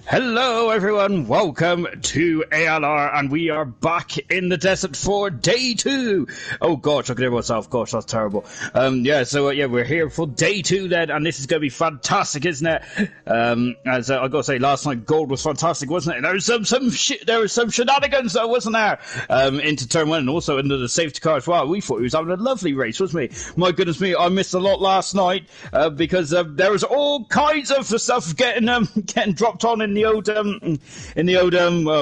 Hello everyone, welcome to ALR, and we are back in the desert for day 2. Oh gosh, I can hear myself, gosh, that's terrible. We're here for day 2 then, and this is going to be fantastic, isn't it? As I gotta say, last night gold was fantastic, wasn't it? There was some shenanigans though, wasn't there? Into turn 1 and also into the safety car as well. We thought he was having a lovely race, wasn't he? My goodness me, I missed a lot last night, because there was all kinds of stuff getting dropped on in the old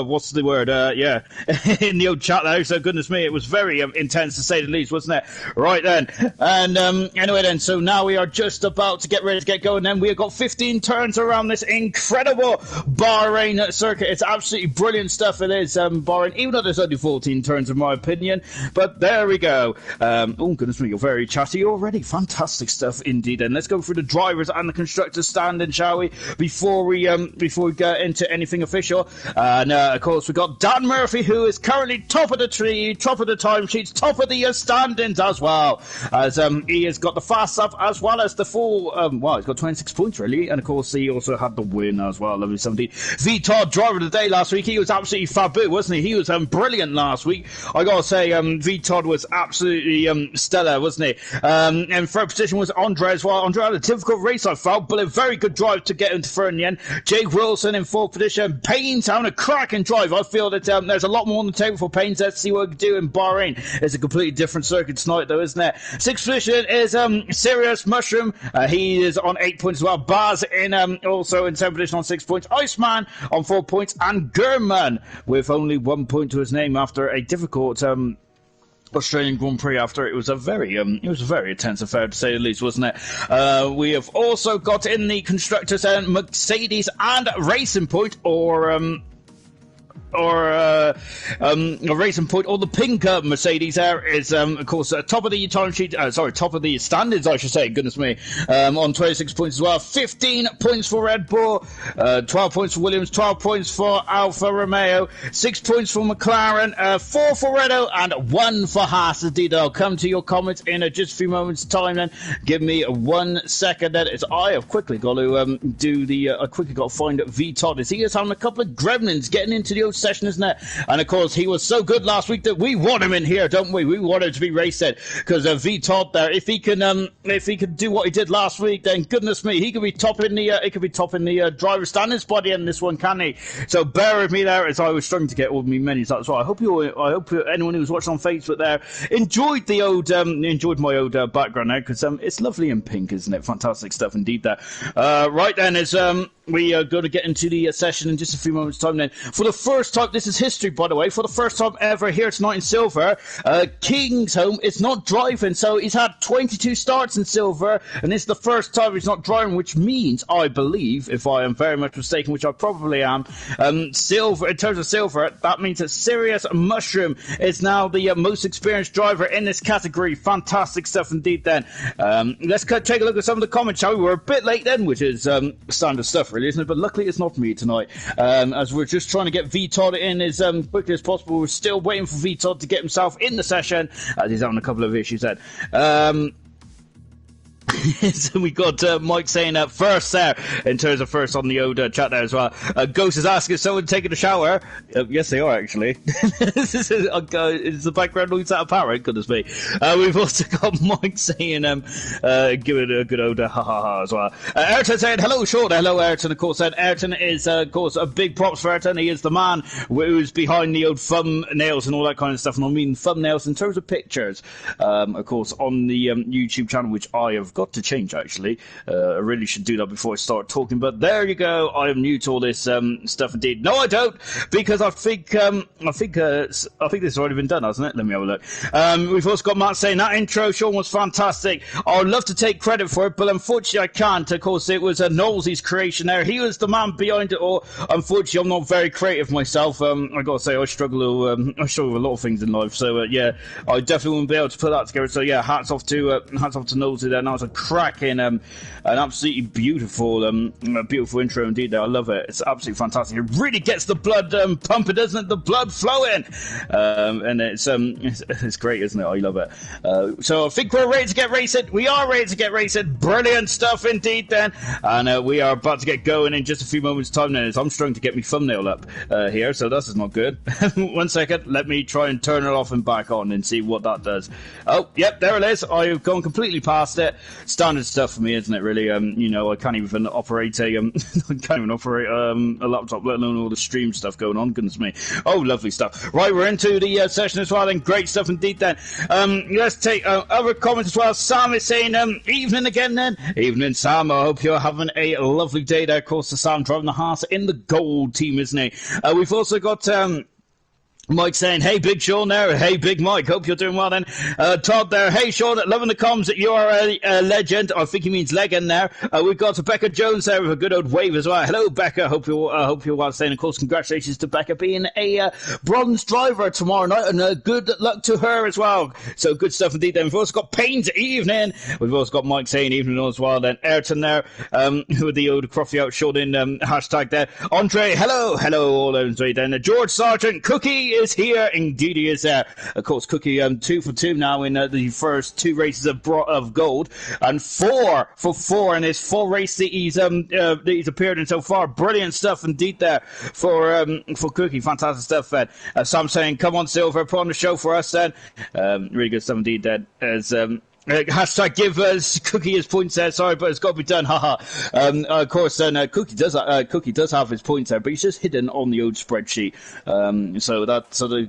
what's the word? In the old chat there. So goodness me, it was very intense to say the least, wasn't it? Right then, and anyway then, so now we are just about to get ready to get going. Then we have got 15 turns around this incredible Bahrain circuit. It's absolutely brilliant stuff. It is Bahrain, even though there's only 14 turns in my opinion. But there we go. Oh goodness me, you're very chatty already. Fantastic stuff indeed. And let's go through the drivers and the constructors standing, shall we? Before we get into anything official. And of course we got Dan Murphy, who is currently top of the tree, top of the timesheets, top of the standings as well, as he has got the fast lap as well as the full he's got 26 points really, and of course he also had the win as well. Lovely 17. V Todd, driver of the day last week, he was absolutely fabulous, wasn't he? He was brilliant last week. I gotta say, V Todd was absolutely stellar, wasn't he? And third position was Andre as well. Andre had a difficult race, I felt, but a very good drive to get into third in the end. Jake Wilson in fourth position. Payne's having a cracking drive. I feel that there's a lot more on the table for Payne's. Let's see what we can do in Bahrain. It's a completely different circuit tonight though, isn't it? Sixth position is Sirius Mushroom. He is on 8 points as well. Baz in also in 7th position on 6 points. Iceman on 4 points, and Gurman with only 1 point to his name after a difficult Australian Grand Prix. After it was a very intense affair to say the least, wasn't it? We have also got in the constructors Mercedes and Racing Point, or a Racing Point, or the pink Mercedes there is of course top of the top of the standards, I should say, goodness me, on 26 points as well. 15 points for Red Bull, 12 points for Williams, 12 points for Alfa Romeo, 6 points for McLaren, 4 for Renault, and 1 for Haas. Indeed, I'll come to your comments in just a few moments time then. Give me 1 second then, as I have quickly got to I quickly got to find V Todd, as he is having a couple of gremlins getting into the old session, isn't it? And of course he was so good last week that we want him in here, don't we? We want him to be race set, because V Todd there, if he can do what he did last week, then goodness me, he could be top in the driver standings by the end of this one, can he? So bear with me there, as I was struggling to get all my menus out as well. I hope anyone who was watching on Facebook there enjoyed my old background there, because it's lovely and pink, isn't it? Fantastic stuff indeed there. Right then, as we are going to get into the session in just a few moments time then. For the first time, this is history by the way, for the first time ever here tonight in silver, Kingsholm is not driving, so he's had 22 starts in silver, and this is the first time he's not driving, which means, I believe, if I am very much mistaken, which I probably am, silver, in terms of silver, that means that Sirius Mushroom is now the most experienced driver in this category. Fantastic stuff indeed then. Let's take a look at some of the comments, shall we? We're a bit late then, which is standard stuff really, isn't it? But luckily it's not me tonight, as we're just trying to get V Todd in as quickly as possible. We're still waiting for V Todd to get himself in the session, as he's having a couple of issues then. So we got Mike saying first there, in terms of first on the old chat there as well. Ghost is asking, is someone taking a shower? Yes, they are actually. Is the background noise out of power? Goodness me. We've also got Mike saying, give it a good old ha ha ha as well. Ayrton saying, hello Sean. Hello Ayrton, of course. And Ayrton is, of course, a big props for Ayrton. He is the man who's behind the old thumbnails and all that kind of stuff. And I mean thumbnails in terms of pictures, of course, on the YouTube channel, which I have got to change actually. I really should do that before I start talking, but there you go. I am new to all this stuff indeed. No, I don't, because I think this has already been done, hasn't it? Let me have a look. We've also got Matt saying that intro, Sean, was fantastic. I'd love to take credit for it, but unfortunately I can't. Of course, it was Knowlesy's creation there. He was the man behind it all. Unfortunately, I'm not very creative myself. I gotta say, I struggle with a lot of things in life. So yeah, I definitely wouldn't be able to put that together. So yeah, hats off to Knowlesy there. That was a cracking, an absolutely beautiful intro indeed. There, I love it. It's absolutely fantastic. It really gets the blood pumping, doesn't it? The blood flowing, and it's great, isn't it? I love it. So I think we're ready to get racing. We are ready to get racing. Brilliant stuff indeed, then, and we are about to get going in just a few moments' time. Now, I'm struggling to get my thumbnail up here, so this is not good. 1 second. Let me try and turn it off and back on and see what that does. Oh, yep, there it is. I've gone completely past it. Standard stuff for me, isn't it? Really, I can't even operate a laptop, let alone all the stream stuff going on. Goodness me. Oh, lovely stuff. Right, we're into the session as well, and great stuff indeed. Then let's take other comments as well. Sam is saying, "Evening again, then. Evening, Sam. I hope you're having a lovely day there." Of course, the Sam driving the Haas in the gold team, isn't he? We've also got Mike saying, "Hey, Big Sean there. Hey, Big Mike. Hope you're doing well then." Todd there. "Hey, Sean. Loving the comms. You are a legend." I think he means legend there. We've got Becca Jones there with a good old wave as well. Hello, Becca. Hope you're well. Saying, of course, congratulations to Becca being a bronze driver tomorrow night, and good luck to her as well. So good stuff indeed. Then we've also got Payne's evening. We've also got Mike saying evening as well. Then Ayrton there, with the old Crofty out short in hashtag there. Andre, hello, all those right then. George Sargent, Cookie is here. Indeed he is there. Of course, Cookie 2 for 2 now in the first 2 races of gold, and 4 for 4 in his 4 race that he's appeared in so far. Brilliant stuff indeed there for Cookie. Fantastic stuff, then. Sam saying, "Come on, Silver, put on the show for us then." Really good stuff indeed then. As hashtag give Cookie his points there. Sorry, but it's got to be done. Haha. Of course, then Cookie does have his points there, but he's just hidden on the old spreadsheet.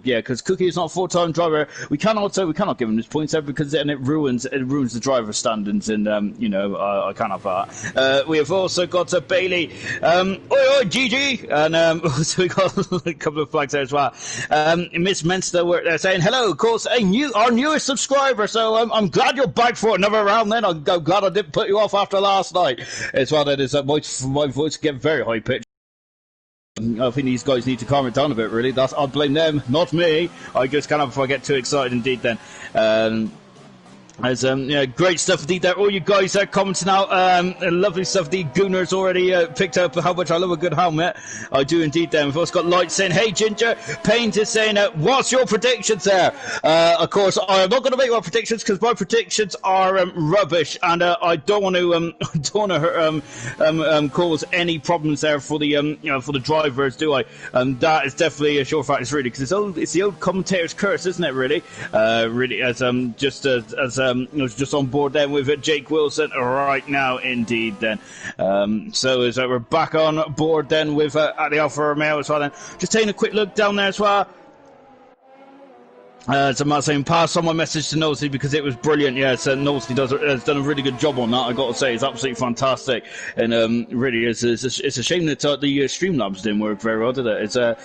Because Cookie is not a full-time driver, we cannot give him his points there, because then it ruins the driver standings, and I can't have that. We have also got Bailey. Oi, Gigi, and also we got a couple of flags there as well. Miss Menster were saying hello. Of course, our newest subscriber. So I'm glad you're back for another round then. I'm glad I didn't put you off after last night. It's what it is. My voice get very high pitched. I think these guys need to calm it down a bit, really. I'll blame them, not me. I just can't if I get too excited indeed then. Great stuff indeed there. All you guys are commenting out. Lovely stuff. The Gooner's already picked up how much I love a good helmet. I do indeed then. We've also got Light saying, "Hey, Ginger." Paint is saying, "What's your predictions there?" Of course, I'm not going to make my predictions, because my predictions are rubbish, and I don't want to cause any problems there for the drivers, do I? That is definitely a sure fact. It's really, because it's the old commentator's curse, isn't it? Really, just on board then with Jake Wilson right now, indeed. Then, we're back on board then with at the Alfa Romeo as well. Then, just taking a quick look down there as well. So I'm saying pass on my message to Knowsley, because it was brilliant. Yes, Knowsley has done a really good job on that. I got to say, it's absolutely fantastic, and really it's a shame that the Streamlabs didn't work very well, did it? It's I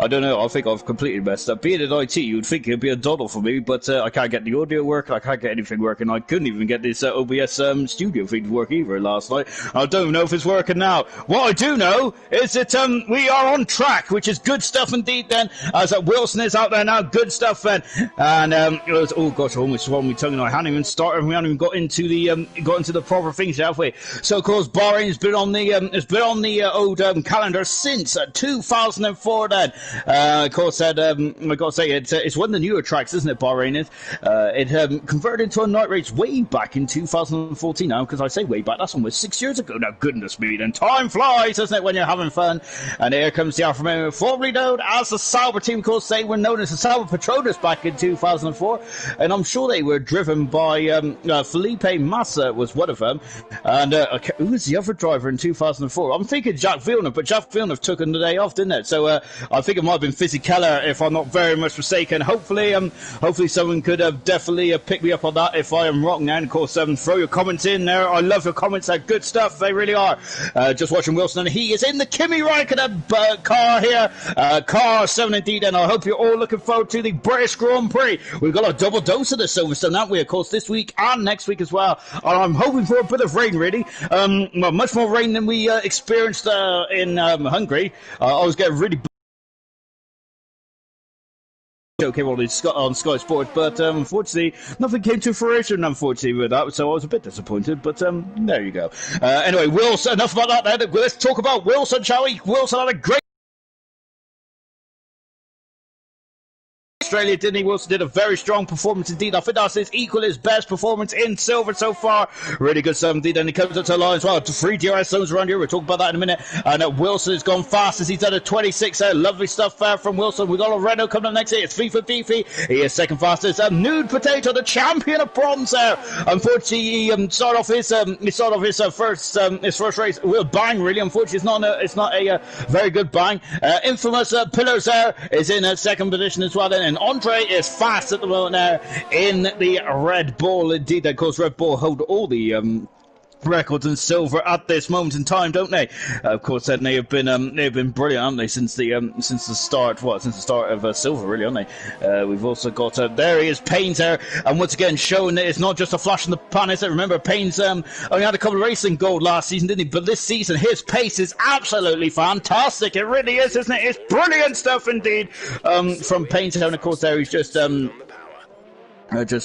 don't know. I think I've completely messed up. Being at IT, you'd think it'd be a doddle for me, but I can't get the audio working. I can't get anything working. I couldn't even get this OBS studio thing to work either last night. I don't know if it's working now. What I do know is that we are on track, which is good stuff indeed. Then, as Wilson is out there now, good stuff then. And oh gosh, I almost swallowed my tongue, and I hadn't even started. We hadn't even got into the proper things, have we? So of course, Bahrain's been on the old calendar since 2004. Then, of course, I got to say it's one of the newer tracks, isn't it? Bahrain is. It converted into a night race way back in 2014. Now, because I say way back, that's almost 6 years ago. Now, goodness me, then time flies, doesn't it, when you're having fun? And here comes the Alfa Romeo, formerly known as the Sauber team. Of course, they were known as the Sauber Petronas back in 2004, and I'm sure they were driven by Felipe Massa was one of them, and who was the other driver in 2004? I'm thinking Jacques Villeneuve, but Jacques Villeneuve took a day off, didn't it? So I think it might have been Fizzy Keller, if I'm not very much mistaken. Hopefully someone could definitely pick me up on that if I am wrong. And of course, throw your comments in there. I love your comments. They're good stuff. They really are. Just watching Wilson, and he is in the Kimi Raikkonen car here, car 7 indeed, and I hope you're all looking forward to the British Grand Prix. We've got a double dose of the Silverstone, haven't we? Of course, this week and next week as well. I'm hoping for a bit of rain, really. Much more rain than we experienced in Hungary. I was getting really okay, well, it's on Sky Sports, but unfortunately, nothing came to fruition, unfortunately, with that, so I was a bit disappointed, but there you go. Anyway, Wilson, enough about that then. Let's talk about Wilson, shall we? Wilson had a great Australia, didn't he? Wilson did a very strong performance indeed. I think that's his best performance in silver so far. Really good stuff indeed. And he comes up to the line as well. 3 DRS zones around here. We'll talk about that in a minute. And Wilson has gone fast as he's done a 26 there. Lovely stuff from Wilson. We've got Loreno coming up next here. It's FIFA Beefy. He is second fastest. Nude Potato, the champion of bronze there. Unfortunately, he started off his first race with a bang, really. Unfortunately, it's not a very good bang. Infamous Pillars there is in second position as well. And Andre is fast at the moment now in the Red Bull. Indeed, of course, Red Bull hold all the records in silver at this moment in time, don't they? Of course, then they've been brilliant, haven't they? Since the start of silver, really, haven't they? We've also got there he is, Payne's there, and once again showing that it's not just a flash in the pan. Is it? Remember, Payne's only had a couple of racing gold last season, didn't he? But this season, his pace is absolutely fantastic. It really is, isn't it? It's brilliant stuff indeed from Payne's, and of course, there he's just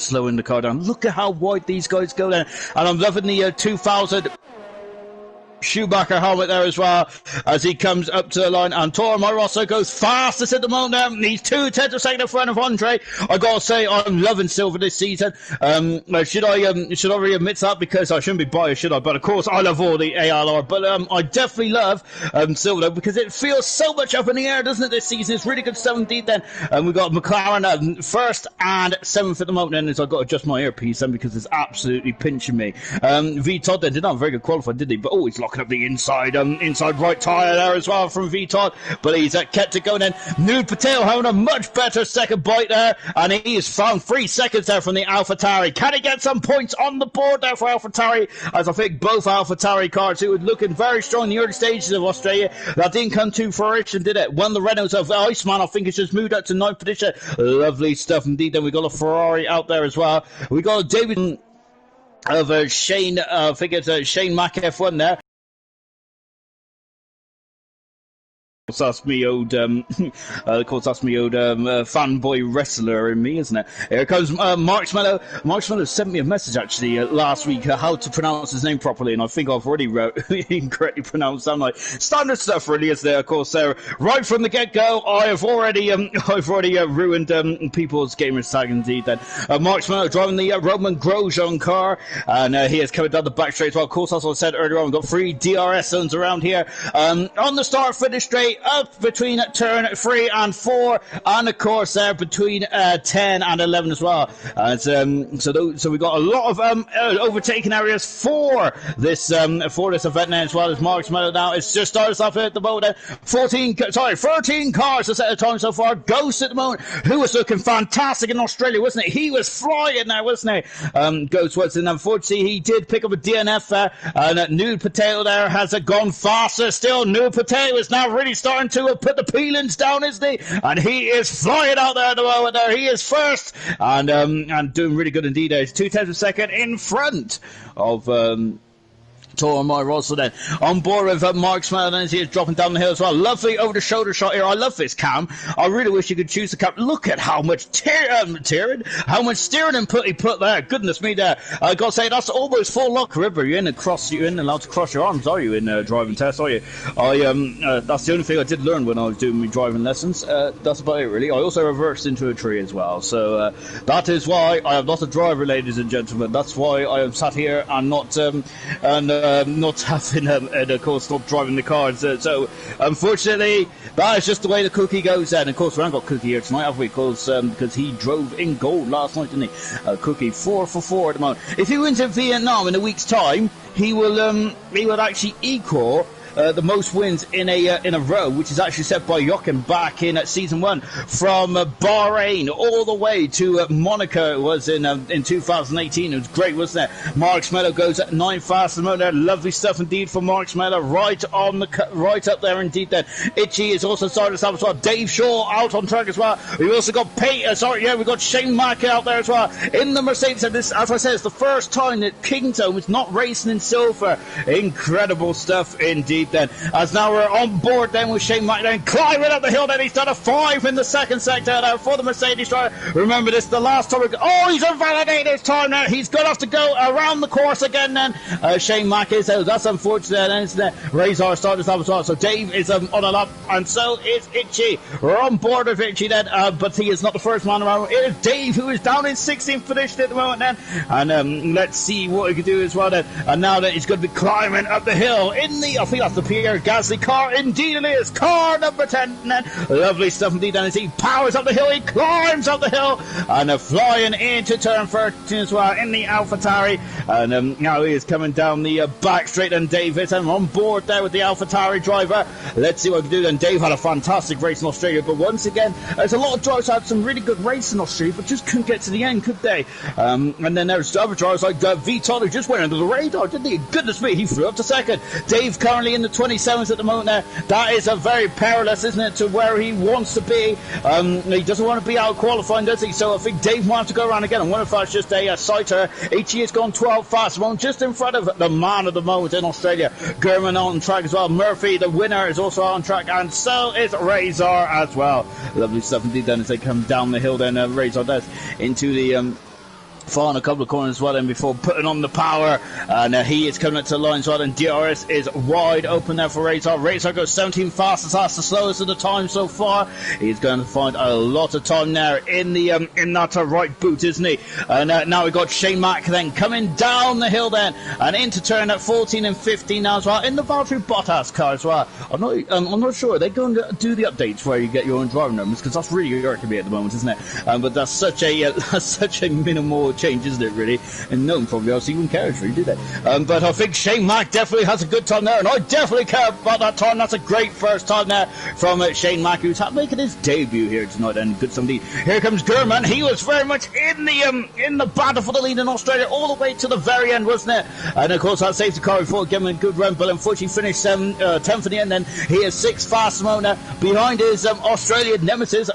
slowing the car down. Look at how wide these guys go there. And I'm loving the 2000 Schumacher helmet there as well as he comes up to the line, and Toro Rosso goes fastest at the moment. He's 2/10 of a second in front of Andre. I gotta say, I'm loving silver this season. Should I readmit that, because I shouldn't be biased, should I? But of course I love all the ALR, but I definitely love silver because it feels so much up in the air, doesn't it, this season? It's really good stuff indeed then. We've got McLaren first and 7th at the moment, and I've got to adjust my earpiece then because it's absolutely pinching me. V Todd then did not have a very good qualify, did he? But he's locking up the inside right tyre there as well from V Todd, but he's kept it going. Then Nude Patel having a much better second bite there, and he has found 3 seconds there from the AlphaTauri. Can he get some points on the board there for AlphaTauri? As I think both AlphaTauri cars, who were looking very strong in the early stages of Australia, that didn't come to fruition, did it? One of the Renaults of Iceman, I think, has just moved up to 9th position. Lovely stuff indeed. Then we got a Ferrari out there as well. We got a David of Shane, I think it's Shane Mack F1 there. That's me old, of course, that's me old fanboy wrestler in me, isn't it? Here comes Mark Smello. Mark Smello sent me a message actually last week how to pronounce his name properly, and I think I've already incorrectly pronounced that. Like standard stuff, really, is there? Of course, right from the get-go, I've already ruined people's gamers tag indeed. Then Mark Smello driving the Roman Grosjean car, and he is coming down the back straight as well. Of course, as I said earlier on, we've got 3 DRS zones around here. On the start-finish straight, up between turn 3 and 4, and of course there between 10 and 11 as well. So we got a lot of overtaking areas for this event now, as well as Mark Smello now. It's just started off at the moment. 13 cars to set the time so far. Ghost at the moment, who was looking fantastic in Australia, wasn't it? He was flying there, wasn't he? Ghost was, and unfortunately he did pick up a DNF there, and Nude Potato there has gone faster still. Nude Potato is now really starting to put the peelings down, isn't he? And he is flying out there at the moment there. He is first and doing really good indeed. He's 2/10 of a second in front of Toro Rosso then on board with Mark Smello, and he is dropping down the hill as well. Lovely over the shoulder shot here. I love this cam. I really wish you could choose the cam. Look at how much how much steering input he put there. Goodness me there. I gotta say, that's almost full lock river. You're in allowed to cross your arms, are you, in driving tests, are you? That's the only thing I did learn when I was doing my driving lessons. That's about it really. I also reversed into a tree as well, so that is why I am not a driver, ladies and gentlemen. That's why I am sat here and not having and of course not driving the cars. So unfortunately that is just the way the cookie goes then. Of course we haven't got Cookie here tonight, have we? Because he drove in gold last night, didn't he? Cookie 4 for 4 at the moment. If he wins in Vietnam in a week's time, he will actually equal the most wins in a row, which is actually set by Jochen back in season 1 from Bahrain all the way to Monaco. It was in 2018. It was great, wasn't it? Mark Smello goes at 9 fast at the moment. Lovely stuff indeed for Mark Smello, right up there indeed. Then Itchy is also starting us up as well. Dave Shaw out on track as well. We've also got we've got Shane Mack out there as well in the Mercedes. And this, as I said, it's the first time that Kingdom is not racing in silver. Incredible stuff indeed. deep then. As now we're on board then with Shane Mack then climbing up the hill then. He's done a 5 in the second sector now for the Mercedes driver. Remember this, the last time. Oh, he's invalidated his time now. He's going to have to go around the course again then. Shane Mack is out. That's unfortunate. And it's Razor started this up as well. So Dave is on a lap, and so is Itchy. We're on board with Itchy then, but he is not the first man around. It is Dave who is down in 16th position at the moment then. And let's see what he can do as well then. And now that he's going to be climbing up the hill in the, I think that's the Pierre Gasly car. Indeed it is. Car number 10 then. Lovely stuff indeed. And as he powers up the hill, he climbs up the hill. And flying into turn 13 as well in the AlphaTauri. And now he is coming down the back straight, and Dave is on board there with the AlphaTauri driver. Let's see what he can do then. Dave had a fantastic race in Australia, but once again, there's a lot of drivers had some really good races in Australia, but just couldn't get to the end, could they? And then there's other drivers like Vitor, who just went under the radar, didn't he? Goodness me, he flew up to second. Dave currently in the 27th at the moment there. That is a very perilous, isn't it, to where he wants to be. He doesn't want to be out qualifying, does he? So I think Dave might have to go around again. I wonder if that's just a sighter. He has gone 12 fast, just in front of the man of the moment in Australia. Gurman on track as well. Murphy, the winner, is also on track, and so is Razor as well. Lovely stuff indeed then as they come down the hill then. Razor does into the far in a couple of corners as well then before putting on the power, and he is coming up to the line as well, and DRS is wide open there for Razor. Razor goes 17 fastest, that's the slowest of the time so far. He's going to find a lot of time there in the in that right boot, isn't he? And now we've got Shane Mack then coming down the hill then and into turn at 14 and 15 now as well in the Valtteri Bottas car as well. I'm not sure, are they going to do the updates where you get your own driving numbers, because that's really irking me at the moment, isn't it? But that's such a minimal change, isn't it, really? And no one probably else even cares, really, do they? But I think Shane Mack definitely has a good time there, and I definitely care about that time. That's a great first time there from Shane Mack, who's making his debut here tonight, and good somebody. Here comes Gurman. He was very much in the battle for the lead in Australia all the way to the very end, wasn't it? And of course that safety car before giving him a good run, but unfortunately finished 10th in the end. Then he is 6th fastest moment behind his Australian nemesis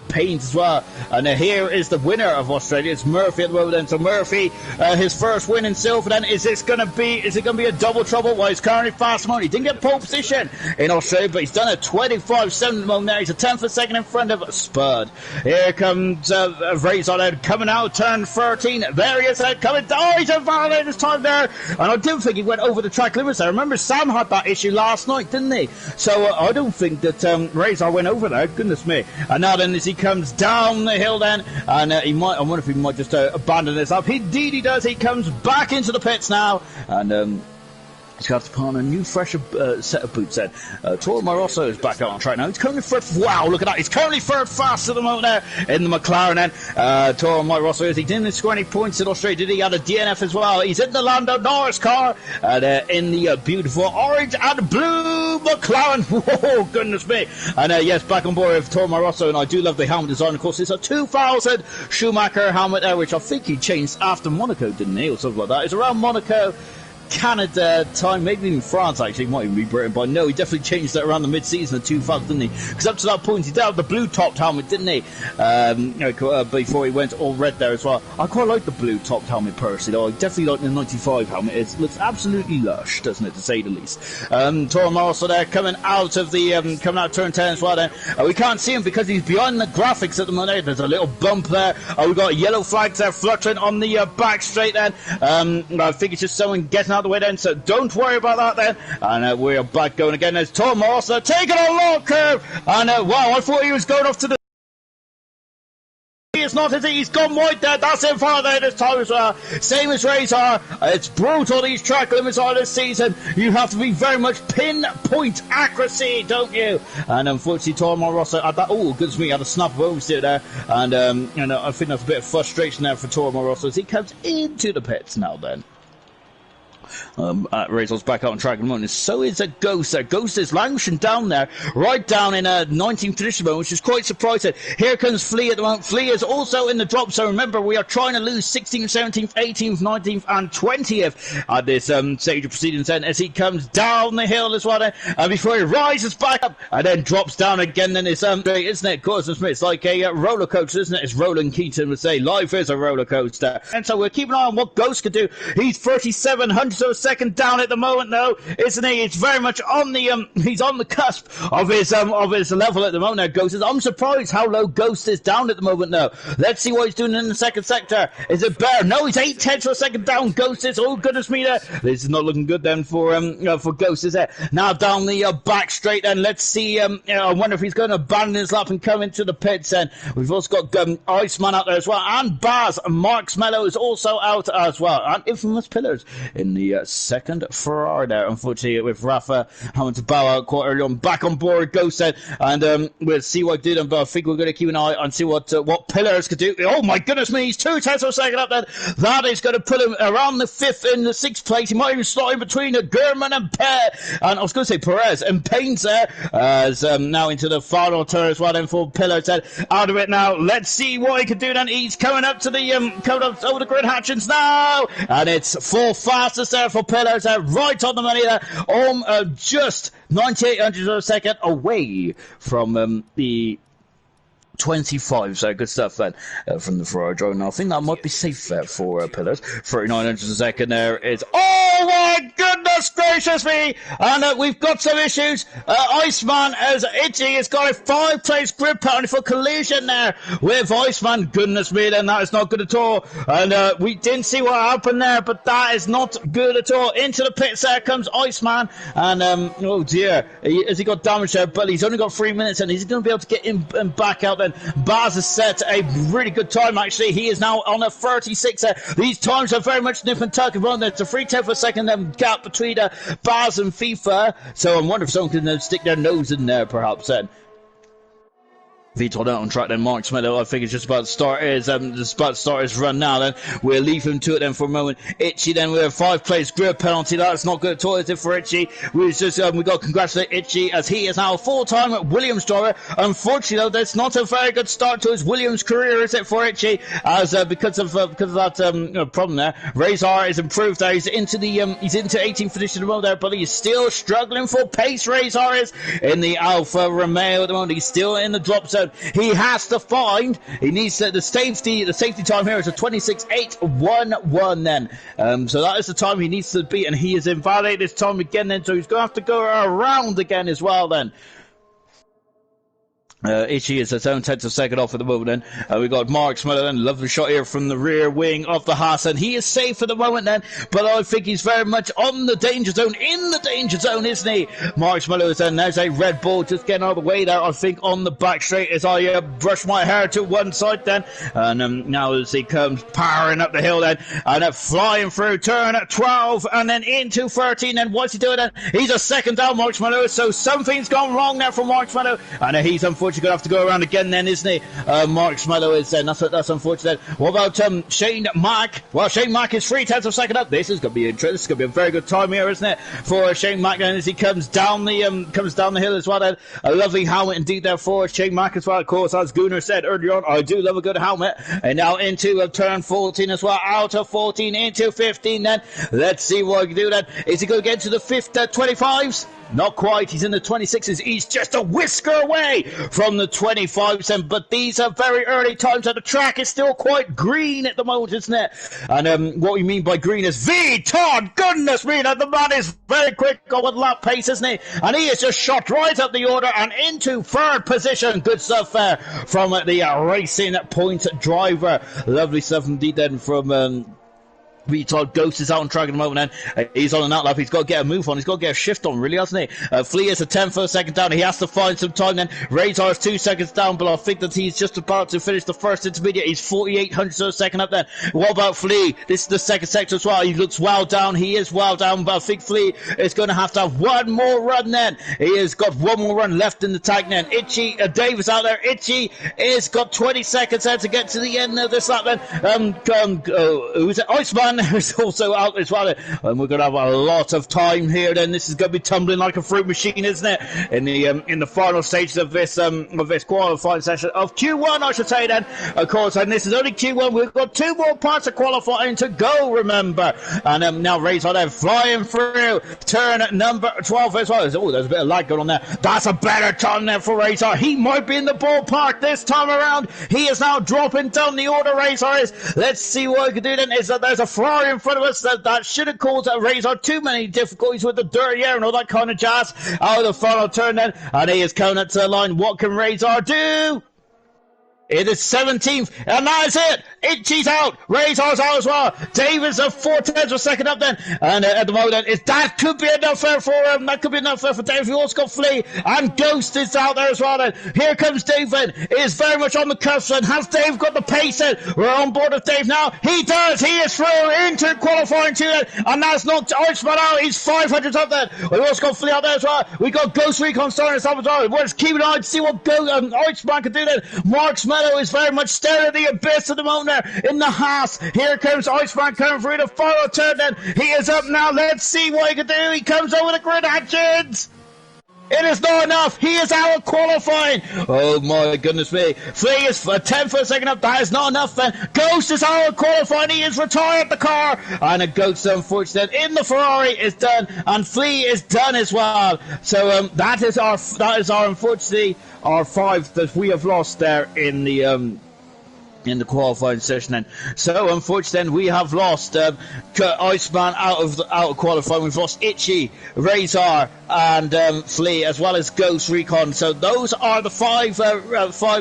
Paines as well. And here is the winner of Australia. It's Murphy at the moment. Then so Murphy, his first win in silver. Then is it going to be a double trouble? Well, he's currently fast money. He didn't get pole position in Australia, but he's done a 25.7 at the moment there. He's a 10th a second in front of Spud. Here comes Razor coming out, turn 13. There he is, coming down. Oh, he's invalidated his time there. And I do think he went over the track limits there. Remember, Sam had that issue last night, didn't he? So I don't think that Razor went over there. Goodness me. And now then, as he comes down the hill then, and I wonder if he might just abandon this up. Indeed he does. He comes back into the pits now, and he's got to put on a new, fresher set of boots then. Toro Rosso is back out on track now. He's currently third. Wow, look at that. He's currently third fast at the moment there in the McLaren then. Toro Rosso is. He didn't score any points in Australia, did he? He had a DNF as well. He's in the Lando Norris car and in the beautiful orange and blue McLaren. Whoa, goodness me. And yes, back on board with Toro Rosso, and I do love the helmet design. Of course, it's a 2000 Schumacher helmet there, which I think he changed after Monaco, didn't he? Or something like that. It's around Monaco, Canada time, maybe even France actually, might even be Britain, but no, he definitely changed that around the mid-season of 2000, didn't he? Because up to that point he did have the blue-topped helmet, didn't he? Before he went all red there as well. I quite like the blue-topped helmet personally, though. I definitely like the 95 helmet. It looks absolutely lush, doesn't it, to say the least. Toro Rosso there coming out of turn 10 as well then. We can't see him because he's behind the graphics at the moment. There's a little bump there. We've got yellow flags there fluttering on the back straight then. I think it's just someone getting out the way then, so don't worry about that then. And we're back going again. There's Tom Morse taking a long curve, and wow, I thought he was going off to the... It's not, is he? He's gone wide there. That's in front there this time as well. Same as Razor. It's brutal, these track limits are this season. You have to be very much pinpoint accuracy, don't you? And unfortunately, Toro Rosso had that. Oh, goodness me, had a snap of oversteer there. And I think that's a bit of frustration there for Toro Rosso as he comes into the pits now then. Razor's back out on track at the moment. So is a Ghost there. Ghost is languishing down there, right down in 19th position, which is quite surprising. Here comes Flea at the moment. Flea is also in the drop, so remember, we are trying to lose 16th, 17th, 18th, 19th, and 20th at this stage of proceedings then, as he comes down the hill as well, before he rises back up and then drops down again. Then it's great, isn't it? Of course, it's like a roller coaster, isn't it? As Roland Keaton would say, life is a roller coaster. And so we're keeping an eye on what Ghost could do. He's 3700 hundredths of a second down at the moment, though, isn't he? It's very much on the he's on the cusp of his level at the moment. Now, Ghost is. I'm surprised how low Ghost is down at the moment. Now, let's see what he's doing in the second sector. Is it better? No, he's 8/10 of a second down. Ghost is. Oh goodness me, there. This is not looking good then for Ghost, is it? Now down the back straight, and let's see. I wonder if he's going to abandon his lap and come into the pits. And we've also got Iceman out there as well, and Baz. Marshmallow is also out as well, and Infamous Pillars in the second Ferrari there. Unfortunately, with Rafa having to bow out quite early on, back on board Ghost then, and we'll see what do them. But I think we're going to keep an eye and see what Pillars could do. Oh my goodness me, he's 2/10 of a second up then. That is going to put him around the fifth in the sixth place. He might even slot in between Gurman and I was going to say Perez and Payne's there, as now into the final turn as well then for Pillars then. Out of it now. Let's see what he can do then. He's coming up to the coming up over the grid hatchings now, and it's full fastest there for Pillars there, right on the money there. Just 98 hundredths of a second away from the 25, so good stuff then from the Ferrari driver. Now I think that might be safe for Pillars. 39 hundredths of a second there is. Oh my goodness gracious me! And we've got some issues. Iceman as Itchy has got a 5-place grid penalty for collision there with Iceman. Goodness me, then that is not good at all. And we didn't see what happened there, but that is not good at all. Into the pits there comes Iceman, and oh dear, has he got damage there? But he's only got 3 minutes, and he's going to be able to get him back out there. Baz has set a really good time, actually. He is now on a 36. These times are very much nip and tuck. There's a 3/10 of a second gap between Baz and FIFA. So I wonder if someone can stick their nose in there, perhaps, then. Vito out on track then. Marshmallow, I think, is just about to start his run now. Then we'll leave him to it then for a moment. Itchy then with a 5-place grid penalty. That's not good at all, is it, for Itchy? We got to congratulate Itchy, as he is now a full-time Williams driver. Unfortunately, though, that's not a very good start to his Williams career, is it, for Itchy? As because of that problem there, Razor is improved there. He's into 18th position at the moment there, but he's still struggling for pace. Razor is in the Alfa Romeo at the moment. He's still in the drop zone. He has to find. He needs the safety time here is a 26.811 then. So that is the time he needs to beat, and he has invalidated his time again then. So he's going to have to go around again as well then. Itchy is his own 10th of second off at the moment then. We've got Marshmallow then, lovely shot here from the rear wing of the Haas, and he is safe at the moment then, but I think he's very much on the danger zone, in the danger zone, isn't he? Marshmallow is then, there's a Red Bull just getting out of the way there, I think, on the back straight as I brush my hair to one side then, and now as he comes powering up the hill then, and flying through turn 12, and then into 13, and what's he doing then? He's a second down, Marshmallow, so something's gone wrong there for Marshmallow, and he's unfortunately going to have to go around again then, isn't he? Marshmallow is then. That's unfortunate. What about Shane Mack? Well, Shane Mack is 3/10 of a second up. This is going to be interesting. This is going to be a very good time here, isn't it, for Shane Mack then, as he comes down the hill as well then. A lovely helmet indeed there for Shane Mack as well, of course, as Gunnar said earlier on. I do love a good helmet. And now into turn 14 as well. Out of 14 into 15 then. Let's see what he can do then. Is he going to get to the 25s? Not quite. He's in the 26s. He's just a whisker away from the 25s. But these are very early times, and the track is still quite green at the moment, isn't it? And what we mean by green is Todd. Goodness me, the man is very quick on lap pace, isn't he? And he has just shot right up the order and into third position. Good stuff there from the Racing Point driver. Lovely stuff indeed then from Retard. Ghost is out on track at the moment then. He's on an outlap. He's got to get a move on. He's got to get a shift on, really, hasn't he? Flea is a 10th for a second down. He has to find some time then. Razor is 2 seconds down, but I think that he's just about to finish the first intermediate. He's 48 hundredths of a second up then. What about Flea? This is the second sector as well. He looks well down. He is well down, but I think Flea is going to have one more run then. He has got one more run left in the tank then. Itchy, Davis out there. Itchy is got 20 seconds there to get to the end of this lap then. Who's it? Iceman is also out as well, and we're going to have a lot of time here then. This is going to be tumbling like a fruit machine, isn't it, in the final stages of this qualifying session of Q1, I should say then, of course. And this is only Q1. We've got 2 more parts of qualifying to go, remember. And now Razor there flying through turn number 12 as well. Oh, there's a bit of lag going on there. That's a better time there for Razor. He might be in the ballpark this time around. He is now dropping down the order. Razor is. Let's see what he can do then. Is that there's a Ferrari in front of us that should have caused Razor too many difficulties with the dirty air and all that kind of jazz. Out of the final turn then, and he is coming up to the line. What can Razor do? It is 17th, and that is it. Itchy's out. Razor's out as well. Davis of 4/10 was second up then. And at the moment, that could be enough there for him. That could be enough there for David. We also got Flea, and Ghost is out there as well then. Here comes David. He is very much on the cusp, and has Dave got the pace then? We're on board with Dave now. He does. He is through into qualifying two then, and that's knocked Archman out. He's 500 up then. We also got Flea out there as well. We got Ghost Recon starting us up as well. We're just keeping an eye to see what Archman can do then. Mark's Meadow is very much staring at the abyss at the moment there in the Haas. Here comes Iceman coming through the final turn then. He is up now. Let's see what he can do. He comes over the grid actions. It is not enough. He is out of qualifying. Oh my goodness me. Flea is 10 for a second up. That is not enough then. Ghost is out of qualifying. He is retired the car. And a Ghost, unfortunately, in the Ferrari is done. And Flea is done as well. So that is our unfortunately our 5 that we have lost there in the qualifying session then. So unfortunately then we have lost Iceman out of qualifying. We've lost Itchy, Razor and Flea, as well as Ghost Recon. So those are the 5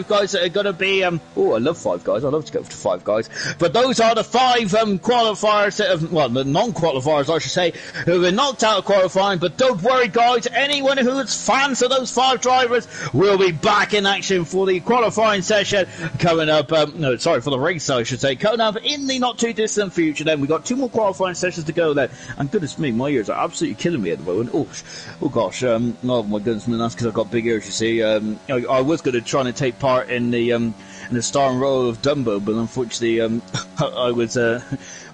guys that are going to be I love 5 guys. I love to go to 5 guys, but those are the 5 qualifiers that have, well, the non-qualifiers I should say, who have been knocked out of qualifying. But don't worry guys, anyone who is fans of those 5 drivers will be back in action for the qualifying session coming up, for the race I should say, coming up in the not too distant future. Then we've got 2 more qualifying sessions to go then, and goodness me, my ears are absolutely killing me at the moment. Oh gosh, oh my goodness, man, that's because I've got big ears, you see. I was going to try and take part in the starring role of Dumbo, but unfortunately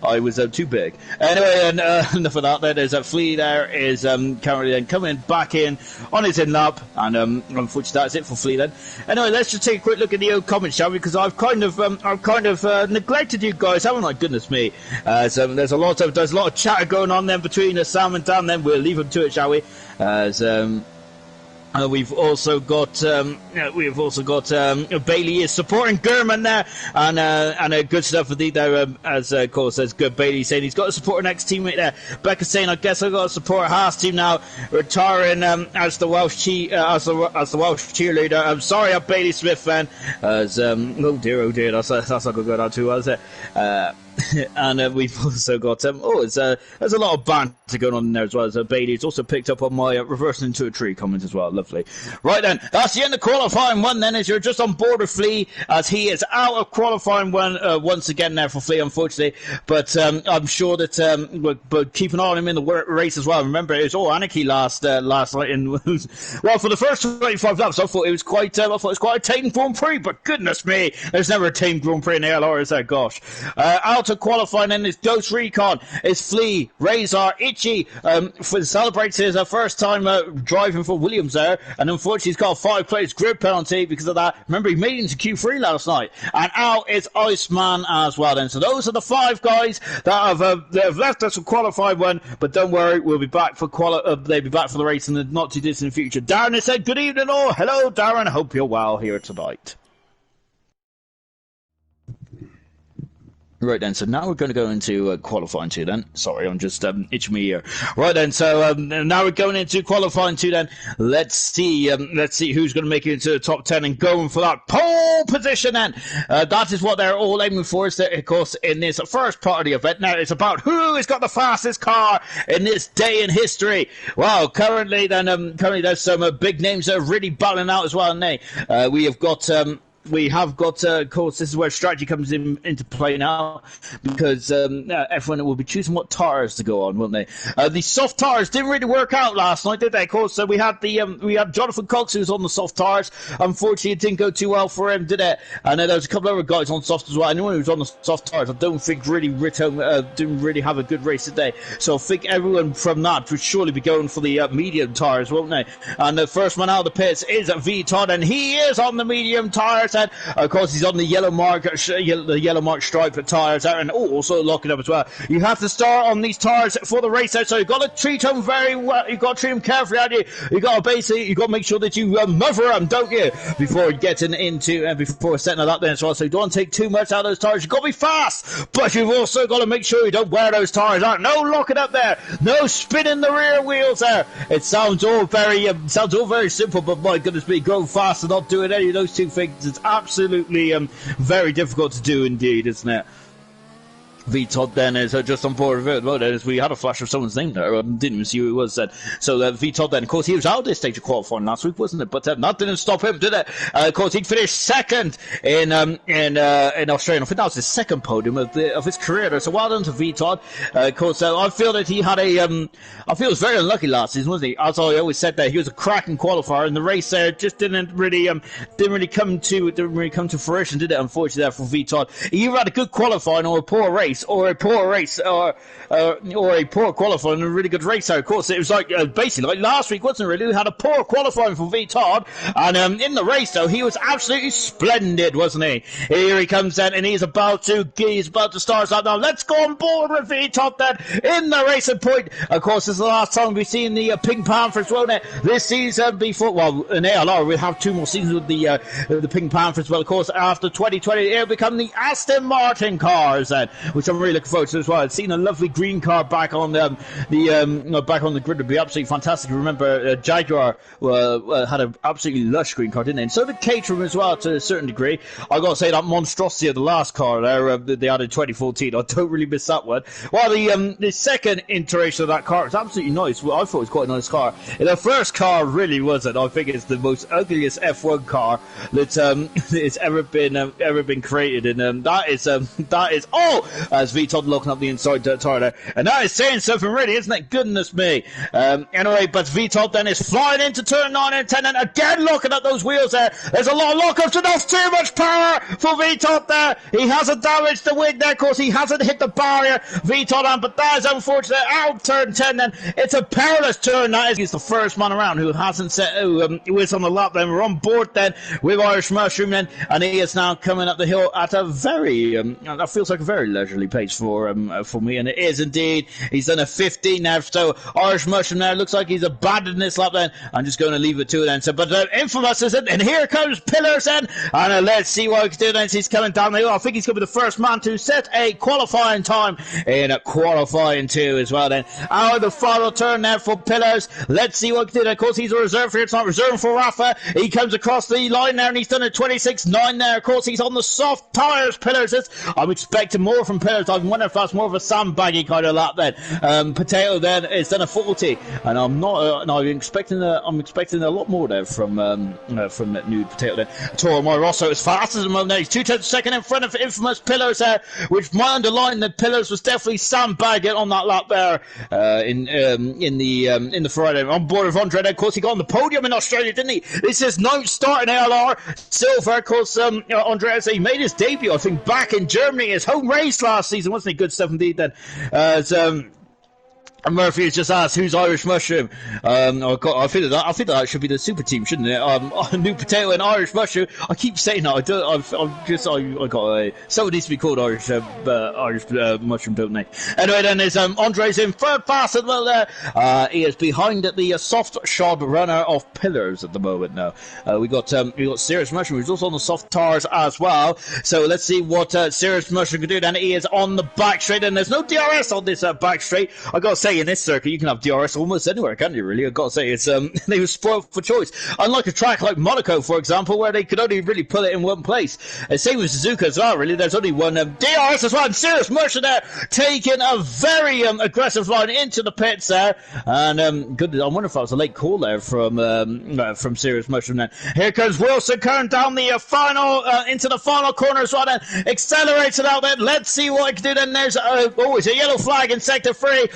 I was too big. Anyway, enough of that then. There's a Flea there is currently then coming back in on his in lap, and unfortunately that's it for Flea then. Anyway, let's just take a quick look at the old comments, shall we? Because I've kind of neglected you guys, haven't I? Goodness me. So there's a lot of chatter going on then between Sam and Dan. Then we'll leave them to it, shall we? We've also got Bailey is supporting Gurman there, and good stuff indeed there. As of course, as good Bailey saying he's got to support an ex-teammate there. Becca saying, I guess I've got to support Haas team now, retiring as the Welsh cheerleader. I'm sorry, I'm Bailey Smith fan. Oh dear, that's not going to go down too well, is it? And we've also got there's a lot of banter going on in there as well. As Bailey's also picked up on my reversing into a tree comment as well. Lovely. Right then, that's the end of qualifying 1 then, as you're just on board with Flea, as he is out of qualifying 1 once again there for Flea, unfortunately. But I'm sure that but keep an eye on him in the race as well. Remember, it was all anarchy last night. Well, for the first 25 laps, I thought it was quite a tame Grand Prix. But goodness me, there's never a tame Grand Prix in ALR, is there? Gosh. Out of qualifying then is Ghost Recon, is Flea, Razor, Itchy, celebrates his first time driving for Williams there, and unfortunately he's got a 5-place grid penalty because of that. Remember, he made it into Q3 last night. And out is Iceman as well then. So those are the 5 guys that have left us for qualified 1, but don't worry, we'll be back for they'll be back for the race in the not too distant future. Darren has said good evening all. Hello Darren, hope you're well here tonight. Right then, so now we're going to go into qualifying 2 then. Sorry, I'm just itching my ear. Right then, so now we're going into qualifying 2 then. Let's see who's going to make it into the top 10 and going for that pole position then. That is what they're all aiming for, is that, of course, in this first part of the event. Now it's about who has got the fastest car in this day in history. Well, currently there's some big names that are really battling out as well, and we have got of course, this is where strategy comes into play now, because everyone will be choosing what tires to go on, won't they? The soft tires didn't really work out last night, did they? Of course, so we had Jonathan Cox, who was on the soft tires. Unfortunately, it didn't go too well for him, did it? And there was a couple of other guys on soft as well. Anyone who was on the soft tires, I don't think really didn't really have a good race today. So I think everyone from that would surely be going for the medium tires, won't they? And the first one out of the pits is V Todd, and he is on the medium tires. tires, and of course he's on the yellow mark stripe tires there, and also locking up as well. You have to start on these tires for the race there, so you've got to treat them very well. You've got to treat them carefully, haven't you? You've got to make sure that you mother them, don't you, before getting into before setting it up there as well. So you don't want to take too much out of those tires. You've got to be fast, but you've also got to make sure you don't wear those tires out. No locking up there, no spinning the rear wheels there. It sounds all very simple, but my goodness me, going fast and not doing any of those two things, it's absolutely very difficult to do indeed, isn't it? VTOD then is just on board with it. As we had a flash of someone's name there, didn't even see who it was then. So VTOD then, of course, he was out of this stage of qualifying last week, wasn't it? But that didn't stop him, did it? Of course, he finished second in Australia. I think that was his second podium of his career there. So well done to VTOD. Of course, I feel that he had I feel he was very unlucky last season, wasn't he? As I always said, that he was a cracking qualifier, and the race there just didn't really come to fruition, did it? Unfortunately, there for VTOD, he either had a good qualifying or a poor race. Or a poor qualifying and a really good race. So of course it was like basically like last week, wasn't it? Really, we had a poor qualifying for VTOD, and in the race though he was absolutely splendid, wasn't he? Here he comes then, and he's about to start now. Let's go on board with VTOD then in the racing point. Of course, this is the last time we've seen the Pink Panthers, won't it? This season before, well, in ALR we'll have 2 more seasons with the Pink Panthers. Well, of course, after 2020 it'll become the Aston Martin cars then, which I'm really looking forward to as well. I've seen a lovely green car back on the grid. Would be absolutely fantastic. Remember, Jaguar had an absolutely lush green car, didn't they? And so did Caterham as well, to a certain degree. I got to say that monstrosity of the last car there they had in 2014. I don't really miss that one. Well, the second iteration of that car was absolutely nice. Well, I thought it was quite a nice car. And the first car really wasn't. I think it's the most ugliest F1 car that's ever been created, and that is as VTOD looking up the inside tire there, and that is saying something really, isn't it? Goodness me. Anyway, but VTOD then is flying into turn 9 and 10, and again looking at those wheels there. There's a lot of lockups, and that's too much power for VTOD there. He hasn't damaged the wing there, of course. He hasn't hit the barrier, VTOD, but that is unfortunate. Out turn 10 then. It's a perilous turn. That is, he's the first man around who hasn't who is on the lap then. We're on board then with Irish Mushroom then, and he is now coming up the hill at a very that feels like a very leisurely pace for me, and it is indeed. He's done a 15 now, so Irish Mushroom now looks like he's abandoned this lap then. I'm just going to leave it to it then. So, but Infamous is it, and here comes Pillars then, and let's see what he can do then. He's coming down the hill. I think he's going to be the first man to set a qualifying time in a qualifying 2 as well then. Out of the final turn now for Pillars. Let's see what he can do. Of course, he's a reserve here. It's not reserved for Rafa. He comes across the line there, and he's done a 26.9 there. Of course, he's on the soft tyres, Pillars is. I'm expecting more from Pillars. I wonder if that's more of a sandbaggy kind of lap then. Potato then is done a 40, and I'm expecting a lot more there from that new Potato then. Toro Rosso is fast as a moment. He's 2/10 second in front of Infamous Pillars there, which might underline that Pillars was definitely sandbagging on that lap there in the Friday. On board with Andre, of course, he got on the podium in Australia, didn't he? This is 9th start in ALR Silver. Of course, Andreas, he made his debut, I think, back in Germany, his home race last season, wasn't he? Good stuff indeed then. And Murphy has just asked, who's Irish Mushroom? I think that should be the super team, shouldn't it? New Potato and Irish Mushroom. I keep saying that. I got someone needs to be called Irish Mushroom, don't they? Anyway, then there's Andre's in third pass as well there. He is behind the soft shod runner of Pillars at the moment now. We got Serious Mushroom, who's also on the soft tires as well. So let's see what Serious Mushroom can do. Then he is on the back straight, and there's no DRS on this back straight. I got to say, in this circuit, you can have DRS almost anywhere, can't you, really? I've got to say, it's they were spoiled for choice. Unlike a track like Monaco, for example, where they could only really put it in one place. Same with Suzuka as well, really. There's only one DRS as well, and Serious Mushroom there, taking a very aggressive line into the pits there. And good. I wonder if that was a late call there from Serious Mushroom then. Here comes Wilson coming down the into the final corner as well then. Accelerates it out there. Let's see what he can do then. There's it's a yellow flag in sector 3.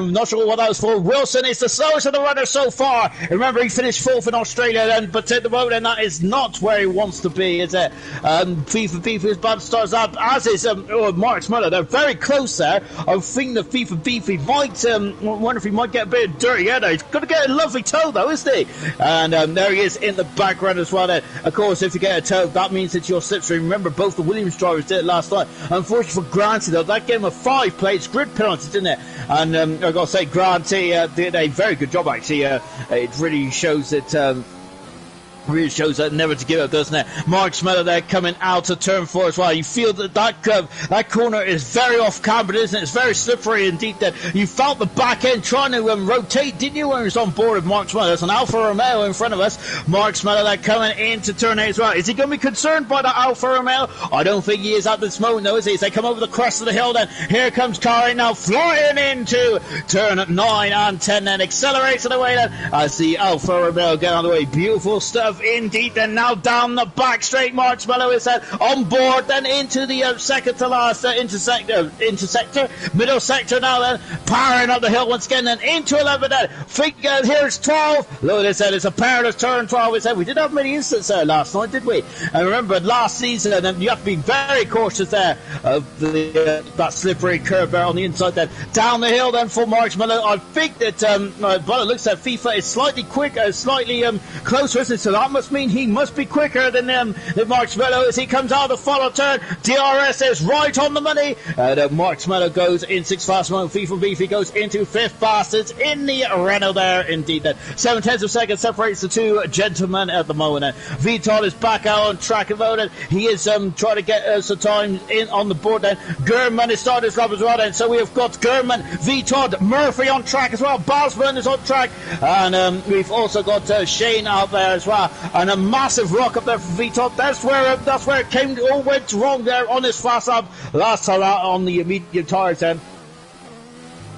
not sure what that was for. Wilson is the slowest of the runners so far. Remember, he finished 4th in Australia then, but at the moment, that is not where he wants to be, is it? FIFA Beefy is about to start up, as is Mark Muller. They're very close there. I think the FIFA Beefy might, wonder if he might get a bit dirty. Yeah, he's going to get a lovely toe, though, isn't he? And there he is in the background as well. Then, of course, if you get a toe, that means it's your slipstream. Remember, both the Williams drivers did it last night. Unfortunately for Granty, though, that gave him a 5 plates grid penalty, didn't it? And I've got to say, Granty did a very good job, actually. It really shows that... really shows that never to give up, doesn't it? Mark Smeller there coming out of turn 4 as well. You feel that corner is very off camber, isn't it? It's very slippery indeed. That you felt the back end trying to rotate, didn't you, when he was on board with Mark Smeller? There's an Alfa Romeo in front of us. Mark Smeller there coming into turn 8 as well. Is he going to be concerned by the Alfa Romeo? I don't think he is at this moment, though, is he? As they come over the crest of the hill, then here comes Kari now flying into turn 9 and 10, then accelerates on the way then as the Alfa Romeo get on the way. Beautiful stuff indeed. Then now down the back straight, Mark Smello is on board, then into the second to last intersector, middle sector now, then powering up the hill once again, then into 11 then. Here's 12. Look, they said it's a perilous turn 12. We said we didn't have many incidents there last night, did we? And remember last season, and you have to be very cautious there of that slippery curve there on the inside then. Down the hill then for Mark Smello. I think that but it looks like FIFA is slightly quicker, slightly closer, isn't it? So that must mean he must be quicker than Mark Smello as he comes out of the follow turn. DRS is right on the money. Mark Smello goes in 6th fastest moment. FIFA Beefy goes into 5th fastest in the Renault there. Indeed, then 7/10 of second separates the two gentlemen at the moment. Vital is back out on track at the moment. He is trying to get some time in on the board. Then Gurman is starting his lap as well. Then so we have got Gurman, Vital, Murphy on track as well. Bosman is on track, and we've also got Shane out there as well. And a massive rock up there for VTOP. That's where it came all went wrong there on this fast lap last time out on the medium tyres then.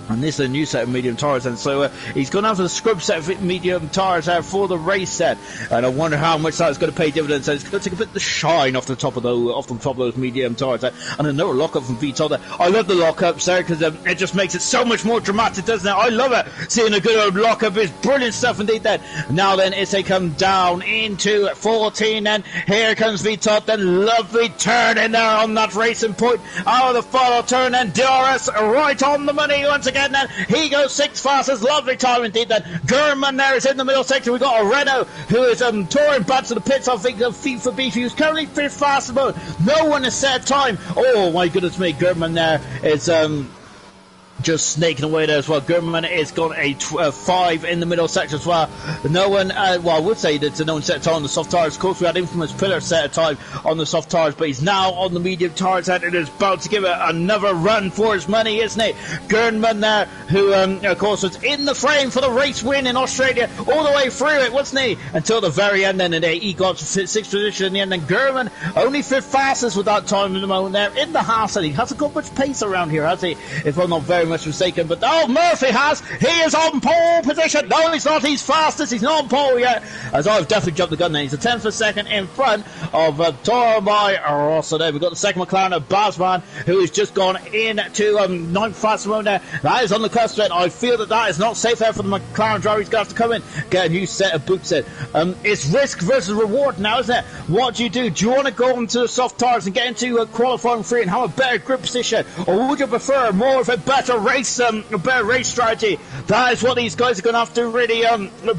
And this is a new set of medium tyres, and so he's going to have a scrub set of medium tyres there for the race set. And I wonder how much that's going to pay dividends. So it's going to take a bit of the shine off the top of those medium tyres there. And another lockup from VTOL there. I love the lockups there because it just makes it so much more dramatic, doesn't it? I love it. Seeing a good old lockup is brilliant stuff indeed. Then now then, as they come down into 14, then here comes VTOL. Then lovely turn in there on that racing point out of the final turn. And DRS right on the money once again. Then he goes 6th fastest, lovely time indeed. Then Gurman there is in the middle sector. We've got a Renault who is touring back to the pits. I think of FIFA Beefy, who's currently 5th fastest mode. No one has set a time. Oh my goodness me, Gurman there is just snaking away there as well. Gurman is got a 5 in the middle sector as well. No one, well, I would say that no one set a time on the soft tyres. Of course, we had Infamous Pillar set a time on the soft tyres, but he's now on the medium tyres and it is about to give it another run for his money, isn't it? Gurman there, who, of course, was in the frame for the race win in Australia all the way through it, wasn't he? Until the very end, then he got to 6th position in the end. Then Gurman, only 5th fastest with that time in the moment there in the half set. He hasn't got much pace around here, has he? If I'm not very much mistaken, but Murphy has. He is on pole position. No, he's not. He's fastest. He's not on pole yet. As I've definitely jumped the gun there. He's a 10th for second in front of Tormai Rossa there. We've got the second McLaren of Basman, who has just gone into 9th fastest moment there. That is on the cusp. I feel that is not safe there for the McLaren driver. He's going to have to come in, get a new set of boots in. It's risk versus reward now, isn't it? What do? Do you want to go into the soft tyres and get into qualifying 3 and have a better grip position, or would you prefer more of a better race strategy? That is what these guys are going to have to really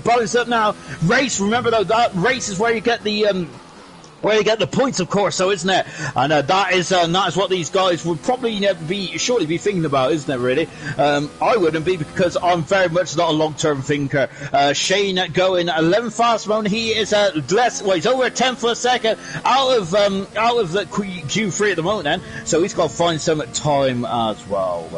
balance up now. Race, remember though, that race is where you get the points, of course, so isn't it? And that is what these guys would probably surely be thinking about, isn't it, really? I wouldn't be, because I'm very much not a long-term thinker. Shane going 11th fast moment. He is he's over 10th for a second out of the Q3 at the moment then, so he's got to find some time as well.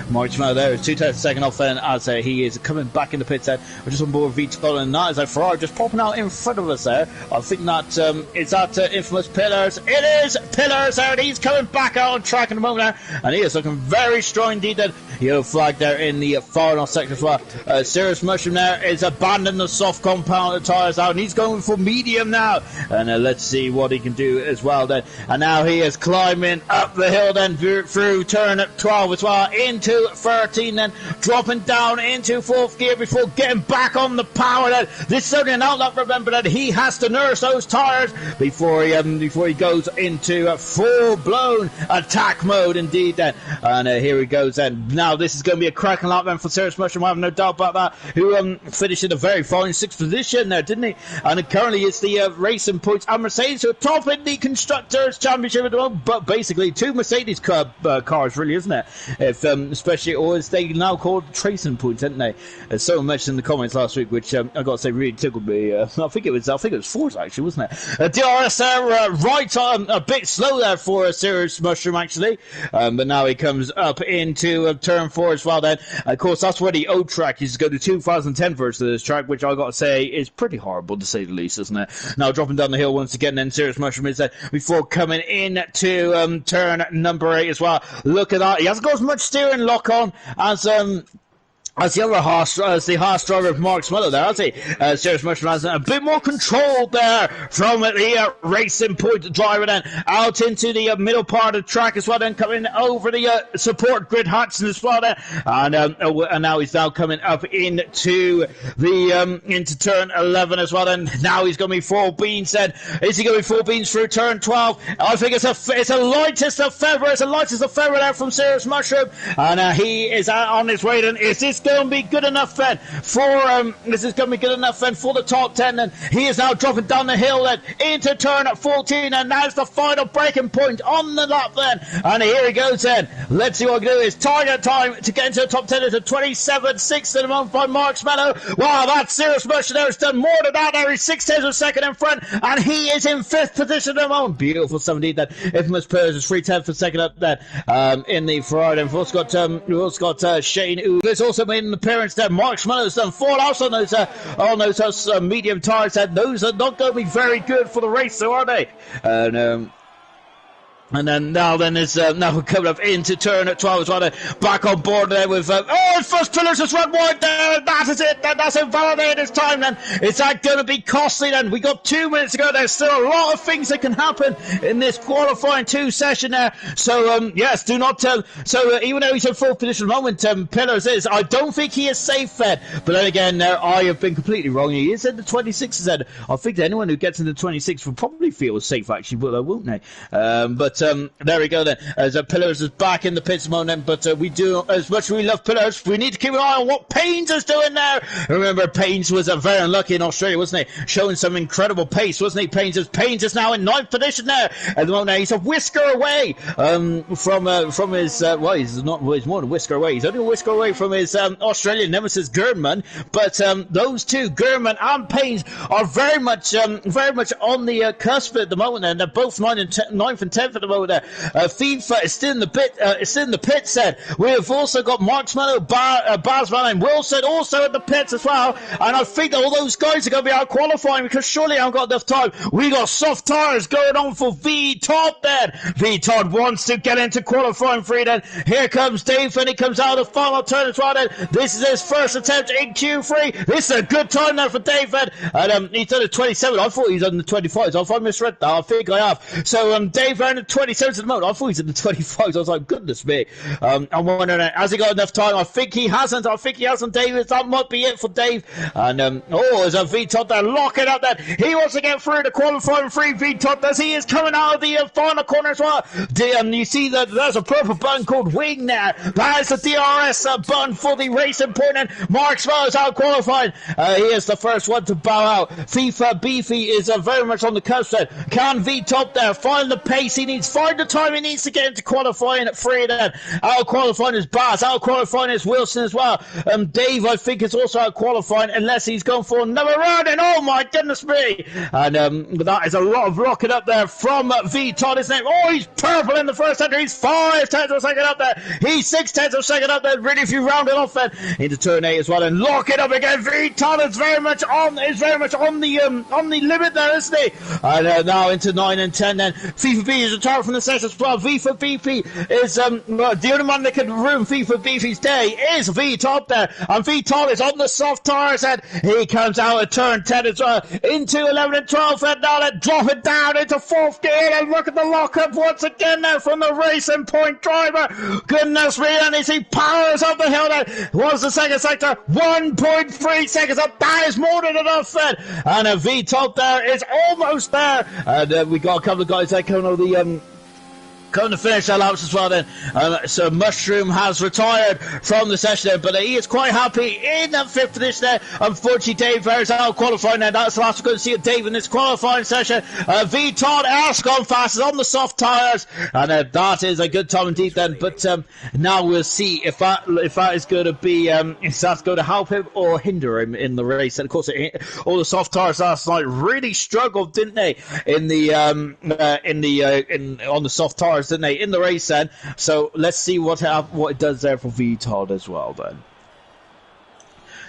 March there is 2/10 second off then, as he is coming back in the pits then. We're just on board Vital, and that is a Ferrari just popping out in front of us there. I think that is that infamous Pillars. It is Pillars out. He's coming back out on track in the moment now, and he is looking very strong indeed. That yellow flag there in the final sector as well. Serious Mushroom there is abandoning the soft compound tires out, and he's going for medium now. And let's see what he can do as well then. And now he is climbing up the hill then through turn 12 as well, into 13, then dropping down into 4th gear before getting back on the power. Then this is only an outlet. Remember that he has to nurse those tires before he goes into full-blown attack mode indeed then. And here he goes then. Now this is going to be a cracking lap then for Serious Mushroom, I have no doubt about that, who finished in a very fine 6th position there, didn't he? And currently it's the Racing Points and Mercedes who are top in the Constructors' Championship at the moment, but basically 2 Mercedes cars really, isn't it? If especially, or as they now called Racing Points, didn't they? As someone mentioned in the comments last week, which I got to say really tickled me. I think it was Forza actually, wasn't it? DRS there, right on, a bit slow there for a Serious Mushroom actually, but now he comes up into turn 4 as well then. Of course, that's where the old track is going to 2010 version of this track, which I got to say is pretty horrible to say the least, isn't it? Now dropping down the hill once again, then Serious Mushroom is there before coming in to turn number 8 as well. Look at that, he hasn't got as much steering lock on as the other Haas driver of Mark Smuller there, has he? Serious Mushroom has a bit more control there from the Racing Point driver then, out into the middle part of the track as well, then coming over the support grid Hudson as well there, and now he's now coming up into the into turn 11 as well then. Now he's going to be full beans then. Is he going to be full beans through turn 12? I think it's a lightest of feather, there from Serious Mushroom, and he is on his way then. Is this going to be good enough then for the top 10 then? He is now dropping down the hill then into turn 14, and now's the final breaking point on the lap then, and here he goes then. Let's see what he can do. His target time to get into the top 10 is a 27.6 at the moment by Mark Smello. Wow, that Serious Mushroom there has done more than that there. He's 6/10 of a second in front, and he is in 5th position at the moment. Beautiful 17 then. Infamous Pillars is 3/10 for second up then in the Ferrari. And we've also got Shane, who has also made an appearance there. Mark Schmeller's done 4 laps on those medium tires, and those are not going to be very good for the race, so are they? And then now we're coming up into turn at 12 as well. Back on board there with first Pillars has run wide there. That is it. That's invalidated his time then. Is that going to be costly then? We got 2 minutes to go. There's still a lot of things that can happen in this qualifying 2 session there. So yes, do not tell. So even though he's in 4th position at the moment, Pillars is. I don't think he is safe fed. But then again, I have been completely wrong. He is in the 26th then. I think that anyone who gets in the 26th will probably feel safe actually, but they won't they? But there we go then, as Pillars is back in the pits moment, but we do, as much as we love Pillars, we need to keep an eye on what Paynes is doing there. Remember, Paynes was very unlucky in Australia, wasn't he? Showing some incredible pace, wasn't he? Paynes is now in 9th position there at the moment. Now he's a whisker away from his he's more than a whisker away. He's only a whisker away from his Australian nemesis Gernman, but those two, Gernman and Paynes, are very much on the cusp at the moment, and they're both 9th and 10th at the moment there. FIFA is still in the pits then. We have also got Mark Smello, Basman and Wilson also in the pits as well, and I think that all those guys are going to be out qualifying because surely I haven't got enough time. We got soft tyres going on for V-Todd then. V-Todd wants to get into qualifying 3 then. Here comes Dave, and he comes out of the final turn as well then. This is his first attempt in Q3. This is a good time now for Dave, and he's done a 27. I thought he's done the 25s. If I misread that, I think I have. So Dave ran the 27s at the moment. I thought he's in the 25s. I was like, goodness me. I'm wondering, has he got enough time? I think he hasn't. David. That might be it for Dave. And there's a V-Todd there locking up that. He wants to get through the qualifying 3 V-Todd as he is coming out of the final corner as well. You see that there's a purple button called wing there. That is the DRS button for the Racing Point, and Mark Smello is out qualified. He is the first one to bow out. FIFA Beefy is very much on the cusp there. Can V-Todd there find the pace he needs needs. Find the time he needs to get into qualifying at 3 then. Out of qualifying is Baz. Out of qualifying is Wilson as well. Dave, I think, is also out of qualifying unless he's gone for another run. And oh my goodness me. And that is a lot of locking up there from V-Todd, isn't it? Oh, he's purple in the first sector. He's 5 tenths of a second up there. He's 6 tenths of a second up there. Really, if you round it off then into turn 8 as well and lock it up again. V-Todd is very much on the limit there, isn't he? And now into 9 and 10 then. FIFA B is retired from the session as well. FIFA BP is the only man that can ruin FIFA BP's day is V-Todd there. And V-Todd is on the soft tires and he comes out at turn 10 as well. Into 11 and 12 and now let's drop it down into 4th gear and look at the lock-up once again now from the Racing Point driver. Goodness me, and as he powers up the hill now. What's the second sector? 1.3 seconds up. That is more than enough then. And a V-Todd there is almost there. And we got a couple of guys there coming over the coming to finish their laps as well then. So Mushroom has retired from the session there, but he is quite happy in that 5th position there. Unfortunately, Dave Ferris out of qualifying there. That's the last we're going to see of Dave in this qualifying session. V-Todd has gone fast on the soft tyres, and that is a good time indeed then. But now we'll see if that is going to be if that's going to help him or hinder him in the race. And of course, all the soft tyres last night really struggled, didn't they, on the soft tyres, didn't they, in the race then. So let's see what it does there for V-Todd as well then.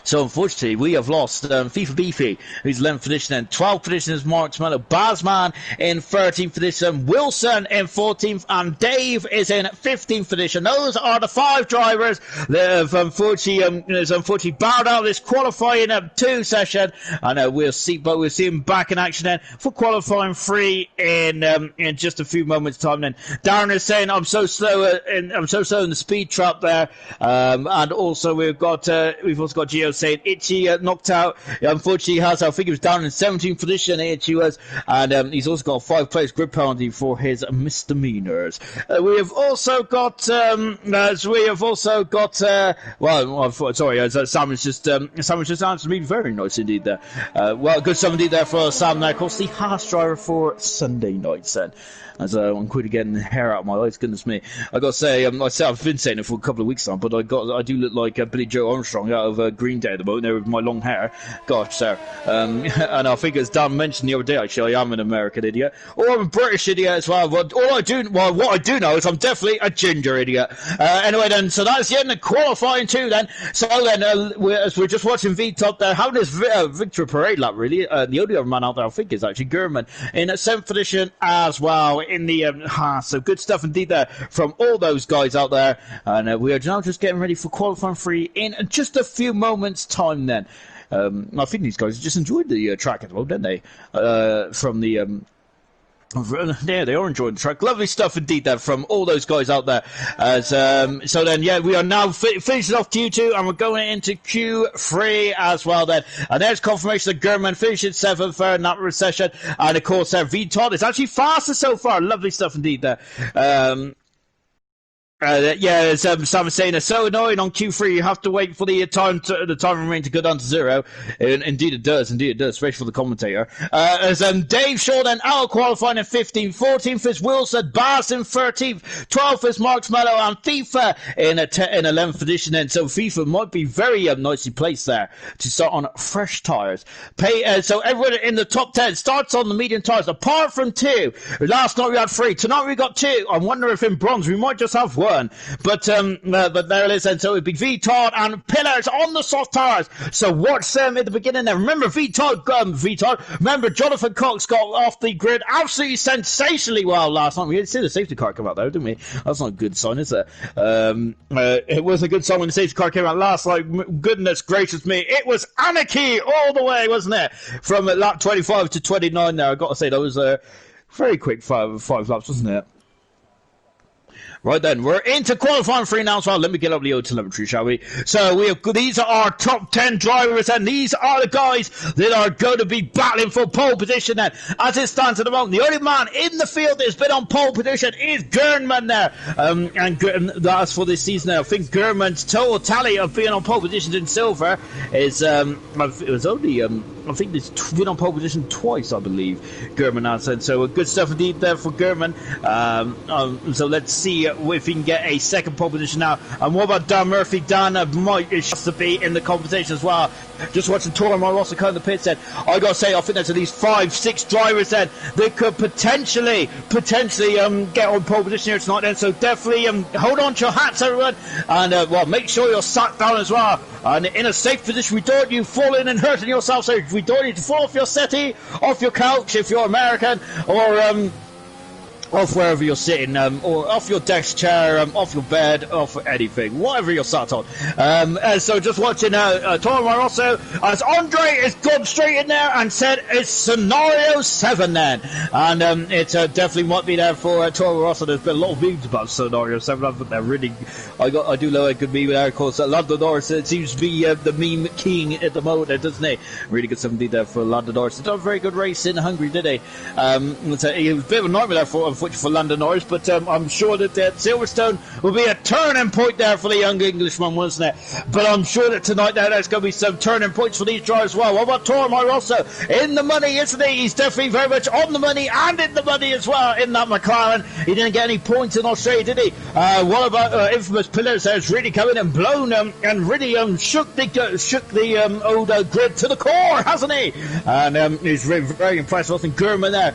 So unfortunately, we have lost FIFA Beefy, who's 11th position, and 12th position is Mark Mello. Bazman in 13th position, Wilson in 14th, and Dave is in 15th position. Those are the 5 drivers that have unfortunately bowed out this qualifying 2 session, and we'll see him back in action then for qualifying 3 in just a few moments' time. Then Darren is saying, I'm so slow in the speed trap there, and also we've also got Gio saying Itchy knocked out. Unfortunately, I think he was down in 17th position. Itchy was, and he's also got a 5-place grid penalty for his misdemeanors. We have also got. Sam has just answered me very nice indeed there. Good stuff indeed there for Sam. Now, of course, the Haas driver for Sunday nights then. As I'm quickly getting hair out of my eyes, goodness me. I got to say, I've been saying it for a couple of weeks now, but I do look like Billy Joe Armstrong out of Green Day at the moment there with my long hair. Gosh, sir. And I think as Dan mentioned the other day, actually, I am an American idiot. Or I'm a British idiot as well. But what I do know is I'm definitely a ginger idiot. Anyway then, so that's the end of qualifying 2 then. So then, as we're just watching V-Todd there, having this victory parade lap really, the only other man out there I think is actually Gurman in 7th position as well. In the so good stuff indeed there from all those guys out there, and we are now just getting ready for qualifying 3 in just a few moments time then. I think these guys just enjoyed the track as well, didn't they, from the yeah, they are enjoying the track. Lovely stuff indeed there from all those guys out there. So then, yeah, we are now finishing off Q2 and we're going into Q3 as well then. And there's confirmation that Gurman finishes 7th in that session. And of course, V-Todd is actually faster so far. Lovely stuff indeed there. As Sam was saying, it's so annoying on Q3. You have to wait for the time remain to go down to 0. And indeed it does, especially for the commentator. As Dave Shaw then out qualifying in 15th, 14th is Wilson, Bars in 13th, 12th is Mark Mello, and FIFA in 11th position. Then so FIFA might be very nicely placed there to start on fresh tyres. So everyone in the top 10 starts on the medium tyres, apart from 2. Last night we had 3. Tonight we got 2. I wonder if in bronze we might just have 1. But there it is, and so it'd be V-Todd and Pillars on the soft tyres. So watch them at the beginning there. Remember V-Todd. Remember Jonathan Cox got off the grid absolutely sensationally well last night. We didn't see the safety car come out though, didn't we? That's not a good sign, is it? It was a good sign when the safety car came out last night. Goodness gracious me, it was anarchy all the way, wasn't it? From lap 25 to 29 there. I've got to say that was a very quick five laps, wasn't it? Right then, we're into qualifying 3 now as well. Let me get up the old telemetry, shall we? So these are our top 10 drivers, and these are the guys that are going to be battling for pole position then. As it stands at the moment, the only man in the field that has been on pole position is Gurnman there. And that's for this season now. I think Gurnman's total tally of being on pole positions in silver is, it was only, I think he's been on pole position twice, I believe, German has said. So good stuff indeed there for German. So let's see if he can get a second pole position now. And what about Dan Murphy? Dan might to be in the conversation as well. Just watching Tormar Rosso come in the pits then. I gotta say, I think there's at least 5-6 drivers then that could potentially get on pole position here tonight then. So definitely hold on to your hats, everyone, and well, make sure you're sat down as well and in a safe position. We don't want you falling and hurting yourself, so we don't need to fall off your settee, off your couch if you're American, or off wherever you're sitting, or off your desk chair, off your bed, off anything, whatever you're sat on. So just watching Toro Rosso as Andre has gone straight in there and said it's scenario 7 then. And it definitely might be there for Toro Rosso. There's been a lot of memes about scenario 7, but they're really, I do love a good meme there, of course. Lando Norris seems to be the meme king at the moment, doesn't he? Really good stuff indeed there for Lando Norris. He done a very good race in Hungary, did he? It was a bit of a nightmare there for Lando Norris, but I'm sure that Silverstone will be a turning point there for the young Englishman, wasn't it? But I'm sure that tonight there's going to be some turning points for these drivers as well. What about Toro Rosso? In the money, isn't he? He's definitely very much on the money and in the money as well in that McLaren. He didn't get any points in Australia, did he? What about infamous Pillars has really come in and blown and really shook the old grid to the core, hasn't he? And he's very, very impressive. I think German there.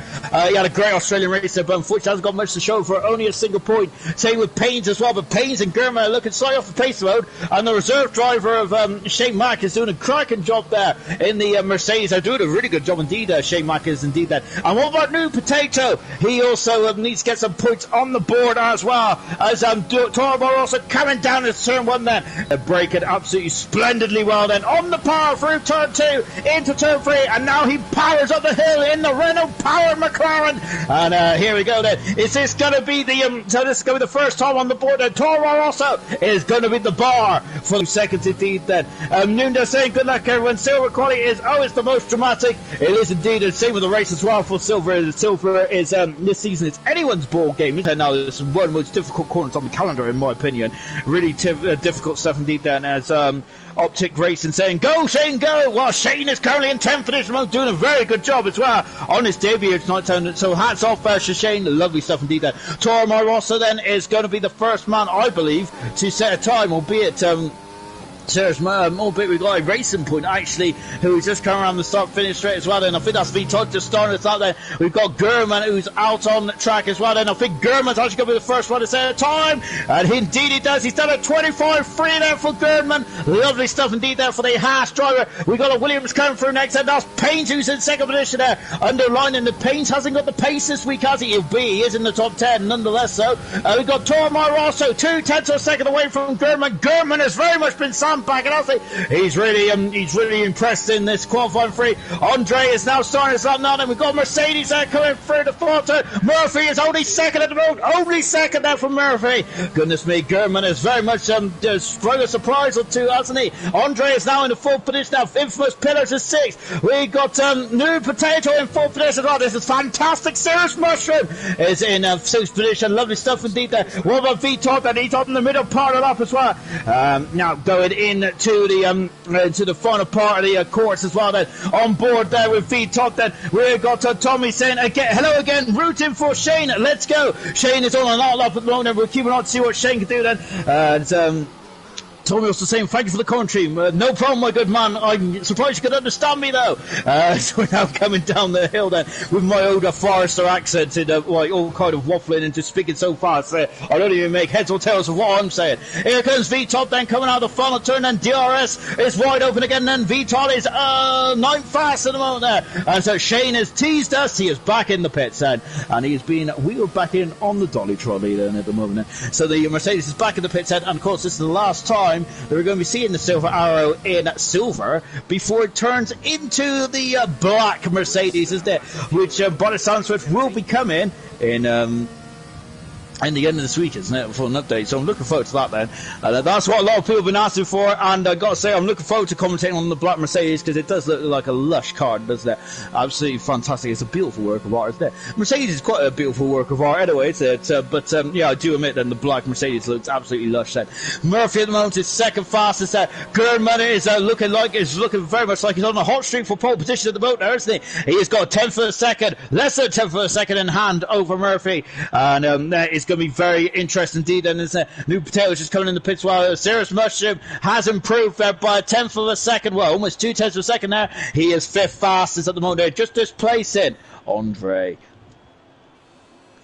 He had a great Australian race there, but unfortunately hasn't got much to show for only a single point. Same with Paynes as well, but Paynes and German are looking slightly off the pace mode, and the reserve driver of Shane Mack is doing a cracking job there in the Mercedes. They're doing a really good job indeed. Shane Mack is indeed that. And what about New Potato? He also needs to get some points on the board as well, as Toro Rosso coming down to turn 1 then. Braking absolutely splendidly well then on the power through turn 2 into turn 3, and now he powers up the hill in the Renault powered McLaren. And here we go then. Is this going to be the so this is going to be the first time on the board that Toro Rosso is going to be the bar for seconds indeed then. Nunda saying good luck everyone. Silver quality is always the most dramatic. It is indeed, and same with the race as well for Silver. Silver is this season it's anyone's ball game, isn't it? Now it's one of the most difficult corners on the calendar in my opinion. Really difficult stuff indeed then, as Optic Racing saying go Shane go. Well, Shane is currently in 10th position, doing a very good job as well on his debut tonight, so hats off to Shane. Lovely stuff indeed there. Toro Rosso then is going to be the first man, I believe, to set a time, albeit albeit we've got a Racing Point actually who's just come around the start finish straight as well, and I think that's Todd just starting us out there. We've got German who's out on the track as well, and I think German's actually going to be the first one to set a time, and indeed he does. He's done a 25.3 there for German. Lovely stuff indeed there for the Haas driver. We've got a Williams coming through next, and that's Paynes who's in second position there, underlining the Paynes hasn't got the pace this week, has he? He is in the top 10 nonetheless. So we've got Toro Rosso 2/10 of a second away from German. German has very much been back, and I think he's really impressed in this qualifying free. Andre is now starting us up now, and we've got Mercedes there coming through the fourth turn. Murphy is only second at the moment, only second there from Murphy. Goodness me, German is very much sprung a surprise or two, hasn't he? Andre is now in the fourth position now. Infamous Pillars is sixth. We got New Potato in fourth position as well. This is fantastic. Serious Mushroom is in sixth position. Lovely stuff indeed there. What about V-Top? And he's up in the middle part of the lap as well. Now going into the final part of the course as well then. On board there with V-Top then. We've got Tommy saying again, hello again, rooting for Shane. Let's go. Shane is on an all up at the moment. We're keeping on to see what Shane can do then. And Tommy also saying thank you for the commentary. No problem, my good man. I'm surprised you could understand me though. So we're now coming down the hill then with my older Forester accent and all kind of waffling and just speaking so fast. I don't even make heads or tails of what I'm saying. Here comes V-Top then coming out of the final turn, and DRS is wide open again, and V-Top is ninth fast at the moment there. And so Shane has teased us. He is back in the pits then, and he is being wheeled back in on the dolly trolley then at the moment then. So the Mercedes is back in the pits then, and of course this is the last time that we're going to be seeing the Silver Arrow in silver before it turns into the black Mercedes, isn't it? Which by the sounds of it will be coming in in the end of this week, isn't it, for an update? So I'm looking forward to that then. That's what a lot of people have been asking for, and I got to say, I'm looking forward to commentating on the Black Mercedes, because it does look like a lush card, doesn't it? Absolutely fantastic. It's a beautiful work of art, isn't it? Mercedes is quite a beautiful work of art anyway, isn't it? But yeah, I do admit that the Black Mercedes looks absolutely lush then. Murphy at the moment is second fastest. Gurman is looking very much like he's on a hot streak for pole position at the moment there, isn't he? He has got 10th for a second, less than 10th for a second in hand over Murphy, and it's going to be very interesting indeed. And there's New Potato just coming in the pits while Serious Mushroom has improved there by 10th of a second, well, almost 2/10 of a second now. He is 5th fastest at the moment there, just displacing Andre.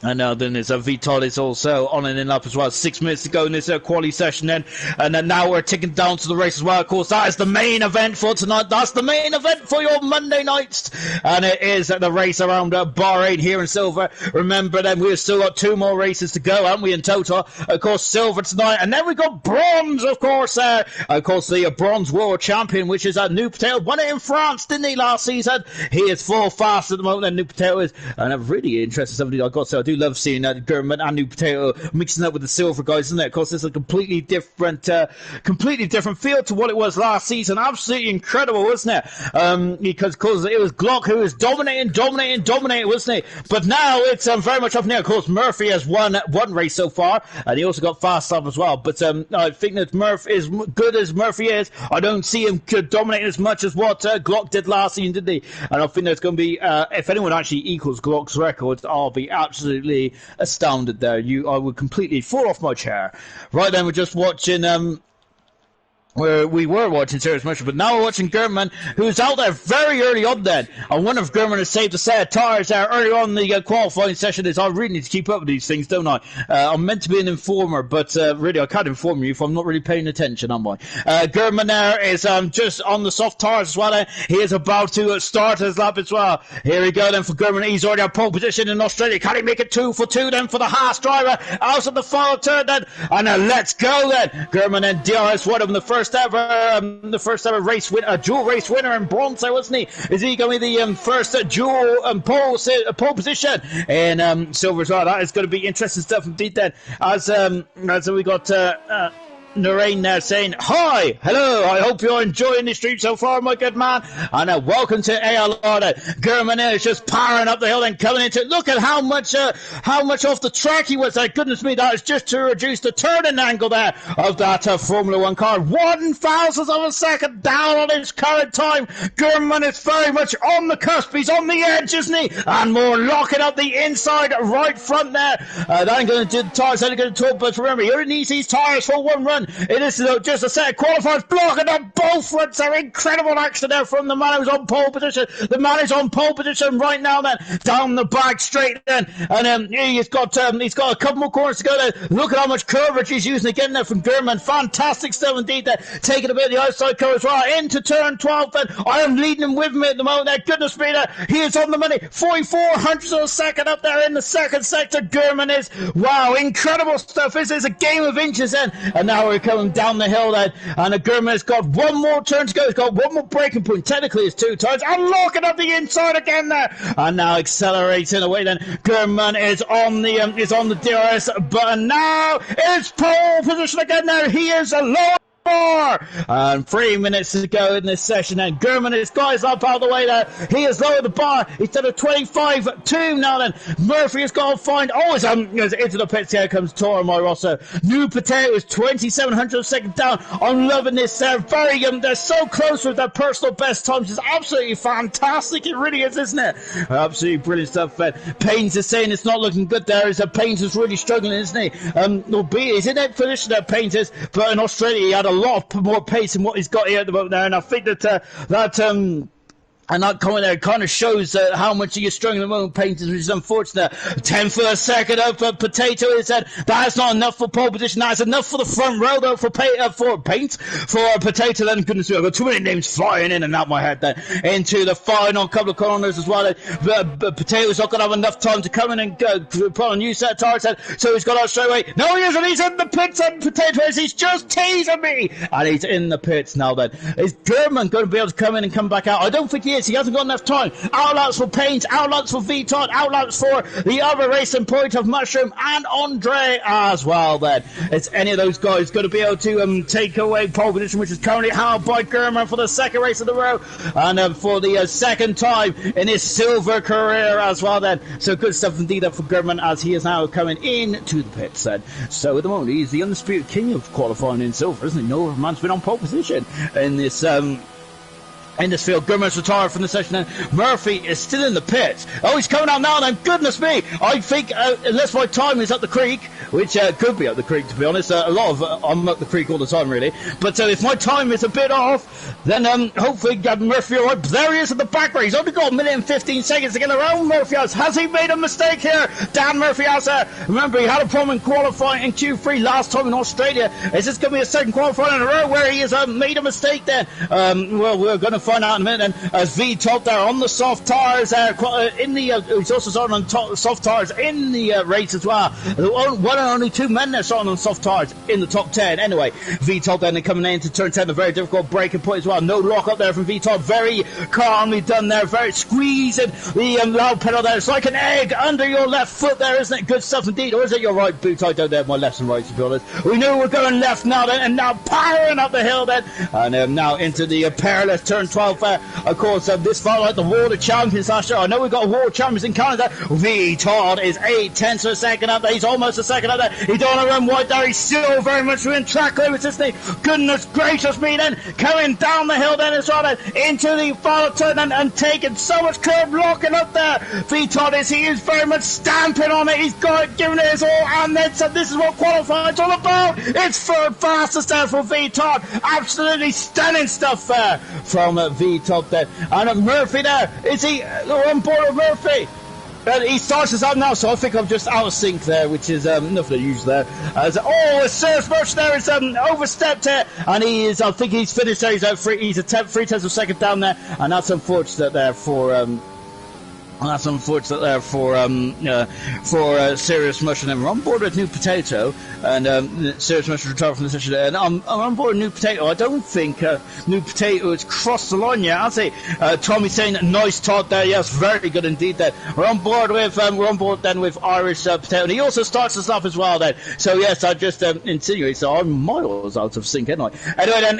And now then there's Vital is also on and in up as well. 6 minutes to go in this quali session then. And then now we're ticking down to the race as well. Of course, that is the main event for tonight. That's the main event for your Monday nights. And it is the race around Bahrain here in silver. Remember then, we've still got 2 more races to go, haven't we, in total? Of course, silver tonight. And then we got bronze, of course. Of course, the bronze world champion, which is New Potato. Won it in France, didn't he, last season? He is 4th fast at the moment, and New Potato is. And I'm really interested. Somebody I got to say, I do love seeing Gurman and New Potato mixing up with the silver guys, isn't it? Of course, it's a completely different feel to what it was last season. Absolutely incredible, wasn't it? Because it was Glock who was dominating, wasn't he? But now it's very much up now. Of course, Murphy has won one race so far, and he also got fast up as well. But I think that Murphy, as good as Murphy is, I don't see him dominating as much as what Glock did last season, did he? And I think there's going to be, if anyone actually equals Glock's record, I'll be absolutely astounded there. I would completely fall off my chair. Right then, we're just watching where we were watching Serious Mushroom, but now we're watching Gurman, who's out there very early on then. I wonder if Gurman has saved a set of tyres there early on in the qualifying session. I really need to keep up with these things, don't I? I'm meant to be an informer, but really I can't inform you if I'm not really paying attention, am I? Gurman there is just on the soft tyres as well. He is about to start his lap as well. Here we go then for Gurman. He's already at pole position in Australia. Can he make it 2 for 2 then for the Haas driver? Out of the final turn then. And let's go then. Gurman and DRS won him the first ever race winner, a dual race winner in bronze, wasn't he? Is he going to be the first dual pole position in silver as well? That is going to be interesting stuff indeed then. As we got Noreen now saying, hi, hello, I hope you're enjoying the stream so far, my good man, and welcome to ALR. Gurman is just powering up the hill and coming into it. Look at how much off the track he was there. Goodness me, that is just to reduce the turning angle there of that Formula 1 car. 1,000th of a second down on his current time. Gurman is very much on the cusp. He's on the edge, isn't he? And more locking up the inside right front there. That ain't going to do the tyres, only going to talk, but remember, he only needs these tyres for one run. It is just a set of qualifiers blocking up both fronts. There, incredible action there from the man who's on pole position. The man is on pole position right now then, down the back straight then, and he's got a couple more corners to go there. Look at how much coverage he's using again there from Gurman. Fantastic stuff indeed there. Taking a bit of the outside cover as well into turn 12 then. I am leading him with me at the moment there. Goodness me there. He is on the money. 44 hundredths of a second up there in the second sector. Gurman is, wow, incredible stuff. This is a game of inches then, and now we're coming down the hill then, and Gurman has got one more turn to go. He's got one more braking point. Technically it's 2 turns, and locking up the inside again there, and now accelerating away then. Gurman is on the DRS button now. It's pole position again there. He is alone. And 3 minutes to go in this session, and Gurman has got his up out of the way there. He has lowered the bar. He's done a 25-2 now then. Murphy has got to find, it's into the pits. Here comes Toro Rosso. New Potato is 2,700 second down. I'm loving this. They're so close with their personal best times. It's absolutely fantastic. It really is, isn't it? Absolutely brilliant stuff. Paynes is saying it's not looking good there. Paynes is really struggling, isn't he? Albeit he's in that position that Paynes is, but in Australia he had a lot more pace than what he's got here at the moment there, and I think that and that comment there kind of shows how much he is struggling at the moment, Painters, which is unfortunate. 10 for a second up for Potato. He said that's not enough for pole position. That's enough for the front row, though, for Potato. Then, goodness me, I've got too many names flying in and out my head then. Into the final couple of corners as well. Potato's not going to have enough time to come in and put on a new set of tires, so he's got out straight away. No, he isn't. He's in the pits, and Potato is. He's just teasing me. And he's in the pits now then. Is Gurman going to be able to come in and come back out? I don't think he is. He hasn't got enough time. Outlaps for Pains, outlaps for VTOD, outlaps for the other Racing Point of Mushroom and Andre as well then. It's any of those guys going to be able to take away pole position, which is currently held by German for the second race of the row and for the second time in his silver career as well then. So good stuff indeed for German as he is now coming into the pits then. So at the moment he's the undisputed king of qualifying in silver, isn't he? No man's been on pole position in this field. Grimmer's retired from the session and Murphy is still in the pits. Oh, he's coming out now then. Goodness me. I think unless my time is up the creek, which could be up the creek to be honest. I'm up the creek all the time really. But if my time is a bit off, then hopefully Murphy alright. There he is at the back where he's only got 1:15 seconds to get around. Murphy has he made a mistake here? Dan Murphy has remember he had a problem in qualifying in Q3 last time in Australia. Is this going to be a second qualifying in a row where he has made a mistake then? Well, we're going to find out in a minute. And as V-Top there on the soft tyres he's also starting on soft tyres in the race as well. One and only two men there starting on soft tyres in the top 10. Anyway, V-Top then coming into turn 10, a very difficult braking point as well. No lock up there from V-Top. Very calmly done there. Very squeezing the loud pedal there. It's like an egg under your left foot there, isn't it? Good stuff indeed. Or is it your right boot? I don't have my left and right to be honest. We knew we're going left now then, and now powering up the hill then. And now into the perilous turn 12 there. Of course, this felt like the World of Champions last year. I know we've got World Champions in Canada. V-Todd is 8/10 of a second up there. He's almost a second up there. He don't want to run wide there. He's still very much within track limits, isn't he? Goodness gracious me then. Coming down the hill then as well then. Into the final turn and taking so much curb locking up there. V-Todd he is very much stamping on it. He's got it, giving it his all. And then so this is what qualifying's all about. It's third fastest there for V-Todd. Absolutely stunning stuff there from V-Top there. And Murphy there. Is he on board with Murphy? He starts us up now, so I think I'm just out of sync there, which is nothing to use there. Serge Bush there is overstepped it, and I think he's finished there. He's out he's a 3/10 of a second down there, and that's unfortunate there for Serious Mushroom. And we're on board with New Potato, and Serious Mushroom retired from the session. And I'm on board with New Potato. I don't think New Potato has crossed the line yet, has he? Tommy saying nice Todd there. Yes, very good indeed. Then we're on board with Irish Potato, and he also starts us off as well. Then so yes, I just insinuate so I'm miles out of sync, anyway. Anyway, then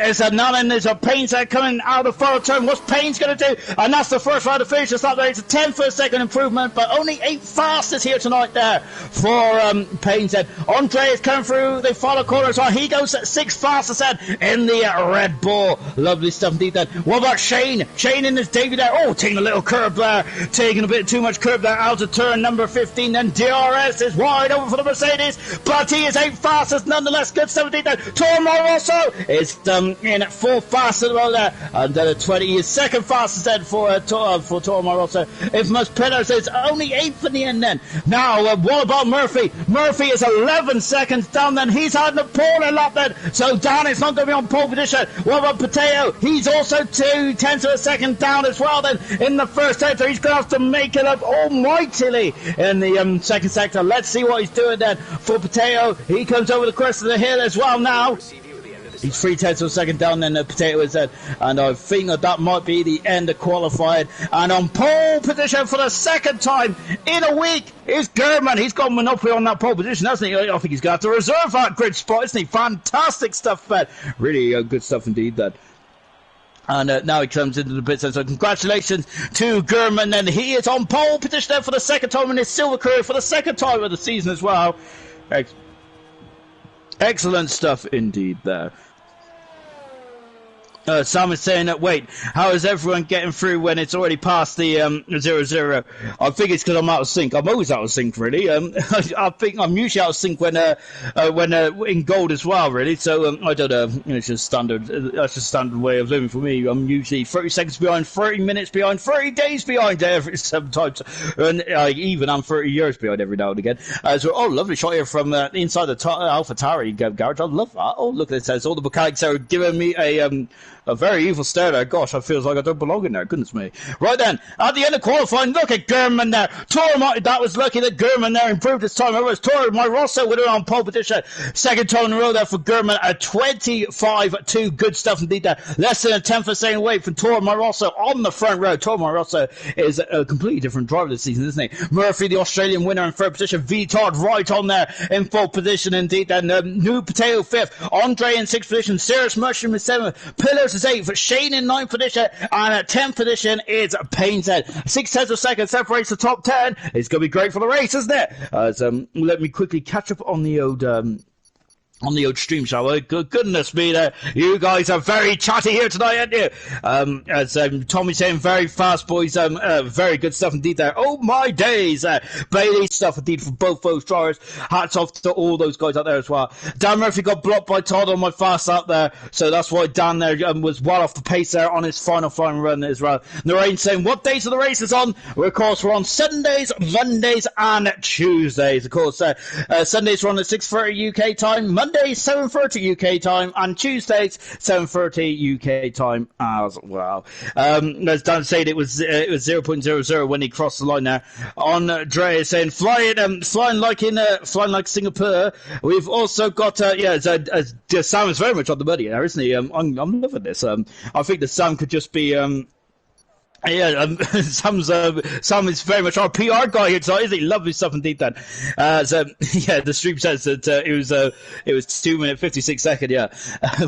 there's a Payne's coming out of the final turn. What's Payne's going to do? And that's the first round of finish. It's not there. It's a 10th second improvement, but only 8 fastest here tonight there for Payne's Head. Andre is coming through the final corner as well. He goes at 6 fastest head in the Red Bull. Lovely stuff indeed then. What about Shane? Shane in his debut there. Oh, taking a little curb there. Taking a bit too much curb there out of turn number 15. Then DRS is wide open for the Mercedes, but he is 8 fastest nonetheless. Good stuff indeed then. Toro Rosso is in at 4 fastest well there. And then at 20 he is 2nd fastest head for Toro Rosso. If Pedro says only 8th in the end then. Now, what about Murphy? Murphy is 11 seconds down then. He's had an appalling lap then. So Dan is not going to be on pole position. What about Potato? He's also 2/10 of a second down as well then in the first sector. He's going to have to make it up almightily in the second sector. Let's see what he's doing then for Potato. He comes over the crest of the hill as well now. He's 3/10 of a second down, then Potato is dead. And I think that might be the end of qualifying. And on pole position for the second time in a week is German. He's got monopoly on that pole position, hasn't he? I think he's going to have to reserve that grid spot, isn't he? Fantastic stuff, man. Really good stuff indeed, then. And now he comes into the pit, so congratulations to German. And he is on pole position there for the second time in his silver career, for the second time of the season as well. Excellent stuff indeed there. Sam is saying that, wait, how is everyone getting through when it's already past the 0-0? I think it's because I'm out of sync. I'm always out of sync, really. I think I'm usually out of sync when in gold as well, really. So I don't know. It's just standard. That's just standard way of living for me. I'm usually 30 seconds behind, 30 minutes behind, 30 days behind sometimes, and even I'm 30 years behind every now and again. Lovely shot here from inside the AlphaTauri garage. I love that. Oh, look, it says all the mechanics are giving me a a very evil stare there. Gosh, I feels like I don't belong in there. Goodness me. Right then, at the end of qualifying, look at German there. That was lucky that German there improved his time. It was Toro Rosso with it on pole position. Second time in a row there for German at 25-2. Good stuff indeed there. Less than a tenth of a second away from Toro Rosso on the front row. Toro Rosso is a completely different driver this season, isn't he? Murphy, the Australian winner in third position. Vittard right on there in fourth position indeed. And New Potato fifth. Andre in sixth position. Cirrus Mushroom in seventh. Pillars is eighth. Shane in ninth position. And at 10th position is Payne's Head. 6/10 of a second separates the top 10. It's going to be great for the race, isn't it? Let me quickly catch up on the old stream, shall we? Goodness me, there. You guys are very chatty here tonight, aren't you? As Tommy's saying, very fast, boys. Very good stuff indeed there. Oh, my days. Bailey stuff indeed for both those drivers. Hats off to all those guys out there as well. Dan Murphy got blocked by Todd on my fast lap there, so that's why Dan there was well off the pace there on his final run as well. Noreen saying, what days are the races on? Well, of course, we're on Sundays, Mondays, and Tuesdays. Of course, Sundays we're on at 6:30 UK time. Mondays 7:30 UK time, and Tuesdays 7:30 UK time as well. As Dan said, it was 0.00 when he crossed the line there. Andre is saying flying like Singapore. We've also got Sam is very much on the money there, isn't he? I'm loving this. I think that Sam could just be Sam is very much our PR guy here tonight, isn't he? Lovely stuff indeed then. The stream says that it was 2 minutes 56 seconds, yeah.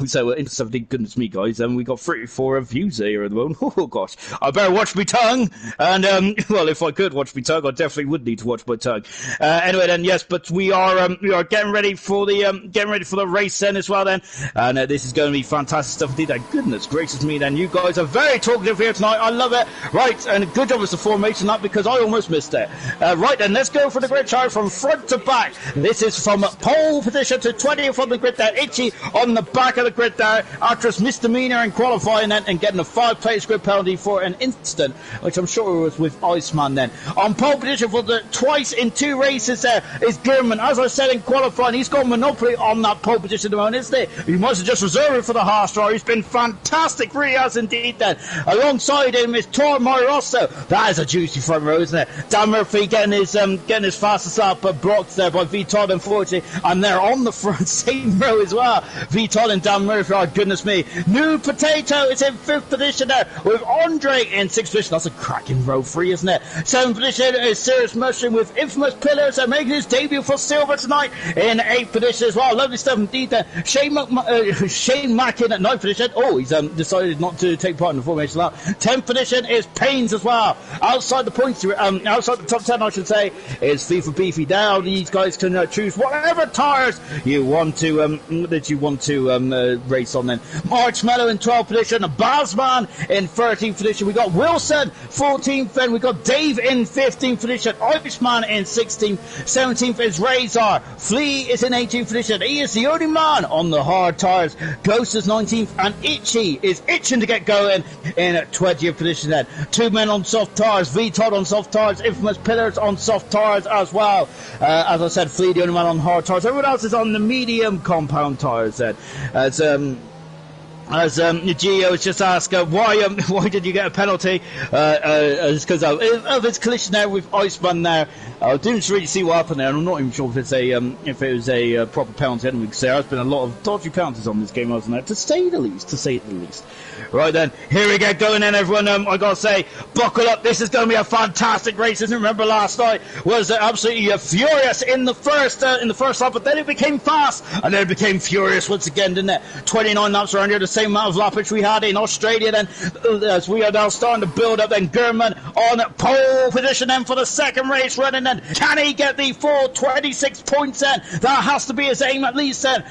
So interesting, goodness me, guys. We got 34 views here at the moment. Oh gosh, I better watch my tongue. And well, if I could watch my tongue, I definitely would need to watch my tongue. Anyway, then yes, but we are getting ready for the race then as well then. And this is going to be fantastic stuff indeed. Goodness gracious me, then you guys are very talkative here tonight. I love it. Right, and good job with the formation up because I almost missed it. Right then, let's go for the grid chart from front to back. This is from pole position to 20th on the grid there. Itchy on the back of the grid there after his misdemeanor in qualifying then and getting a 5-place grid penalty for an instant, which I'm sure was with Iceman then. On pole position for the twice in 2 races there is German. As I said in qualifying, he's got monopoly on that pole position at the moment, isn't he? He must have just reserved it for the Haas driver. He's been fantastic, really has indeed then. Alongside him is Tor Rosso. That is a juicy front row, isn't it? Dan Murphy getting his fastest lap blocked there by Vittard, unfortunately, and they're on the front same row as well. Vittard and Dan Murphy, oh goodness me. New Potato is in 5th position there with Andre in 6th position. That's a cracking row 3, isn't it? 7th position is Cirrus Mushroom with Infamous Pillars making his debut for silver tonight in 8th position as well. Lovely stuff indeed there. Shane Mackin at 9th position. Oh, he's decided not to take part in the formation lap. 10th position is Payne's as well. Outside the points, outside the top 10, I should say, is FIFA Beefy. Now these guys can choose whatever tyres you want to race on. Then Marshmallow in 12th position, Bazman in 13th position. We got Wilson 14th. Then we got Dave in 15th position. Irishman in 16th. 17th is Razor. Flea is in 18th position. He is the only man on the hard tyres. Ghost is 19th, and Itchy is itching to get going in 20th position. Then 2 men on soft tyres, Todd on soft tyres, Infamous Pillars on soft tyres as well. As I said, Flea the only man on hard tyres. Everyone else is on the medium compound tyres then. As Gio was just asked, why did you get a penalty? It's because of his collision there with Iceman there. I didn't really see what happened there, and I'm not even sure if it was a proper penalty anyway, because there has been a lot of dodgy penalties on this game, hasn't there? To say the least. Right then, here we get going then, everyone. I gotta say, buckle up. This is going to be a fantastic race. Isn't it? Remember last night was absolutely furious in the first lap, but then it became fast, and then it became furious once again, didn't it? 29 laps around here, the same amount of lappage we had in Australia. Then, as we are now starting to build up, then German on pole position then for the second race running. Then can he get the full 26 points? Then that has to be his aim at least. Then,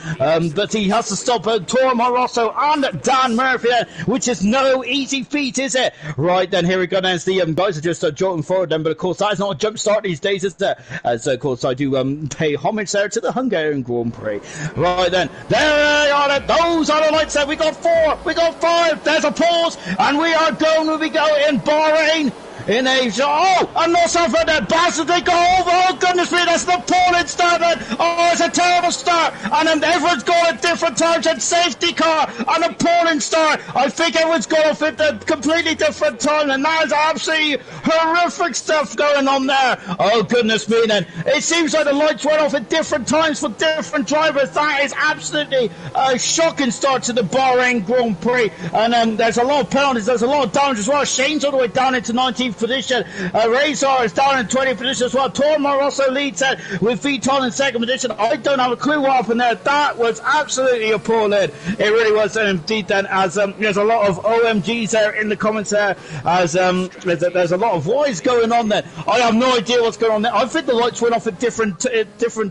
but he has to stop Tor Rosso and Dan Murphy. Then, which is no easy feat, is it? Right then, here we go. As the guys are just jolting forward then, but of course that is not a jump start these days, is it? As of course I do pay homage there to the Hungarian Grand Prix. Right then, there they are. Those are the lights there. We got 4, we got 5. There's a pause, and we are going. We go in Bahrain. in Asia. Oh, and not so for that bastard, they go over. Oh, goodness me, that's an appalling start, man. Oh, it's a terrible start. And then everyone's going at different times, and safety car, an appalling start. I think everyone's going off at a completely different time, and that is absolutely horrific stuff going on there. Oh, goodness me, then. It seems like the lights went off at different times for different drivers. That is absolutely a shocking start to the Bahrain Grand Prix. And there's a lot of penalties, there's a lot of damage as well. Shane's all the way down into 19th position. Razor is down in 20th position as well. Tormar also leads that with Viton in 2nd position. I don't have a clue what happened there. That was absolutely appalling. It really was indeed then, as there's a lot of OMGs there in the comments there, as there's a lot of what is going on there. I have no idea what's going on there. I think the lights went off at different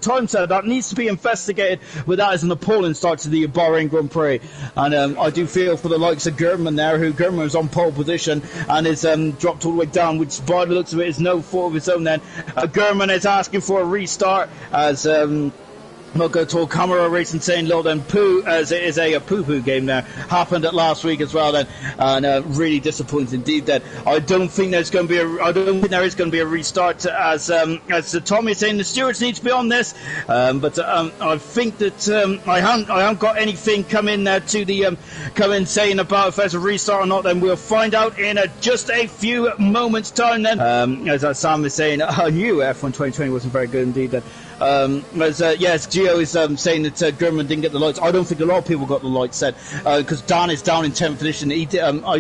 times there. That needs to be investigated, but that is an appalling start to the Bahrain Grand Prix. And I do feel for the likes of German there, who German is on pole position and is dropped all the way down, which by the looks of it is no fault of his own then. German is asking for a restart, as Mogo Tall Camera Racing saying low then poo, as it is a poo-poo game there. Happened at last week as well then, and really disappointing indeed then. I don't think there is going to be a restart, as Tommy is saying the stewards need to be on this, but I think that I haven't got anything come in saying about if there's a restart or not. Then we'll find out in just a few moments time then. As Sam is saying, I knew F1 2020 wasn't very good indeed then. Yes, Gio is saying that German didn't get the lights. I don't think a lot of people got the lights set, because Dan is down in 10th position. It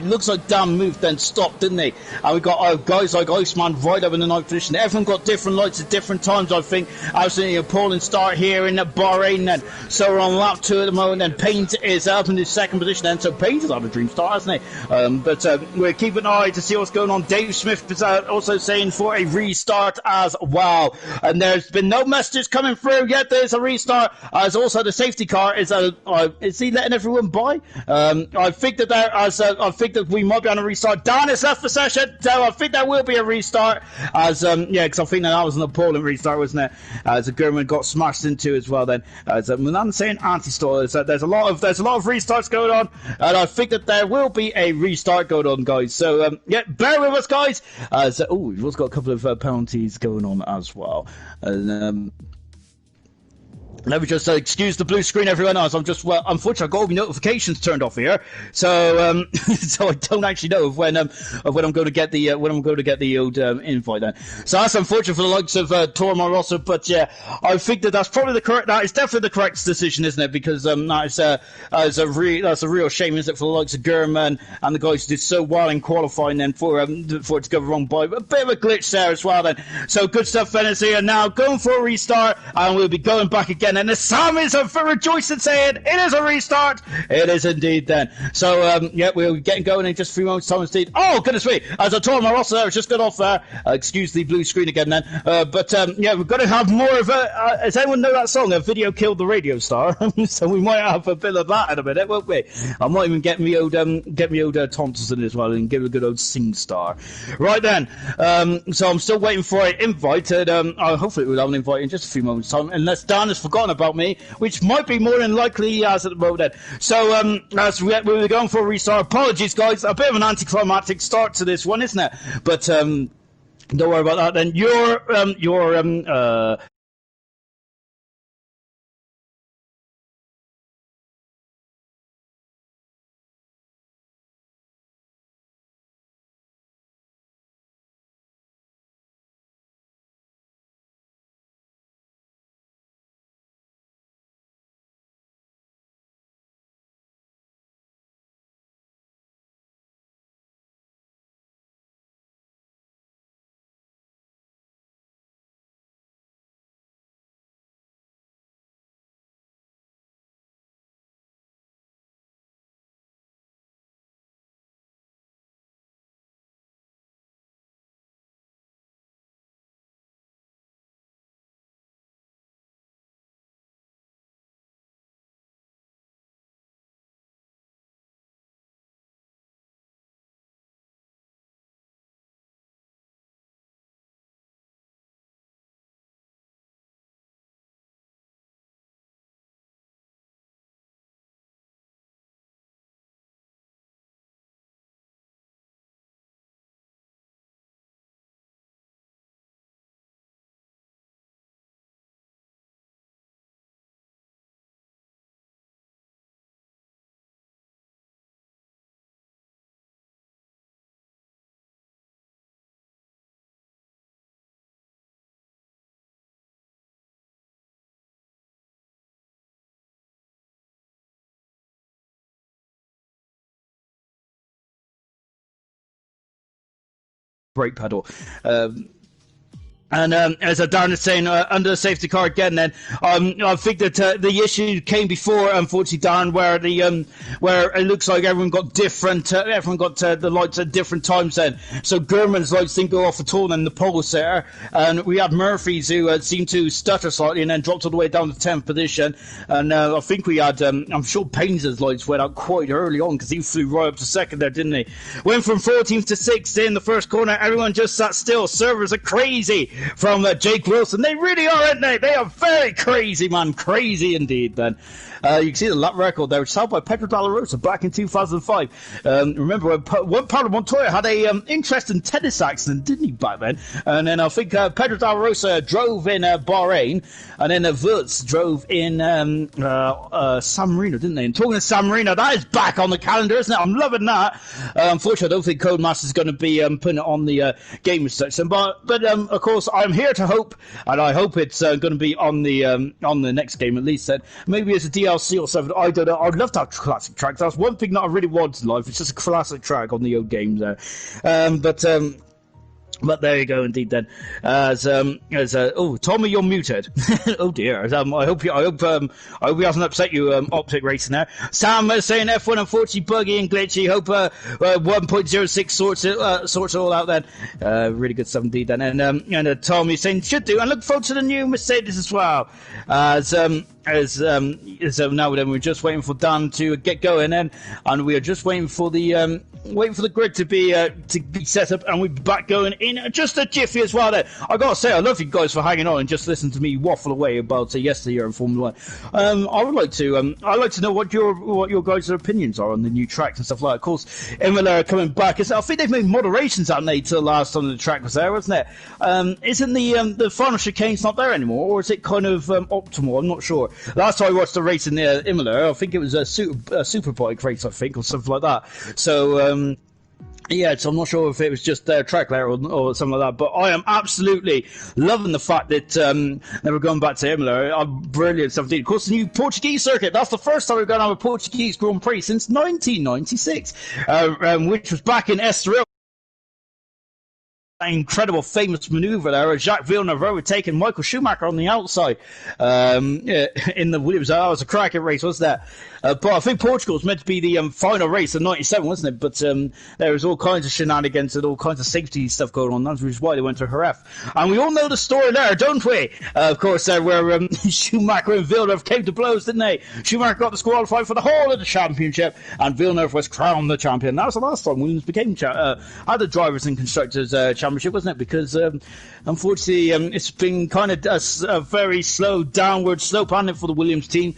looks like Dan moved then stopped, didn't he? And we got guys like Iceman right up in the 9th position. Everyone got different lights at different times, I think. Absolutely appalling start here in Bahrain then. So we're on lap 2 at the moment, and Paint is up in the 2nd position then. So Paint has had a dream start, hasn't he? But we're keeping an eye to see what's going on. Dave Smith is also saying for a restart as well. And there's been no messages coming through yet. There's a restart, as also the safety car is he letting everyone by? I think that we might be on a restart. Dan has left the session, so I think there will be a restart, as because I think that was an appalling restart, wasn't it? As a German got smashed into as well then. As I'm saying anti-stall, there's a lot of restarts going on, and I think that there will be a restart going on, guys. So bear with us, guys. We've also got a couple of penalties going on as well. And let me just excuse the blue screen, everyone. As unfortunately, I've got all my notifications turned off here, so so I don't actually know when I'm going to get the old invite then. So that's unfortunate for the likes of Toro Rosso, but yeah, I think that's probably that is definitely the correct decision, isn't it? Because that's a real shame, isn't it, for the likes of German and the guys who did so well in qualifying then for it to go wrong by a bit of a glitch there as well then. So good stuff, Venice, and now going for a restart, and we'll be going back again. And the Sam is rejoicing, saying it is a restart. It is indeed then. So we're getting going in just a few moments time indeed. Oh goodness me! As I told my roster there, it's just got off there. Excuse the blue screen again then. But we're going to have more of a. Does anyone know that song? A video killed the radio star. So we might have a bit of that in a minute, won't we? I might even get me old Thompsons in as well and give it a good old sing star. Right then. So I'm still waiting for an invite, and hopefully we'll have an invite in just a few moments time, unless Dan has forgotten about me, which might be more than likely he has at the moment. So as we're going for a restart, apologies guys, a bit of an anticlimactic start to this one, isn't it? But don't worry about that then. Your brake pedal. And as Darren is saying, under the safety car again, then I think that the issue came before, unfortunately, Darren, where it looks like everyone got different. Everyone got the lights at different times. Then, so Gurman's lights didn't go off at all in the poles there, and we had Murphy's who seemed to stutter slightly and then dropped all the way down to 10th position. And I think we had, I'm sure Payne's lights went out quite early on because he flew right up to second there, didn't he? Went from 14th to 6th in the first corner. Everyone just sat still. Servers are crazy. From Jake Wilson. They really are, aren't they? They are very crazy, man. Crazy indeed, then. You can see the lap record there, which was held by Pedro Dalla Rosa back in 2005. Remember, one part of Montoya had a interesting tennis accident, didn't he, back then? And then I think Pedro Dalla Rosa drove in Bahrain, and then Wurtz drove in San Marino, didn't they? And talking of San Marino, that is back on the calendar, isn't it? I'm loving that. Unfortunately, I don't think Codemasters is going to be putting it on the game section, but of course, I'm here to hope, and I hope it's going to be on the next game at least. Then maybe it's a DLC or something. I don't know. I'd love to have classic tracks. That's one thing that I really want in life. It's just a classic track on the old games there. But there you go, indeed. Then, oh, Tommy, you're muted. Oh dear. I hope he hasn't upset you. Optic Racing there. Sam saying F1 unfortunately buggy and glitchy. Hope 1.06 sorts it all out. Then, really good stuff indeed. Then, and Tommy saying should do. And look forward to the new Mercedes as well. Now then we're just waiting for Dan to get going, and we are just waiting for the grid to be set up, and we'll be back going in just a jiffy as well. Then I gotta say, I love you guys for hanging on and just listening to me waffle away about yesteryear in Formula One. I'd like to know what your guys' opinions are on the new tracks and stuff like that. Of course, Imola are coming back. I think they've made moderations, haven't they, to the last time the track was there, wasn't it? Isn't the final chicane's not there anymore, or is it kind of optimal? I'm not sure. Last time I watched the race in Imola, I think it was a superbike race, I think, or something like that. So, so I'm not sure if it was just track layer or something like that, but I am absolutely loving the fact that they were going back to Imola. Brilliant stuff indeed. Of course, the new Portuguese circuit. That's the first time we're going to have a Portuguese Grand Prix since 1996, which was back in Estoril. Incredible famous manoeuvre there. Jacques Villeneuve overtaking Michael Schumacher on the outside in the Williams. That was a cracking race, wasn't that? But I think Portugal was meant to be the final race in '97, wasn't it? But there was all kinds of shenanigans and all kinds of safety stuff going on. That's which is why they went to Jerez. And we all know the story there, don't we? Of course, where Schumacher and Villeneuve came to blows, didn't they? Schumacher got disqualified for the whole of the championship, and Villeneuve was crowned the champion. That was the last time Williams became had the drivers and constructors championship, wasn't it? Because unfortunately, it's been kind of a very slow downward slope on it for the Williams team,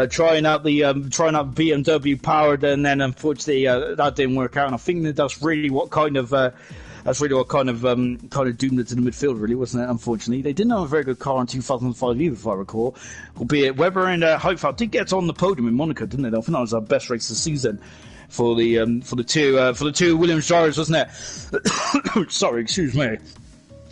trying out BMW powered, and then unfortunately that didn't work out. And I think that's really what kind of doomed it to the midfield, really, wasn't it? Unfortunately, they didn't have a very good car in 2005 either, if I recall. Albeit Webber and Heifeld did get on the podium in Monaco, didn't they? I think that was our best race of the season for the two Williams drivers, wasn't it? Sorry, excuse me.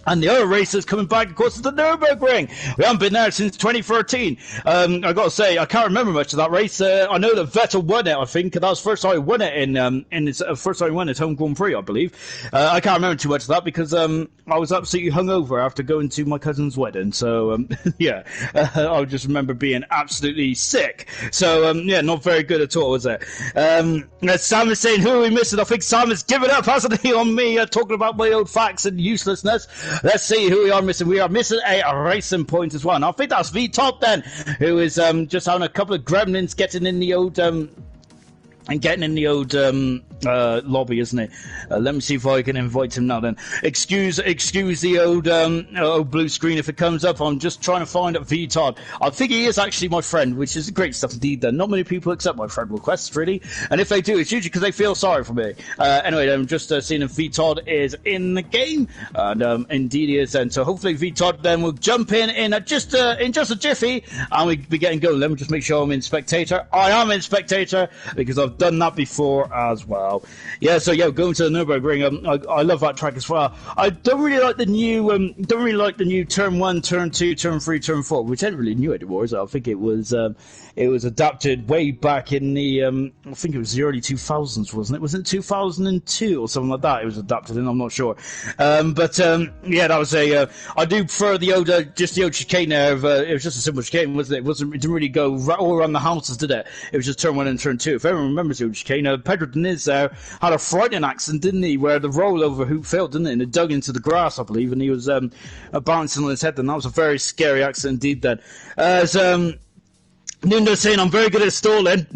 And the other racers coming back, of course, is the Nürburgring. We haven't been there since 2013. I got to say, I can't remember much of that race. I know that Vettel won it, I think. That was the first time he won it in his first time he won his home Grand Prix, I believe. I can't remember too much of that because I was absolutely hungover after going to my cousin's wedding. So, I just remember being absolutely sick. So, not very good at all, was it? Sam is saying, who are we missing? I think Sam has given up, hasn't he, on me talking about my old facts and uselessness. Let's see who we are missing. We are missing a racing point as well. And I think that's V-Top then, who is just having a couple of gremlins getting in the old lobby, isn't it? Let me see if I can invite him now then. Excuse the old blue screen if it comes up. I'm just trying to find V-Todd. I think he is actually my friend, which is great stuff indeed then. Not many people accept my friend requests, really. And if they do, it's usually because they feel sorry for me. Anyway, I'm just seeing if V-Todd is in the game. And indeed he is then. So hopefully V-Todd then will jump in just a jiffy and we'll be getting going. Let me just make sure I'm in spectator. I am in spectator because I've done that before as well. Yeah, so yeah, going to the Nürburgring. I love that track as well. I don't really like the new turn 1, turn 2, turn 3, turn 4, which isn't really new anymore. So I think it was adapted way back in the I think it was the early 2000s, wasn't it? Was it 2002 or something like that? It was adapted, and I'm not sure. Yeah, that was a. I do prefer the old chicane there. It was just a simple chicane, wasn't it? It didn't really go all around the houses, did it? It was just turn 1 and turn 2. If everyone remembers the old chicane, Pedro Diniz there had a frightening accident, didn't he? Where the rollover hoop failed, didn't it? And it dug into the grass, I believe, and he was bouncing on his head. And that was a very scary accident indeed. Then, as Nundo saying I'm very good at stalling.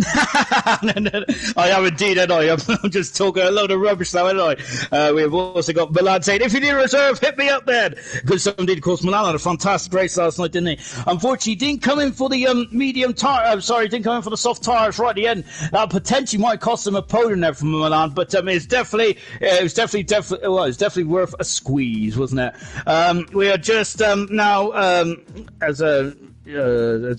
I am indeed, and I'm just talking a load of rubbish now, aren't I? We have also got Milan saying, if you need a reserve, hit me up then. Good stuff indeed. Of course, Milan had a fantastic race last night, didn't he? Unfortunately, he didn't come in for the medium tire. Didn't come in for the soft tires right at the end. That potentially might cost him a podium there from Milan, but it was definitely worth a squeeze, wasn't it? We are just now we're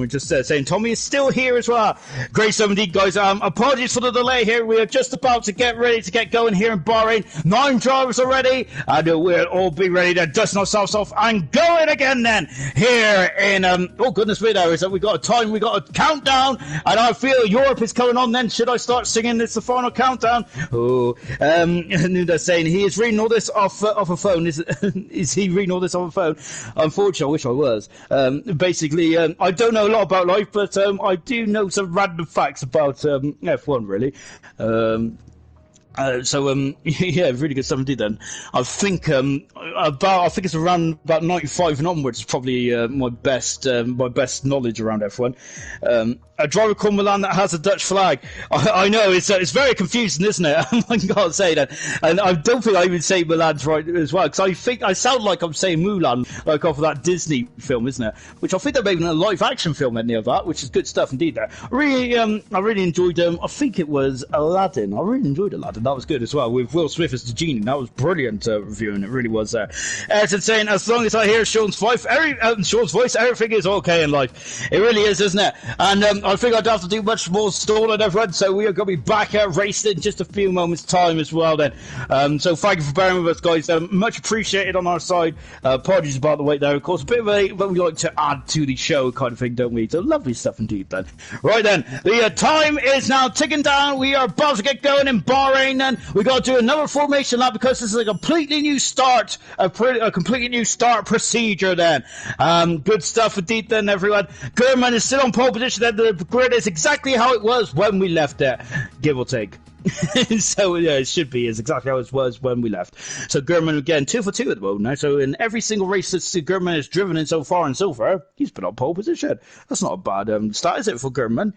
just saying Tommy is still here as well. Great stuff indeed, guys. Apologies for the delay here. We are just about to get ready to get going here in Bahrain. 9 drivers already, and we'll all be ready to dust ourselves off and going again then here in oh goodness me, there is that we got a time, we got a countdown, and I feel Europe is coming on then. Should I start singing it's the final countdown? Oh, Nuda's saying he is reading all this off a phone. Is he reading all this off a phone? Unfortunately, I wish I was. Basically, I don't know a lot about life, but I do know some random facts about F1, really. Yeah, really good stuff indeed. Then I think it's around about 95 and onwards is probably my best knowledge around F1. A driver called Milan that has a Dutch flag. I know it's very confusing, isn't it? I can't say that, and I don't think I would say Milan's right as well, because I think I sound like I'm saying Mulan, like off of that Disney film, isn't it? Which I think they're making a live action film any of that, which is good stuff indeed. There, I really enjoyed. I think it was Aladdin. I really enjoyed Aladdin. That was good as well, with Will Smith as the genie. That was brilliant reviewing. It really was. Ayrton saying, as long as I hear Sean's voice, everything is okay in life. It really is, isn't it? And I think I don't have to do much more stalling, everyone. So we are going to be back out racing in just a few moments' time as well. Then, so thank you for bearing with us, guys. Much appreciated on our side. Apologies about the wait there, of course. A bit of a, but we like to add to the show kind of thing, don't we? So lovely stuff indeed. Then, right then, the time is now ticking down. We are about to get going in Bahrain. Then we got to do another formation lap because this is a completely new start, a completely new start procedure. Then, good stuff indeed. Then, everyone. Gurman is still on pole position. Then the grid is exactly how it was when we left it, give or take. So yeah, it should be is exactly how it was when we left. So Gurman again 2 for 2 at the moment now. So in every single race that Gurman has driven in so far in silver, he's been on pole position. That's not a bad start, is it, for Gurman?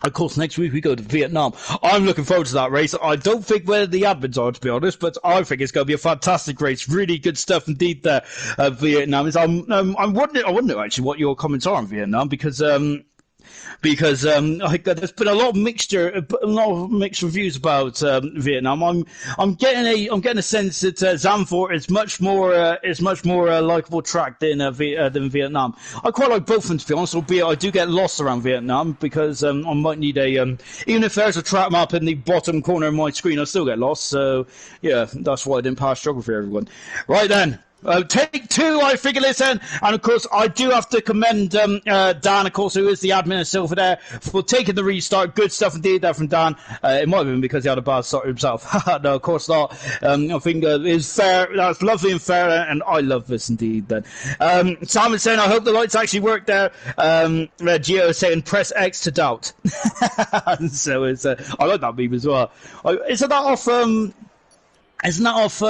Of course, next week we go to Vietnam. I'm looking forward to that race. I don't think where the admins are, to be honest, but I think it's going to be a fantastic race. Really good stuff indeed there. Vietnam is. I wonder actually what your comments are on Vietnam, because there's been a lot of mixed reviews about Vietnam. I'm getting a sense that Zandvoort is much more likable track than Vietnam. I quite like both of them, to be honest, albeit I do get lost around Vietnam because I might need even if there's a track map in the bottom corner of my screen, I still get lost. So yeah, that's why I didn't pass geography, everyone. Right then. Take 2, I figure this in, and of course I do have to commend Dan, of course, who is the admin of Silver there, for taking the restart. Good stuff indeed there from Dan. It might have been because he had a bad start himself. No, of course not. I think it's fair. That's lovely and fair, and I love this indeed. Then Simon saying, I hope the lights actually work there. Gio is saying, press X to doubt. So it's I like that meme as well. Isn't that off? Isn't that off,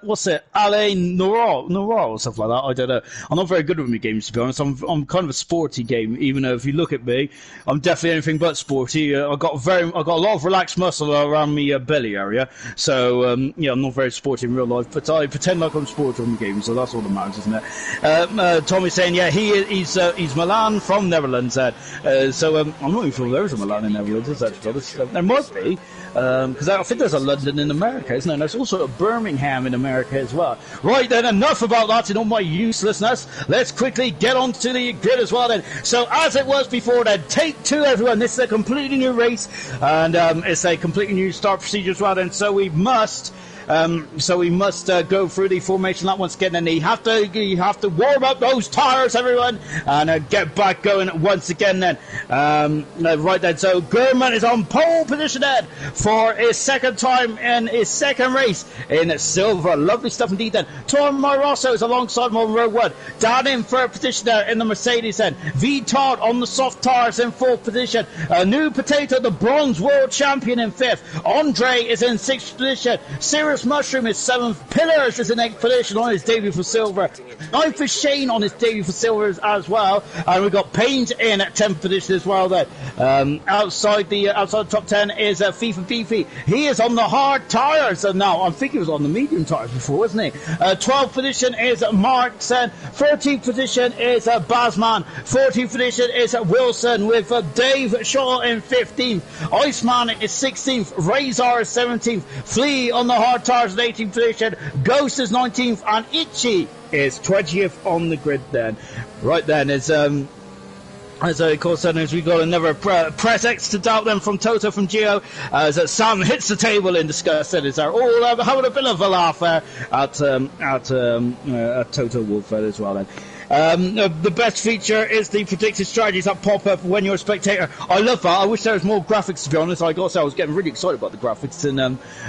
what's it, ALR Noir or stuff like that? I don't know. I'm not very good with my games, to be honest. I'm kind of a sporty game, even though if you look at me, I'm definitely anything but sporty. I've got a lot of relaxed muscle around my belly area, so, yeah, I'm not very sporty in real life, but I pretend like I'm sporty on the games, so that's all that matters, isn't it? Tommy's saying, yeah, he's Milan from Netherlands, so, I'm not even sure there is a Milan in Netherlands, is that, to be honest? There might be, because I think there's a London in America, isn't there? There's also also at Birmingham in America as well. Right then, enough about that and all my uselessness. Let's quickly get on to the grid as well then. So as it was before then, take two everyone. This is a completely new race, and it's a completely new start procedure as well then. So we must go through the formation lap once again, and you have to warm up those tires, everyone, and get back going once again then. Right then, so German is on pole position then for his second time in his second race in silver. Lovely stuff indeed then. Tormo Rosso is alongside him on row one. Down in third position there in the Mercedes then. V Todd on the soft tires in fourth position. New Potato, the bronze world champion, in fifth. Andre is in sixth position. Sirius Mushroom is seventh. Pillars is in eighth position on his debut for silver. Ninth is Shane on his debut for silver as well. And we've got Paynes in at 10th position as well there. Outside the top 10 is FIFA Beefy. He is on the hard tyres now. I think he was on the medium tyres before, wasn't he? 12th position is Markson. 13th position is Basman. 14th position is Wilson, with Dave Shaw in 15th. Iceman is 16th. Razor is 17th. Flea on the hard tyres in 18th position. Ghost is 19th, and Itchy is 20th on the grid then. Right then, as of course, then, as we got another press X to doubt them from Toto from Gio, as Sam hits the table in disgust, and is all having a bit of a laugh at Toto Wolf as well then. The best feature is the predicted strategies that pop up when you're a spectator. I love that. I wish there was more graphics, to be honest. I got to say, I was getting really excited about the graphics, and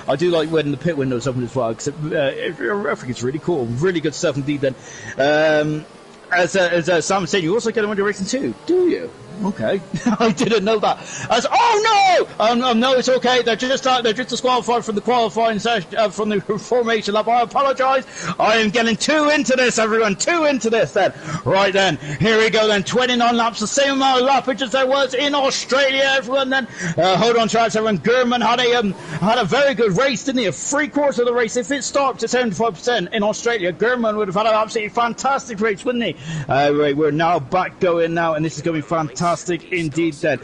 I do like when the pit window's open as well, because I think it's really cool. Really good stuff indeed then. As Sam was saying, you also get them when you're racing too, do you? Okay, I didn't know that. Oh no! No, it's okay. They're just disqualified from the qualifying session, from the formation lap. I apologise. I am getting too into this, everyone. Too into this then. Right then, here we go then. 29 laps, the same amount of lappage as there was in Australia, everyone. Then hold on, tracks, everyone. German had a very good race, didn't he? A three-quarters of the race. If it stopped at 75% in Australia, German would have had an absolutely fantastic race, wouldn't he? We're now back going now, and this is going to be fantastic indeed then.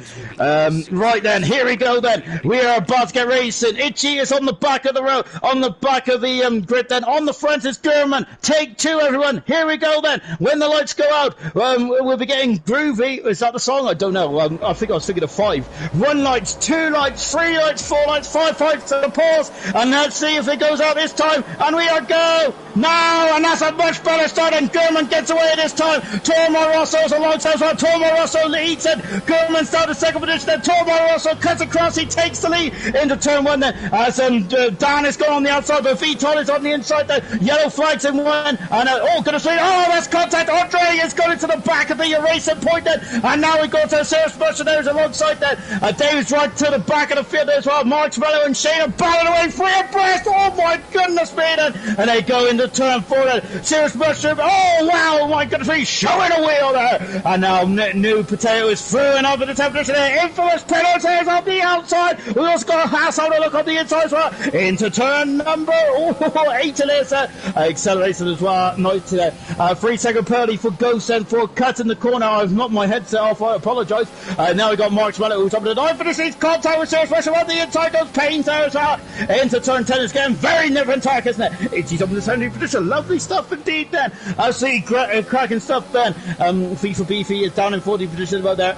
Right then, here we go then. We are about to get racing. Itchy is on the back of the row, on the back of the grid then. On the front is German. Take two, everyone. Here we go then. When the lights go out, we'll be getting groovy. Is that the song? I don't know. I think I was thinking of 5. 1 lights, 2 lights, 3 lights, 4 lights, 5 lights to the pause. And let's see if it goes out this time. And we are go now. And that's a much better start. And German gets away this time. Tormo Rosso's alongside as well. Tormo Rosso leads it. German's down to second position. Then Tormo Rosso cuts across. He takes the lead into turn 1 then. As Dan is going on the outside, but Vitor is on the inside there. Yellow flags in 1. And goodness me. Oh, that's contact. Andre is going into the back of the racing point then. And now we go to Serious Mercenaries alongside that. Dave's right to the back of the field as well. Marshmallow and Shane are battling away free abreast. Oh my goodness me. And they go into turn 4 then. Serious Mushroom. Oh wow, my goodness me. Showing a wheel there. And now New Potato is through and over the temperature there. Infamous penalties on the outside. We also got a Haas on a look on the inside as well. Into turn number 8 of this. Acceleration as well. Nice there. 3-second penalty for Ghost and for cut in the corner. I've knocked my headset off. I apologise. Now we got Marshmallow who's up to the 9 for the seats. Contact with Serious Mushroom on the inside. Goes Paynes there as well. Into turn 10 is getting very different track, isn't it? Itchy's up in the 17th position. Lovely stuff indeed then. I see cracking stuff then. FIFA Beefy is down in 40th position about there.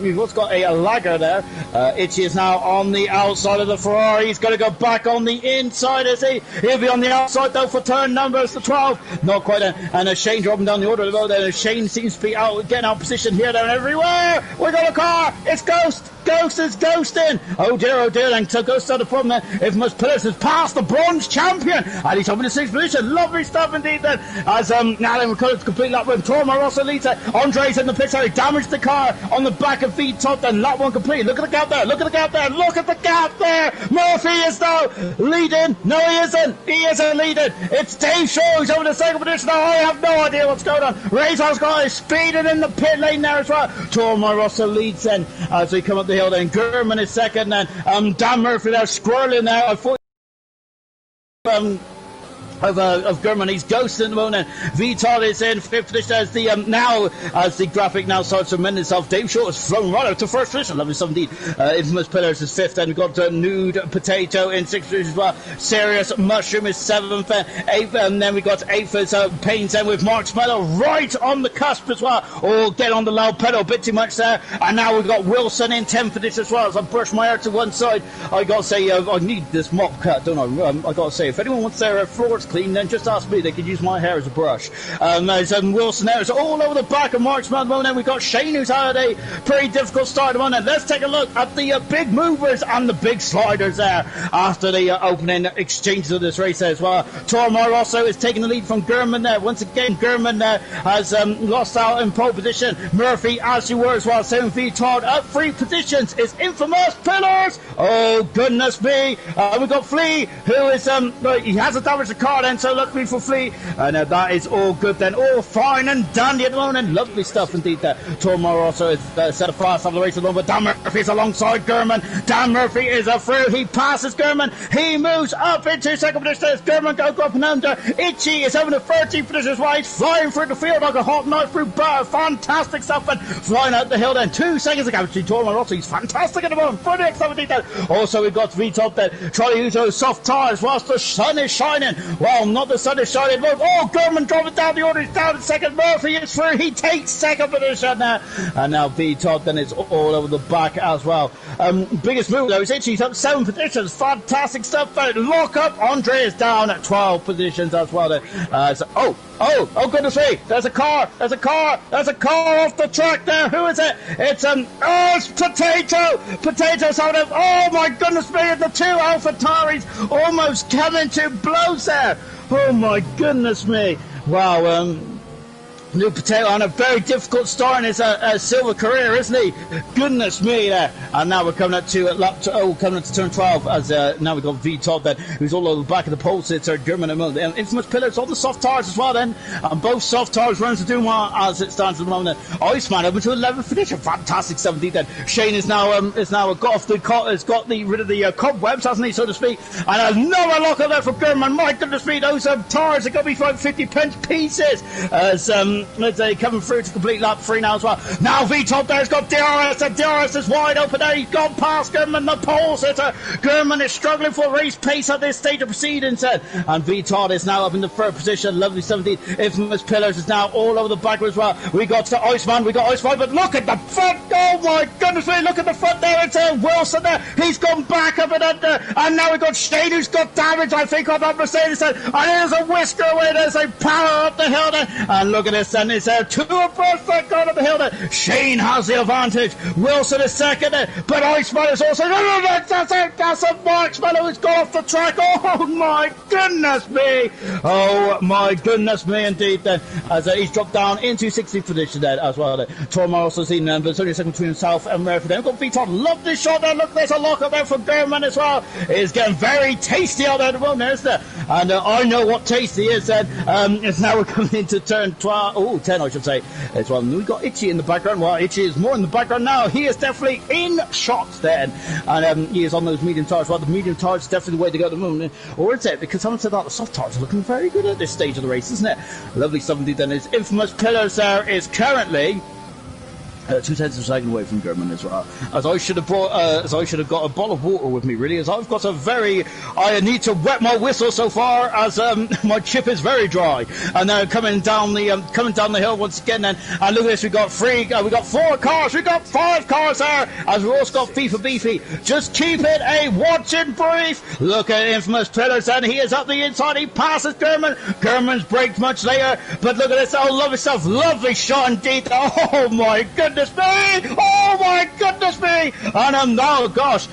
We've also got a lagger there. Itchy is now on the outside of the Ferrari. He's going to go back on the inside, is he? He'll be on the outside though for turn numbers the 12. Not quite. And Shane dropping down the order about there. Shane seems to be getting out of position here, there, and everywhere. We got a car. It's Ghost. Ghost is ghosting. Oh dear, and so Ghost out the front there. If Mus Pillars has passed the bronze champion, and he's up in the 6th position. Lovely stuff indeed then. As now then we're coming to complete lap with Tormo Rosso leads it. Andre's in the pit, so he damaged the car on the back of V Top, then lap 1 complete. Look at the gap there. Look at the gap there. Look at the gap there. Murphy is now leading. No, he isn't. He isn't leading. It's Dave Shaw who's over the 2nd position. Now I have no idea what's going on. Razor's got speeding in the pit lane there as well. Tormo Rosso leads then as we come up the hill. Then German is second, and Dan Murphy there squirreling there. I thought of German. He's ghosting at the moment. Vital is in fifth position as the as the graphic now starts to amend itself. Dave Short has flown right out to first position. Lovely stuff indeed. Infamous Pillars is fifth, and we've got Nude Potato in sixth position as well. Serious Mushroom is seventh, eighth, and then we got eighth as Pains, and with Marshmallow right on the cusp as well. Oh, get on the loud pedal, a bit too much there. And now we've got Wilson in 10th position as well. As I brush my hair to one side, I got to say I need this mop cut, don't I? I got to say, if anyone wants their floors clean, then just ask me. They could use my hair as a brush. There's Wilson there. It's all over the back of Marshmallow at the moment. We've got Shane, who's had a pretty difficult start at the moment. Let's take a look at the big movers and the big sliders there after the opening exchanges of this race there as well. Tormar also is taking the lead from German there. Once again, German has lost out in pole position. Murphy, as you were as well, 7 Vitard up 3 positions. Is Infamous Pillars. Oh, goodness me. We've got Flea, who is, he hasn't damaged the car then, so luckily for Flea. And that is all good then. All fine and dandy at the moment. Lovely stuff indeed there. Tormar also is set a fast off the race at the moment. Dan Murphy is alongside German. Dan Murphy is through. He passes German. He moves up into second position as German go up and under. Itchy is having a 13th position as well. He's flying through the field like a hot knife through butter. Fantastic stuff. And flying out the hill then. 2 seconds ago. Tormar also, he's fantastic at the moment. Brilliant stuff indeed then. Also, we've got V-Top there. Charlie Uzo soft tires whilst the sun is shining. Well, not the sun is shining. Oh, German driving down the order. He's down in second. Murphy is through. He takes second position now. And now V-Top then is all over the back as well. Biggest move though is Itchy. He's up 7 positions. Fantastic stuff. Lock up. Andre is down at 12 positions as well. Oh, goodness me. There's a car off the track there. Who is it? It's Potato. Potato's on him. Oh my goodness me. The 2 AlphaTauris almost coming to blows there. Oh my goodness me. Wow, New Potato on a very difficult start in his silver career, isn't he? Goodness me there. And now we're coming up to turn 12 as now we've got V-Top then, who's all over the back of the pole sitter, German and Infamous Pillars, all the soft tires as well then. And both soft tires runs are doing well as it stands at the moment. Iceman over to 11th position. Fantastic 17th then. Shane is now got rid of the cobwebs, hasn't he, so to speak. And another lock up there for German. My goodness me, those tires are going to be like 50 pence pieces as they coming through to complete lap 3 now as well. Now V-Top there's got DRS, and DRS is wide open there. He's gone past German, the pole sitter. German is struggling for race pace at this stage of proceedings, and V-Top is now up in the 3rd position. Lovely 17. Infamous Pillars is now all over the back as well. We got Iceman, but look at the front. Oh my goodness me, look at the front there. It's Wilson there. He's gone back up and under, and now we've got Shane who's got damage, I think, on that Mercedes, and there's a whisker away. There's a power up the hill there, and look at this. And it's 2 abreast that gone up the hill there. Shane has the advantage. Wilson is second there, but Iceman is also. That's a Marshmallow who's gone off the track. Oh my goodness me! Oh my goodness me indeed. Then as he's dropped down into 60th position there as well. Tormar also seen them, but it's only a second between himself and Murphy. Then we've got V-Top. Love this shot there. Look, there's a lock up there for German as well. It's getting very tasty out there at the moment, isn't it? And I know what tasty is. Then it's now we're coming into turn 10, I should say. As well. We've got Itchy in the background. Well, Itchy is more in the background now. He is definitely in shot then. And he is on those medium tires. Well, the medium tires is definitely the way to go at the moment. Or is it? Because someone said that the soft tires are looking very good at this stage of the race, isn't it? Lovely 70 then is Infamous Pillars there is currently 2/10 of a second away from German as well. As I should have got a bottle of water with me, really, as I've got I need to wet my whistle so far as my chip is very dry. And now coming down the hill once again then, and look at this, we got 4 cars, we got 5 cars there, as we've also got FIFA Beefy. Just keep it a watching brief. Look at Infamous Pillars, and he is up the inside, he passes German. German's braked much later, but look at this, oh lovely stuff, lovely shot indeed. Oh my goodness me! Oh my goodness me! And oh gosh,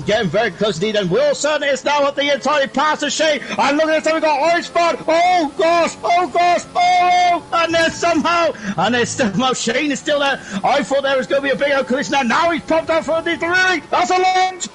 getting very close indeed. And Wilson is now at the inside. He passes Shane. And look at this, we got Iceman. Oh gosh! And then somehow Shane is still there. I thought there was going to be a big collision there. Now he's popped out for the really. That's a lunge!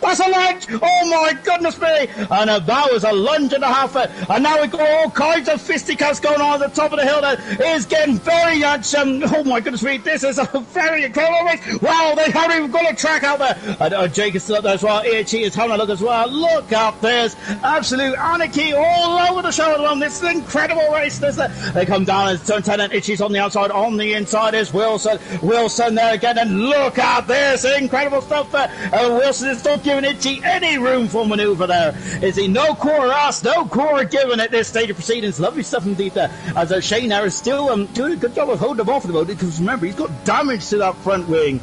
Oh my goodness me! And that was a lunge and a half. And now we've got all kinds of fisticuffs going on at the top of the hill. That is getting very much. Oh my goodness me! This is a very absolutely incredible race. Wow, they haven't even got a track out there. And Jake is still up there as well. Itchy is having a look as well. Look out, there's absolute anarchy all over the show at the moment. This is an incredible race. They come down as turn 10 and Itchy's on the outside. On the inside is Wilson. Wilson there again, and look at this. Incredible stuff there. Wilson is not giving Itchy any room for manoeuvre there. Is he? No core asked, no core given at this stage of proceedings. Lovely stuff indeed there. As Shane there is still doing a good job of holding him off at the moment, because remember, he's got damage to that front wing.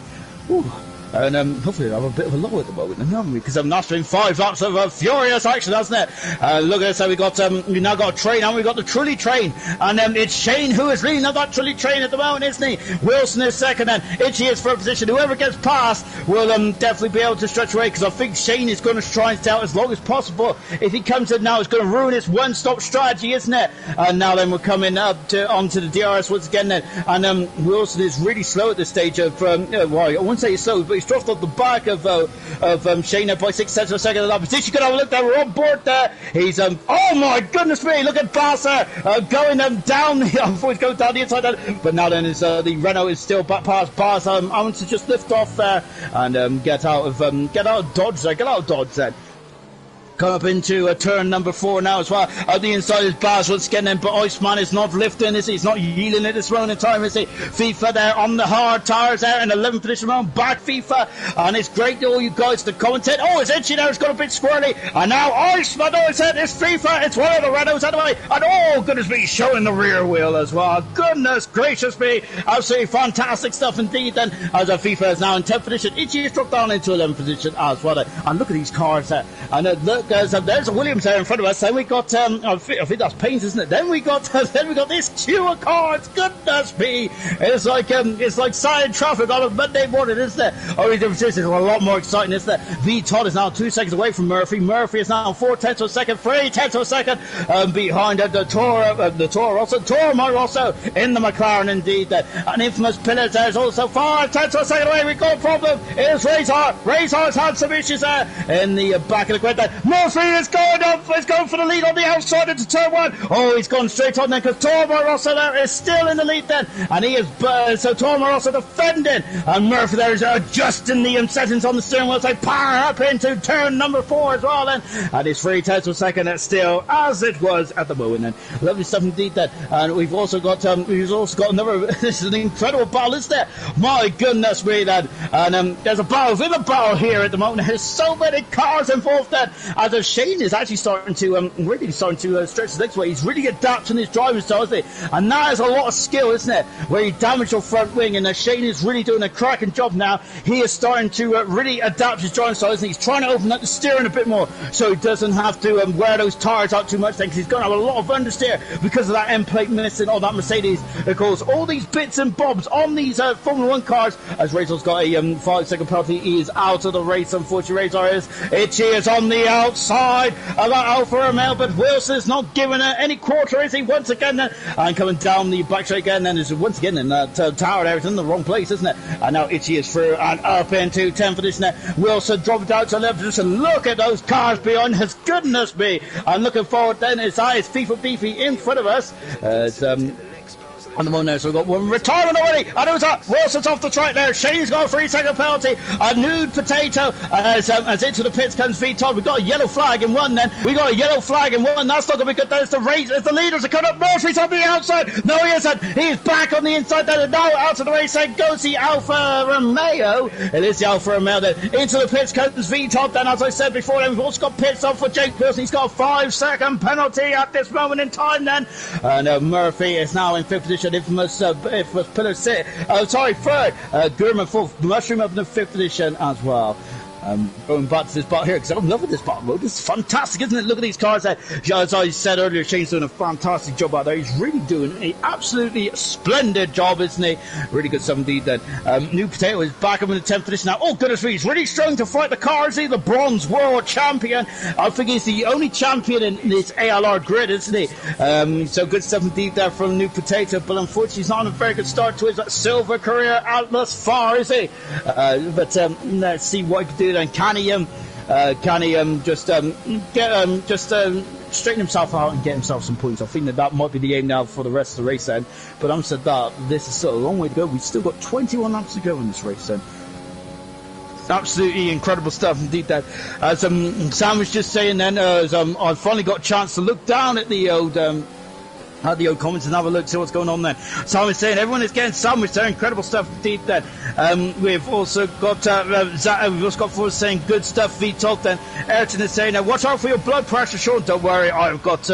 Ooh. And hopefully they'll have a bit of a lull at the moment, haven't we? Because that's been 5 laps of furious action, hasn't it? Look at this, so we now got a train, and we've got the trolley train. And it's Shane who is leading up that trolley train at the moment, isn't he? Wilson is second, and Itchy is for a position. Whoever gets past will definitely be able to stretch away, because I think Shane is going to try and stay out as long as possible. If he comes in now, it's going to ruin his one-stop strategy, isn't it? And now then we're coming up onto the DRS once again then. And Wilson is really slow at this stage of, well, I wouldn't say he's slow, but he's dropped off the back of Shane by 6 tenths of a second of that position. Can have a look there, we're on board there. He's oh my goodness me, look at Basser going down before he's going down the inside there. But now then the Renault is still back past Basser. I want to just lift off there and get out of Dodge there. Come up into turn number 4 now as well. Out the inside is Baz once again then, but Iceman is not lifting, is he? He's not yielding at this moment in time, is he? FIFA there on the hard tires there in 11th position round back FIFA, and it's great all you guys to commentate. Oh, it's Itchy there, it's got a bit squirrely, and now Iceman, oh, it's FIFA, it's one of the Renaults anyway, and oh goodness me, showing the rear wheel as well. Goodness gracious me, absolutely fantastic stuff indeed then, as FIFA is now in 10th position. Itchy is dropped down into 11th position as well, and look at these cars there, and look, there's a Williams there in front of us. Then we got I think that's Payne's, isn't it? Then we got this queue of cars. Goodness me, it's like silent traffic on a Monday morning, isn't it? Only difference is it's a lot more exciting, isn't it? V Todd is now 2 seconds away from Murphy. Murphy is now 4 tenths of a second, 3 tenths of a second behind the Toro Rosso in the McLaren indeed. An infamous Pillars there is also 5 tenths of a second away. We got a problem. It's Razor. Razor's had some issues there in the back of the grid there. Murphy is going up. He's going for the lead on the outside into turn 1. Oh, he's gone straight on then, because Toro Rosso there is still in the lead then, and he is so Toro Rosso defending, and Murphy there is adjusting the settings on the steering wheel, so power up into turn number 4 as well then, and it's 3 tenths of a second. That's still as it was at the moment then. Lovely stuff indeed then. And we've also got another. This is an incredible battle, isn't it? My goodness me then. And there's a battle within a battle here at the moment. There's so many cars involved then, as Shane is actually starting to stretch his legs away. He's really adapting his driving style, isn't he? And that is a lot of skill, isn't it? Where you damage your front wing, and Shane is really doing a cracking job now. He is starting to really adapt his driving style, isn't he? He's trying to open up the steering a bit more, so he doesn't have to wear those tires out too much then, because he's going to have a lot of understeer because of that end plate missing on that Mercedes. Of course, all these bits and bobs on these Formula 1 cars, as Razor's got a 5-second penalty. He is out of the race, unfortunately. Razor is. Itchy is on the outside of that Alfa Romeo, but Wilson's not giving it any quarter, is he? Once again then, and coming down the back straight again, then is once again in that tower there. It's in the wrong place, isn't it? And now Itchy is through and up into 10th position there. Wilson dropped down to 11th position. Look at those cars behind us, goodness me. And looking forward then, it's FIFA Beefy in front of us. On the moment there, so we've got one retirement already, and it was up. Wilson's off the track there. Shane's got a 3-second penalty. A nude potato as into the pits comes V Todd. We've got a yellow flag in one then. We got a yellow flag in one. That's not going to be good. There's the race. As the leaders are coming up. Murphy's on the outside. No, he isn't. He's back on the inside there. Now out of the race then goes the Alfa Romeo. It is the Alfa Romeo then. Into the pits comes V Todd then, as I said before. Then we've also got pits off for Jake Pearson. He's got a 5-second penalty at this moment in time then. And Murphy is now in 5th position. Infamous Pillar 6. Third. Gurman 4th. Mushroom up in the 5th position as well. Going back to this part here, because I'm loving this part mode. This is fantastic, isn't it? Look at these cars there. As I said earlier, Shane's doing a fantastic job out there. He's really doing an absolutely splendid job, isn't he? Really good stuff indeed then. New Potato is back up in the 10th position now. Oh goodness me, he's really struggling to fight the cars. He's the bronze world champion. I think he's the only champion in this ALR grid, isn't he? So good stuff indeed there from New Potato, but unfortunately he's not on a very good start to his silver career out thus far, is he? But let's see what he can do. And can he just straighten himself out and get himself some points. I think that might be the aim now for the rest of the race then. But I'm said that this is still a long way to go. We've still got 21 laps to go in this race then. Absolutely incredible stuff indeed. That as Sam was just saying then, as I finally got a chance to look down at the old comments and have a look, see what's going on then. Sam is saying everyone is getting sandwiched there. Incredible stuff indeed then. We've also got we've also got Forrest saying good stuff. V-Talk then. Ayrton is saying watch out for your blood pressure, Sean. Don't worry, I've got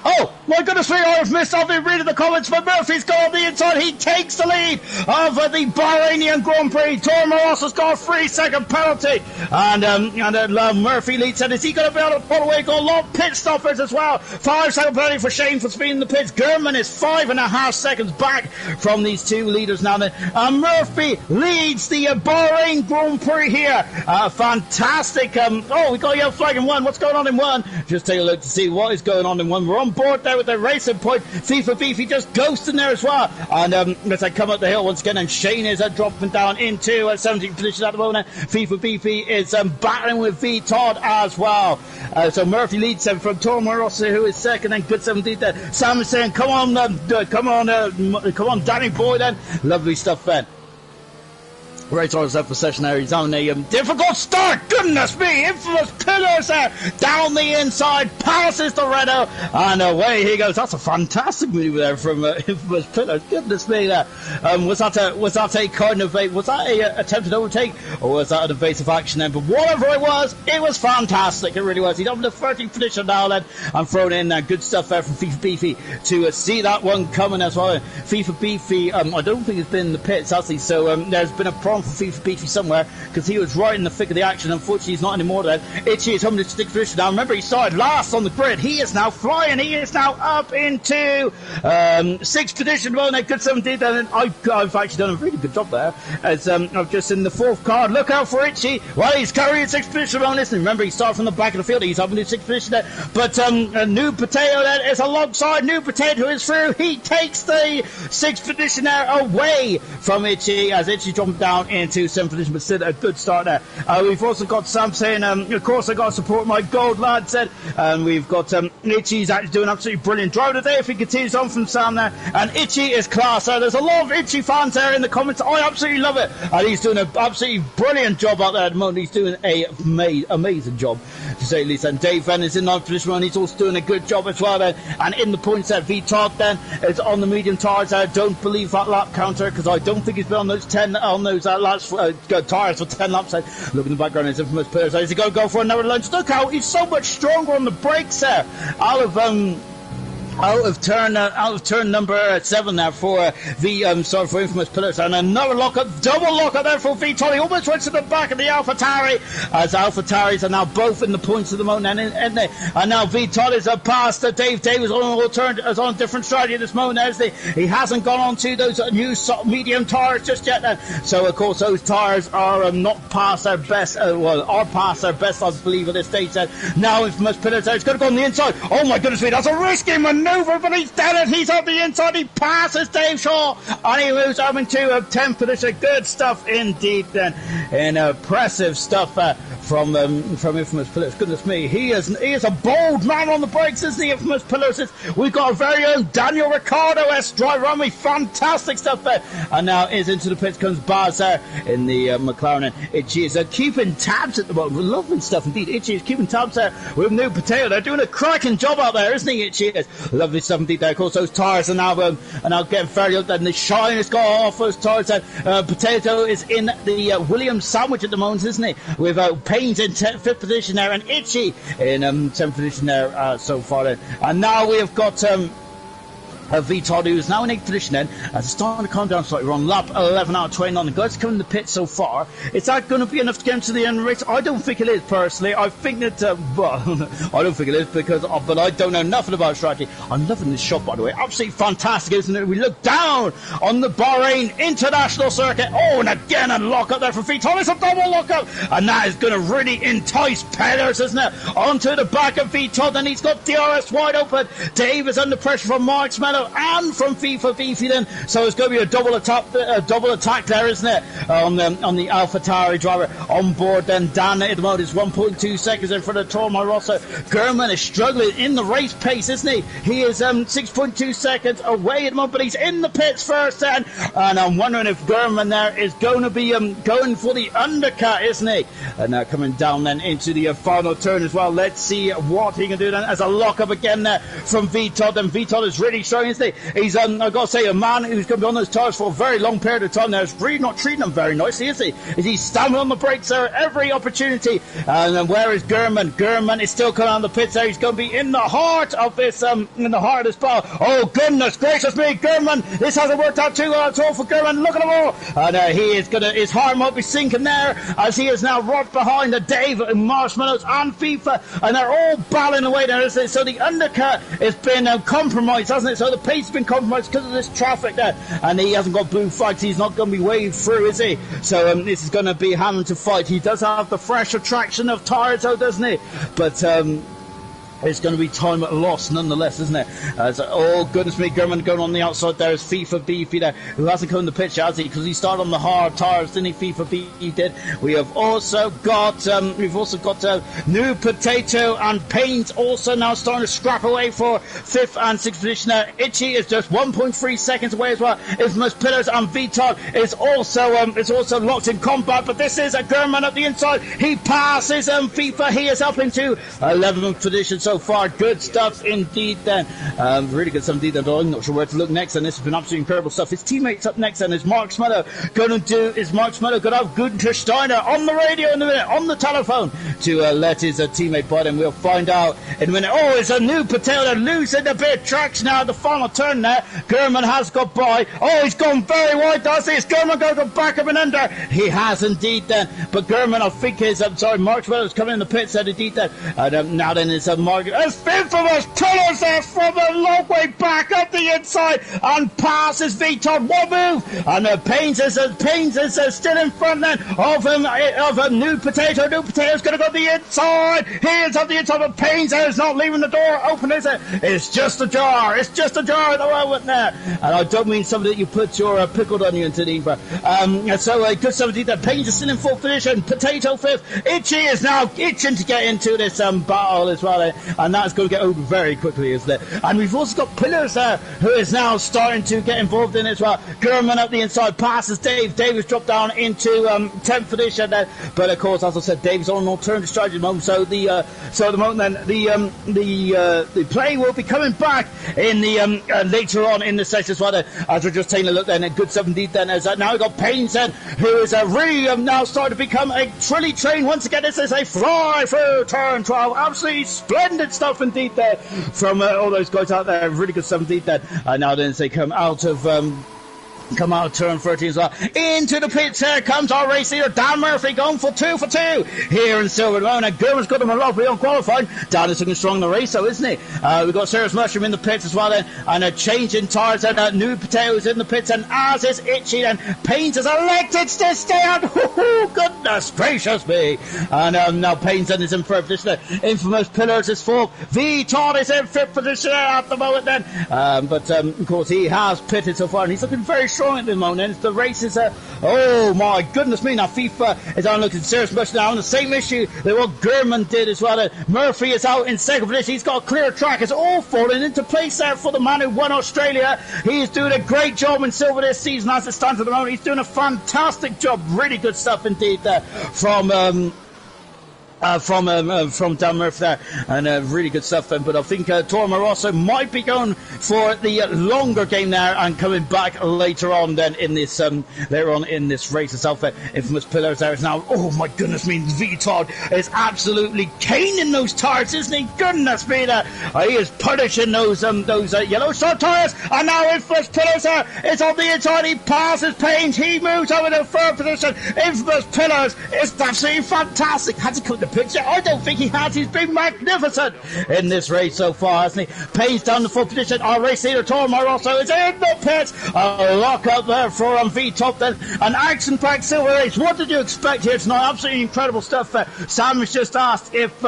oh, my goodness me, I've missed. I've been reading the comments, but Murphy's got on the inside. He takes the lead over the Bahrainian Grand Prix. Tor Moros has got a 3-second penalty. And Murphy leads. And is he going to be able to pull away? Got a lot of pit stoppers as well. 5-second penalty for Shane for speeding the pits. German is 5.5 seconds back from these two leaders now. And Murphy leads the Bahrain Grand Prix here. Fantastic. We got a yellow flag in one. What's going on in one? Just take a look to see what is going on in one. We're on board there with the racing point. FIFA Beefy just ghosting there as well. And as they come up the hill once again, and Shane is dropping down into 17th position at the moment. FIFA Beefy is battling with V Todd as well. So Murphy leads them from Tor Morosa, who is second, and good 17th there. Sam is saying, come on, Danny boy then. Lovely stuff then. Right on set for session there. He's on a difficult start. Goodness me. Infamous Pillars there. Down the inside. Passes the Renault. And away he goes. That's a fantastic move there from Infamous Pillars. Goodness me there. Was that a kind of was that a attempted overtake? Or was that an evasive action then? But whatever it was fantastic. It really was. He's up to the 13th position now then. And thrown in good stuff there from FIFA Beefy to see that one coming as well. FIFA Beefy, I don't think it's been in the pits, has he? So there's been a problem for FIFA Beefy somewhere, because he was right in the thick of the action. Unfortunately, he's not anymore then. Itchy is home to 6th position now. Remember, he started last on the grid. He is now flying. He is now up into 6th position. Well, good 17th, and I've actually done a really good job there. As I've just in the 4th card. Look out for Itchy. Well, he's carrying 6th position. Well, listen, remember, he started from the back of the field. He's up into 6th position there. But a New Potato there is alongside. New Potato is through. He takes the 6th position there away from Itchy, as Itchy jumped down into 7th position, but still a good start there. We've also got Sam saying, of course I got to support my gold lad said, and we've got Itchy's actually doing absolutely brilliant drive today if he continues on from Sam there, and Itchy is class there. There's a lot of Itchy fans there in the comments. I absolutely love it, and he's doing an absolutely brilliant job out there at the moment. He's doing a amazing job, to say the least. And Dave Venn is in 9th position, and he's also doing a good job as well then. And in the points there, V-Todd then is on the medium tires there. Don't believe that lap counter, because I don't think he's been on those 10 on those laps tires for 10 laps. Look in the background, his Infamous Pillars. He's going to go for another lunge. Look how he's so much stronger on the brakes there. Out of turn number 7 there for for Infamous Pillars, and another lockup, double lockup there for V-Todd. He almost went to the back of the AlphaTauri, as AlphaTauris are now both in the points at the moment, and now V-Todd is past Dave. Dave is on a different strategy at this moment, as he hasn't gone on to those new medium tires just yet then. So of course those tires are not past their best, are past their best, I believe, at this stage then. Now Infamous Pillars there, he's going to go on the inside. Oh my goodness me, that's a risky maneuver, but he's done it. He's on the inside. He passes Dave Shaw, and he moves up into a 10th position. Good stuff indeed then. And impressive stuff from Infamous Pillars. Goodness me, he is a bold man on the brakes, isn't he, Infamous Pillars? We've got our very own Daniel Ricciardo-esque driver on me. Fantastic stuff there. And now is into the pits comes Baz there in the McLaren. And Itchy is keeping tabs at the moment. Lovely stuff indeed. Itchy is keeping tabs there with New Potato. They're doing a cracking job out there, isn't he, Itchy? Lovely stuff indeed there. Of course, those tyres are now getting fairly up, and the shine has got off those tyres. Potato is in the Williams sandwich at the moment, isn't he? With Payne's in 5th position there, and Itchy in 10th position there so far then. And now we have got V-Todd, who is now in 8th position then, as it's starting to calm down slightly. We're on lap 11 out of 29. The guys coming in the pit so far. Is that going to be enough to get into the end race? I don't think it is, personally. I think that, I don't think it is, but I don't know nothing about strategy. I'm loving this shot, by the way. Absolutely fantastic, isn't it? We look down on the Bahrain International Circuit. Oh, and again, a lock up there for V-Todd. It's a double lock up, and that is going to really entice Pillars, isn't it? Onto the back of V-Todd, and he's got DRS wide open. Dave is under pressure from Marks Mello. Marshmallow and from FIFA Beefy then. So it's going to be a double attack there, isn't it? On the AlphaTauri driver on board then. Dan at the moment is 1.2 seconds in front of Toro Rosso. German is struggling in the race pace, isn't he? He is 6.2 seconds away at the moment, but he's in the pits first then. And I'm wondering if German there is going to be going for the undercut, isn't he? And now coming down then into the final turn as well. Let's see what he can do then as a lock-up again there from Vitold. And Vitold is really strong, isn't he? He's, I've got to say, a man who's going to be on those tyres for a very long period of time now. Is really not treating them very nicely, is he? Is he stamping on the brakes there every opportunity? And then where is German? German is still coming on the pits there. He's going to be in the heart of this battle. Oh, goodness gracious me, German! This hasn't worked out too well at all for German. Look at him all! And his heart might be sinking there as he is now right behind Dave and Marshmallows and FIFA, and they're all battling away there. So the undercut has been compromised, hasn't it? So the pace has been compromised because of this traffic there, and he hasn't got blue flags. He's not going to be waved through, is he? So this is going to be having to fight. He does have the fresh attraction of tyres, though, doesn't he? But it's going to be time lost nonetheless, isn't it? Oh, goodness me, German going on the outside there is FIFA Beefy there, who hasn't come in the pitch, has he? Because he started on the hard tyres, didn't he? FIFA Beefy did. We have also got New Potato and Paint also now starting to scrap away for 5th and 6th position there. Itchy is just 1.3 seconds away as well. Infamous Pillars and Vital is also locked in combat, but this is a German at the inside. He passes FIFA. He is up into 11th position. So far, good stuff indeed then. Really good stuff indeed then. I'm not sure where to look next, and this has been absolutely incredible stuff. His teammates up next then is Mark Smeller going to have Gunther Steiner on the radio in a minute, on the telephone, to let his teammate by them. We'll find out in a minute. Oh, it's a New Potato losing a bit of traction now at the final turn there. German has got by. Oh, he's gone very wide, does he? Is German going to go back up and under? He has indeed then. But German, I think Mark Smeller is coming in the pits then indeed then. And now then it's Mark. As infamous Pillars there from a long way back up the inside and passes Viton. One move, and Pains is still in front then of a New Potato. New Potato's going to go to the inside. He is on the inside, but Pains is not leaving the door open, is it? It's just ajar. It's just ajar at the moment there. And I don't mean something that you put your pickled onion to either. So good somebody that Pains is still in 4th position. Potato 5th. Itchy is now itching to get into this battle as well. And that's going to get over very quickly, isn't it? And we've also got Pillars there, who is now starting to get involved in it as well. German up the inside, passes Dave. Dave has dropped down into 10th position there. But of course, as I said, Dave's on an alternative strategy at the moment. So the moment then the play will be coming back in the later on in the session as well. As we're just taking a look then, and good stuff indeed then. As now we've got Pains then, who is really now starting to become a trilly train once again. This is a fly through turn 12. Absolutely splendid stuff indeed there from all those guys out there. Really good stuff indeed there. Now then, as they come out of turn 13 as well. Into the pits, here comes our race leader, Dan Murphy, going for 2 for 2 here in Silver Lone. And German's got him a lot beyond qualifying. Dan is looking strong in the race, though, isn't he? We've got Serious Mushroom in the pits as well then, and a change in tyres, and New Potatoes in the pits, and as is Itchy, and Pains is elected to stay out. Goodness gracious me. And now Pains then is in 3rd position. Infamous Pillars is 4th. V-Todd is in 5th position at the moment then. But of course, he has pitted so far, and he's looking very strong at the moment. The race is oh my goodness me. Now FIFA is on looking serious much now on the same issue that what German did as well. Murphy is out in 2nd position. He's got a clear track. It's all falling into place there for the man who won Australia. He is doing a great job in silver this season as it stands at the moment. He's doing a fantastic job. Really good stuff indeed there from Dan Murphy there, and really good stuff then. But I think Toro Rosso might be going for the longer game there and coming back later on then in this race itself. Infamous Pillars there is now, oh my goodness me, V-Todd is absolutely caning those tyres, isn't he? Goodness me, there he is punishing those yellow star tyres. And now Infamous Pillars there is on the inside. He passes Pains. He moves over to 3rd position. Infamous Pillars is absolutely fantastic. Had to come to pits yet? I don't think he has. He's been magnificent in this race so far, hasn't he? Payne's down the full position. Our race leader, Tormar, also is in the pits. A lock up there for V-Top then. An action-packed silver race. What did you expect here tonight? Absolutely incredible stuff. Sam has just asked if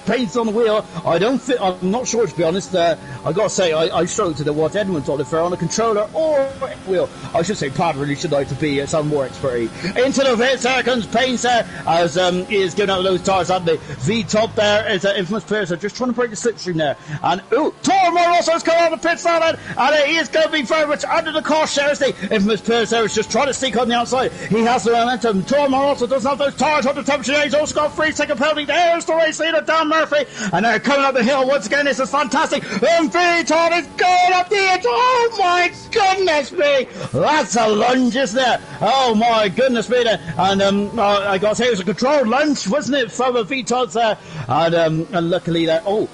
Payne's on the wheel. I'm not sure, to be honest. I got to say, I struggle to know what Edmund's on, if they're on a controller or wheel. I should say Pat really should like to be some more expert. Into the pits, there comes Payne there, as he is giving out those tires, aren't they? V-Top there is Infamous Players are just trying to break the slipstream there. And, Tormar also has come out of the pits now then, and he is going to be very much under the cosh there, isn't he? Infamous Players there is just trying to sneak on the outside. He has the momentum. Tormar also doesn't have those tires on the temperature. He's also got 3-second penalty. There's the race leader, Dan Murphy, and they're coming up the hill once again. This is fantastic. And V-Top is going up the edge. Oh my goodness me! That's a lunge, isn't it? Oh my goodness me! And I got to say it was a controlled lunge, wasn't it, from V-Top's there? And luckily there. Oh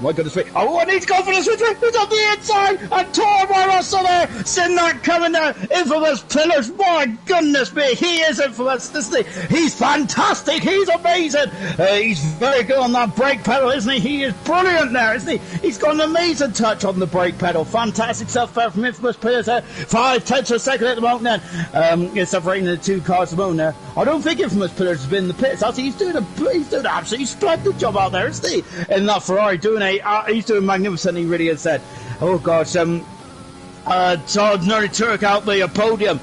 my goodness me! Oh, I need to go for this. It's on the inside, and Tormar also there. Seen that coming there. Infamous Pillars. My goodness me! He is infamous, isn't he? He's fantastic. He's amazing. He's very good on that brake pedal, isn't he? He is brilliant there, isn't he? He's got an amazing touch on the brake pedal. Fantastic stuff there from Infamous Pillars there. 5/10 of a second at the moment then. It's separating the two cars at the moment there. I don't think Infamous Pillars has been in the pits. He's doing an absolutely splendid job out there, isn't he? In that Ferrari, he's doing magnificent. He really has said. Oh gosh, Todd nearly took out the podium.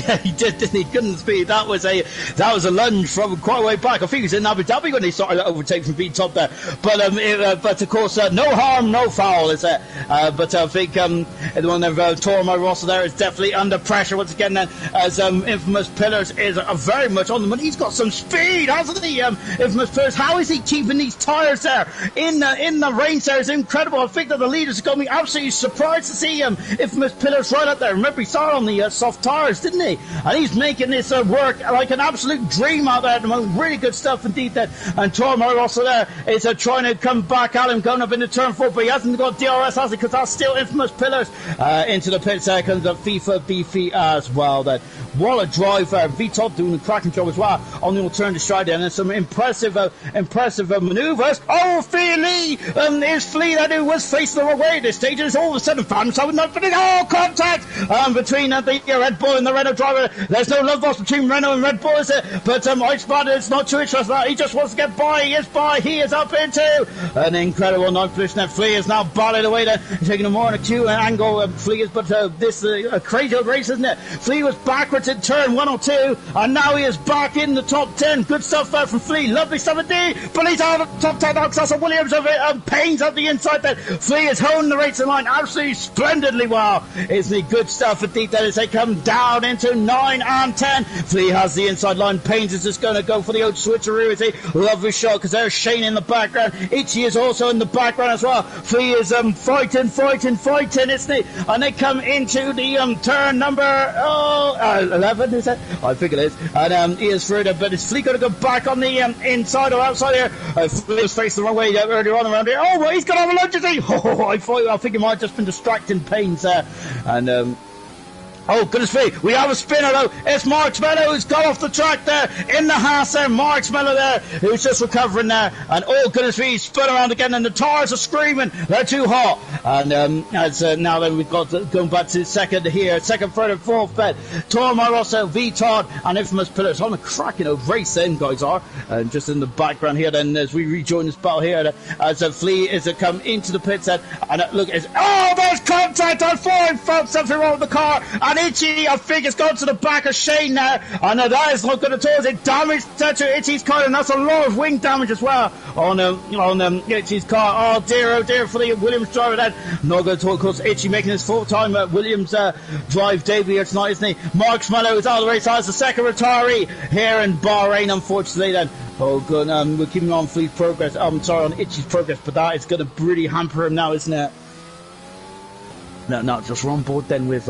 Yeah, he did, didn't he? Couldn't speed. That was a lunge from quite a way back. I think he was in Abu Dhabi when he started overtaking from V-Top there. But of course, no harm, no foul, is it? But I think the one there, Tormar Rossa there is definitely under pressure once again. Then, as Infamous Pillars is very much on the money. He's got some speed, hasn't he? Infamous Pillars. How is he keeping these tyres there in the rain? There is incredible. I think that the leaders are going to be absolutely surprised to see Infamous Pillars right up there. Remember, he saw on the soft tires, didn't he? And he's making this work like an absolute dream out there at the moment. Really good stuff indeed. And Tormar also there is trying to come back at him, going up into turn 4, but he hasn't got DRS, has he? Because that's still Infamous Pillars. Into the pits there comes FIFA Beefy as well. Then what a drive there. V-Top doing a cracking job as well on the alternative stride there, and there's some impressive manoeuvres. Oh, Flea Lee! Here's Flea that who was facing the wrong way at this stage. It's all of a sudden found himself not putting contact between the Red Bull and the Renault driver. There's no love lost between Renault and Red Bull, is it? But Iceman is not too interested in that. He just wants to get by. He is by. He is up into an incredible ninth position. That Flea is now barreling away there, taking a more on a Q angle. Flea is, but this a crazy old race, isn't it? Flea was backwards in turn 1 or 2, and now he is back in the top 10. Good stuff there from Flea. Lovely stuff indeed. But he's out of the top 10 now. That's Williams of it. Payne's up the inside there. Flea is holding the racing line absolutely splendidly well. Isn't he? Good stuff indeed as they come down into 9 and 10. Flea has the inside line. Payne's is just going to go for the old switcheroo. It's a lovely shot because there's Shane in the background. Itchy is also in the background as well. Flea is fighting, isn't he? And they come into the turn number 11, is it? I think it is. And he is through there, but is Flea going to go back on the inside or outside here? Flea was facing the wrong way earlier on around here. Oh, well, he's going to have a lunge, is he? Oh, I think he might have just been distracting Payne's there. And oh, goodness me, we have a spinner though. It's Mark Smello who's got off the track there in the Haas there. Mark Smello there, who's just recovering there. And oh, goodness me, he's spun around again and the tyres are screaming. They're too hot. And now then we've got going back to second here. Second, third and fourth bed. Tormar also, V-Todd and Infamous Pillars. On a cracking old race them guys are. And just in the background here then as we rejoin this battle here. As Flea is to come into the pits then. And look, there's contact on 4 and felt something wrong with the car. And Itchy, I think, has gone to the back of Shane now, and that is not good at all. It damaged to Itchy's car, and that's a lot of wing damage as well on Itchy's car. Oh dear for the Williams driver then. Not good at all, of course. Itchy making his full-time Williams drive debut here tonight, isn't he? Mark Smello is out of the race, has the second retiree here in Bahrain, unfortunately then. Oh good, we're keeping on Fleet's progress, on Itchy's progress, but that is going to really hamper him now, isn't it? No, just we're on board then with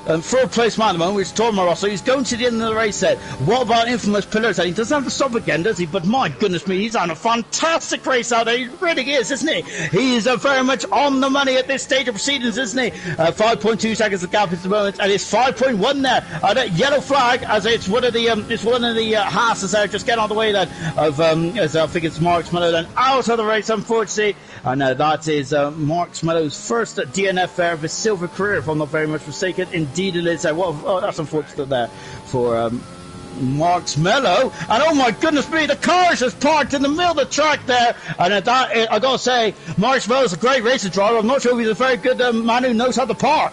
third place man at the moment, which is Tormar Rosso. He's going to the end of the race then. What about Infamous Pillars? He doesn't have to stop again, does he? But my goodness me, he's on a fantastic race out there. He really is, isn't he? He is very much on the money at this stage of proceedings, isn't he? 5.2 seconds of gap at the moment, and it's 5.1 there. That yellow flag, as it's one of the Haas's there, just get on the way then of as I think it's Mark Smello then out of the race, unfortunately. And that is Mark Smello's first DNF there of his silver career, if I'm not very much mistaken. Indeed it is. That's unfortunate there for Mark Smello. And oh my goodness me, the car is just parked in the middle of the track there. And I gotta say, Mark Smello's a great racing driver. I'm not sure if he's a very good man who knows how to park.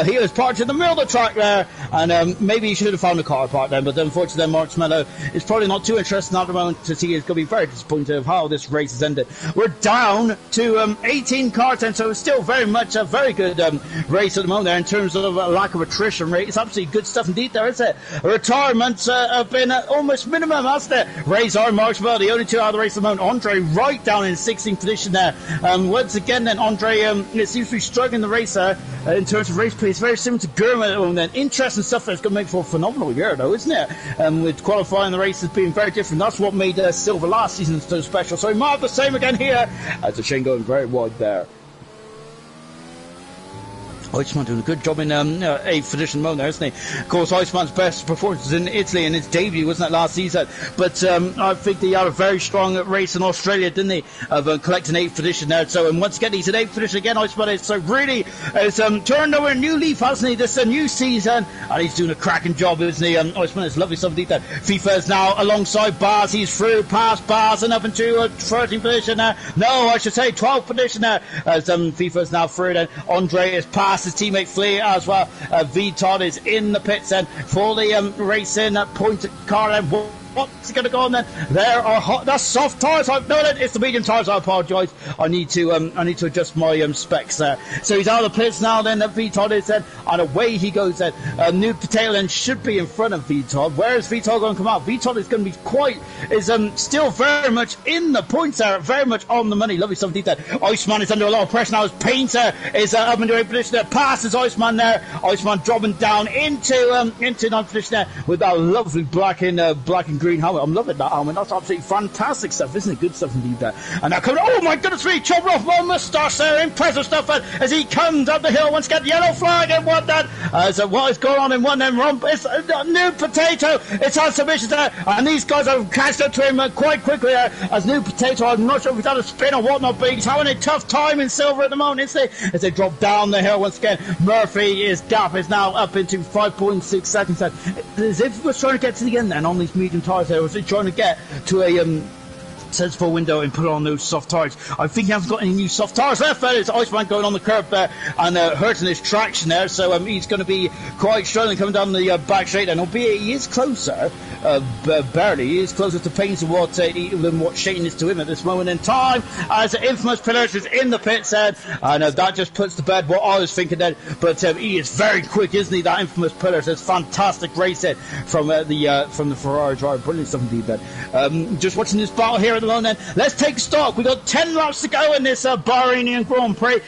He was parked in the middle of the track there, and maybe he should have found a car park then, but unfortunately Mark Smello is probably not too interested at the moment to see. He's going to be very disappointed of how this race has ended. We're down to 18 cars then, so it's still very much a very good race at the moment there in terms of lack of attrition rate. It's absolutely good stuff indeed there, isn't it? Retirements have been almost minimum, hasn't it? Razor, Mark Smello, the only two out of the race at the moment. Andre right down in 16th position there. Once again then, Andre it seems to be struggling the race there in terms of race pace. Very similar to Gurman at the moment then. Interesting stuff that's going to make for a phenomenal year though, isn't it? With qualifying the races being very different. That's what made Silver last season so special. So he might have the same again here. As the Shane going very wide there. Iceman doing a good job in 8th position moment there, isn't he? Of course, Iceman's best performance was in Italy in his debut, wasn't it, last season? But I think they had a very strong race in Australia, didn't they? Of collecting 8th position there. So, and once again, he's in 8th position again, Iceman is. So really, has turned over a new leaf, hasn't he? This is a new season, and he's doing a cracking job, isn't he? Iceman is lovely stuff indeed there. FIFA is now alongside Bars. He's through past Bars and up into 13th position there. No, I should say 12th position there. As FIFA is now through then. Andre is past his teammate Flea as well. V-Todd is in the pits then for the racing point car then. What's going to go on then? There are hot. That's soft tyres. No, it's the medium tyres. I apologise. I need to adjust my specs there. So he's out of the pits now. Then V-Todd is then, and away he goes then. New Potato then should be in front of V-Todd. Where is V-Todd going to come out? V-Todd is going to be still very much in the points there, very much on the money. Lovely stuff indeed there. Iceman is under a lot of pressure now. His Painter is up into 8th position there. Passes Iceman there. Iceman dropping down into 9th position there with that lovely black and green helmet. I'm loving that helmet. That's absolutely fantastic stuff, isn't it? Good stuff indeed there. And now coming, oh my goodness me, chopper off my moustache there. Impressive stuff as he comes up the hill. Once again, yellow flag in one then. So what is going on in one then? It's a New Potato. It's on submissions there. And these guys have catched up to him quite quickly there. As New Potato, I'm not sure if he's had a spin or whatnot, but he's having a tough time in silver at the moment, isn't he? As they drop down the hill once again. Murphy's gap is now up into 5.6 seconds. As if we're trying to get to the end then on these medium tyres there. Was he trying to get to a sensible window and put on those soft tyres? I think he hasn't got any new soft tyres left. It's Iceman going on the curb there and hurting his traction there. So he's going to be quite struggling coming down the back straight. And albeit he is closer, barely, he is closer to Pains than what Shane is to him at this moment in time. As Infamous Pillars is in the pits then, and that just puts to bed what I was thinking then. But he is very quick, isn't he? That Infamous Pillars. It's fantastic racing from the Ferrari driver. Brilliant stuff indeed then. Just watching this battle here at the moment then. Let's take stock. We've got 10 laps to go in this Bahrainian Grand Prix.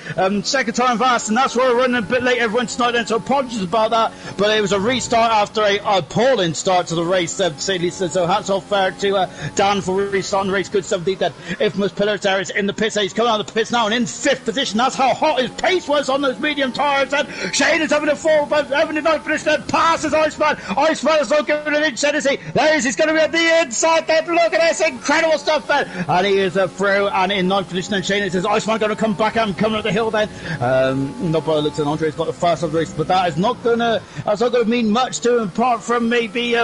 Second time fast, and that's why we're running a bit late everyone tonight then, so apologies about that. But it was a restart after a appalling start to the race, to say the least. So hats off to Dan for restarting the race. Good stuff indeed then. Infamous Pillars there is in the pits. He's coming out of the pits now and in 5th position. That's how hot his pace was on those medium tyres. And Shane is having a 9th position and passes Iceman. Iceman is not giving an inch, is he? There he is. He's going to be at the inside then. Look at this incredible stuff then. And he is through and in 9th position. And Shane says Iceman going to come back and coming up the hill then. Not by the looks of Andre's got the fast of the race, but that is not going to mean much to him apart from maybe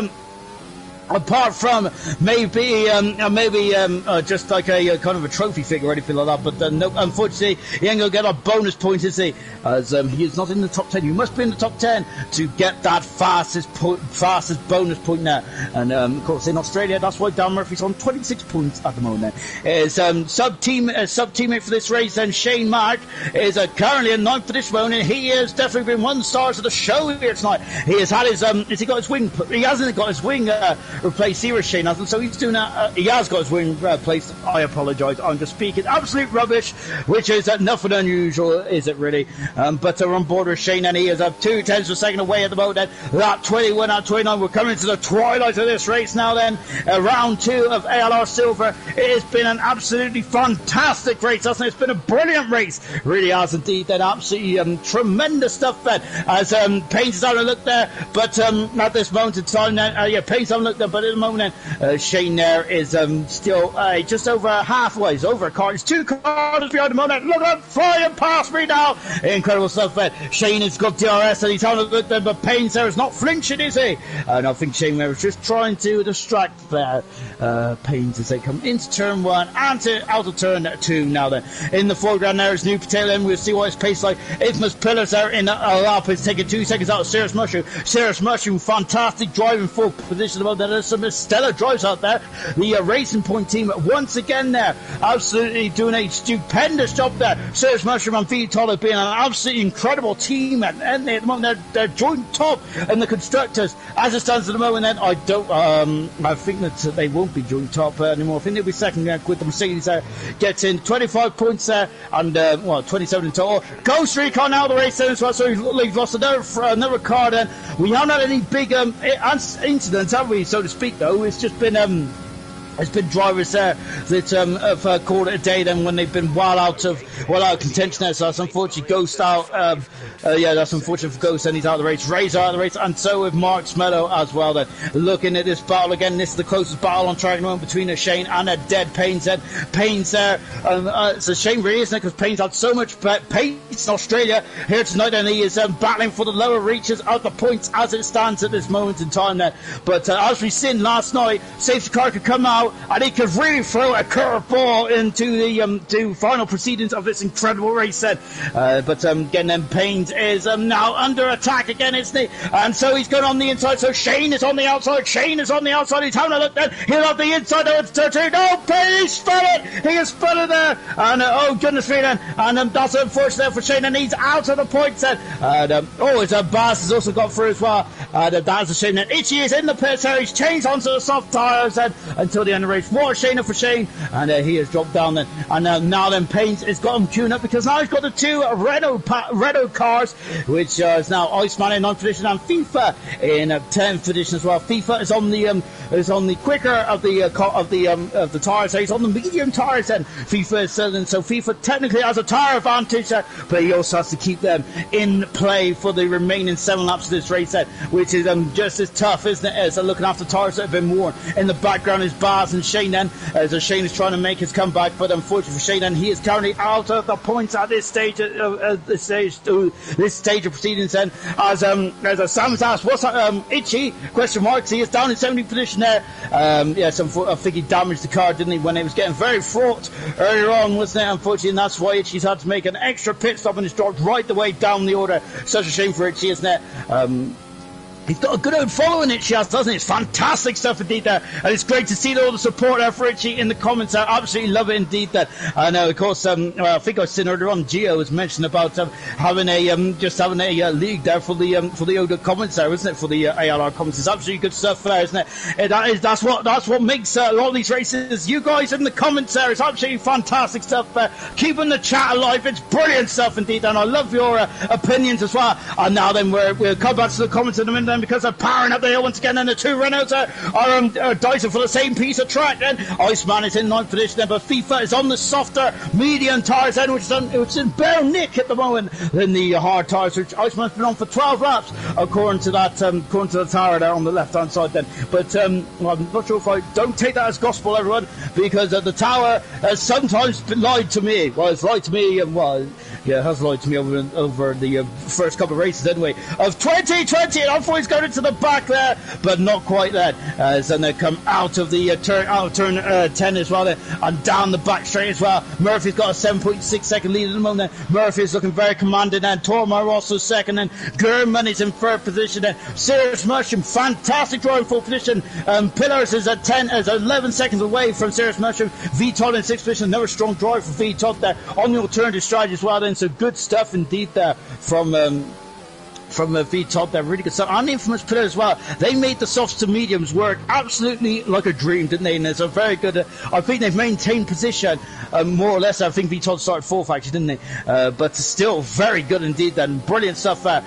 just like a kind of a trophy figure or anything like that. But no, unfortunately, he ain't going to get a bonus point, is he? As he is not in the top 10. You must be in the top 10 to get that fastest bonus point there. And of course, in Australia, that's why Dan Murphy's on 26 points at the moment. His sub-teammate for this race, then Shane Mark, is currently in 9th for this moment. He has definitely been one star of the show here tonight. He has had his, has he got his wing? He hasn't got his wing replace Serious Shane hasn't, so he's doing that. He has got his win placed. I apologise. I'm just speaking absolute rubbish, which is nothing unusual, is it really? But we're on board with Shane, and he is up 2/10 of a second away at the moment. Lap 21 out 29. We're coming to the twilight of this race now. Then round 2 of ALR Silver. It has been an absolutely fantastic race, hasn't it? It's been a brilliant race, really has indeed. Then absolutely tremendous stuff. Then as Payne's having a look there, but at this moment in time, Payne's having a look there, but at the moment, Shane there is still just over halfway. He's over a car. There's 2 cars behind the moment. Look at him flying past me now. Incredible stuff. Shane has got DRS, and he's having a look there, but Payne's there is not flinching, is he? And I think Shane there was just trying to distract there. Payne's as they come into turn 1 and out of turn 2 now. Then in the foreground there is New Potato, and we'll see what his pace like. Infamous Pillars there in a lap. It's taking 2 seconds out of Serious Mushroom. Serious Mushroom, fantastic driving full position. There's some stellar drives out there. The Racing Point team once again there, absolutely doing a stupendous job there. Serious Mushroom and VTOL have been an absolutely incredible team, and at the moment they're joint top in the constructors. As it stands at the moment, then I think that they won't be joint top anymore. I think they'll be second with the Mercedes there. Gets in 25 points there, and 27 in total. Ghost Recon out of the race then as well, so he's lost another car then. We haven't had any big incidents, have we, so to speak, though. It's just been there's been drivers there that have called it a day then when they've been well out of contention there. So that's unfortunately Ghost out. That's unfortunate for Ghost, and he's out of the race. Ray's out of the race, and so with Mark Smello as well then. Looking at this battle again, this is the closest battle on track at the moment between Shane and a dead Payne's then. Payne's there. It's a shame really, isn't it, because Payne's had so much pace in Australia here tonight, and he is battling for the lower reaches of the points as it stands at this moment in time there. But as we've seen last night, safety car could come out and he could really throw a curveball into the to final proceedings of this incredible race then. But again, then Payne's is now under attack again, isn't he? And so he's going on the inside, so Shane is on the outside. Shane is on the outside. He's having a look then. He's on the inside. Oh, it's 13. Oh, Payne, he spun it. He has spun it there. And oh, goodness me then. And that's unfortunate for Shane, and he's out of the points then. And his Baz has also got through as well. That's a shame then. Itchy is in the pits there. He's changed onto the soft tyres then until the end of the race. What a shame for Shane. And he has dropped down then. And now then Payne's has got him queuing up, because now he's got the 2 Renault cars, which is now Iceman in 9th position and FIFA in 10th position as well. FIFA is on the quicker of the tyres. So he's on the medium tyres then. FIFA is so FIFA technically has a tyre advantage, but he also has to keep them in play for the remaining 7 laps of this race then, which is just as tough, isn't it, as looking after tyres that have been worn. In the background is Baz and Shane then, as Shane is trying to make his comeback, but unfortunately for Shane, and he is currently out of the points at this stage of proceedings then, as Sam's asked, what's that, Itchy, question marks, he is down in 70th position there. I think he damaged the car, didn't he, when it was getting very fraught earlier on, wasn't it, unfortunately, and that's why Itchy's had to make an extra pit stop, and it's dropped right the way down the order. Such a shame for Itchy, isn't it? He's got a good old following, Itchy has, doesn't he? It's fantastic stuff indeed there. And it's great to see all the support there for Itchy in the comments. I absolutely love it indeed there. And of course, I think I seen earlier on, Gio was mentioning about having a league there for the older comments there, isn't it? For the ALR comments. It's absolutely good stuff there, isn't it? That's what makes a lot of these races. You guys in the comments there, it's absolutely fantastic stuff there. Keeping the chat alive. It's brilliant stuff indeed. And I love your opinions as well. And now then we'll come back to the comments in a minute, because they're powering up the hill once again, and the 2 Renaults are dicing for the same piece of track then. Iceman is in 9th position then, but FIFA is on the softer medium tyres then, which is in bare nick at the moment than the hard tyres, which Iceman's been on for 12 laps according to the tyre there on the left hand side then. But I'm not sure if I don't take that as gospel, everyone, because the tower has sometimes lied to me. Well, it's lied to me, and it has lied to me over the first couple of races anyway of 2020, and I've going into the back there, but not quite there. So they come out of the turn 10 as well there, and down the back straight as well. Murphy's got a 7.6 second lead at the moment. Murphy's looking very commanding, and Tormar also second, and German is in third position. Then Serious Mushroom, fantastic driving full position. Pillars is at 11 seconds away from Serious Mushroom. VTOL in 6th position, another strong drive for VTOL there on the alternative strategy as well. Then so good stuff indeed there from from V-Top. They're really good stuff. And Infamous Pillar as well. They made the softs to mediums work absolutely like a dream, didn't they? And it's a very good, I think they've maintained position more or less. I think V-Top started fourth actually, didn't they? But still very good indeed then. Brilliant stuff there.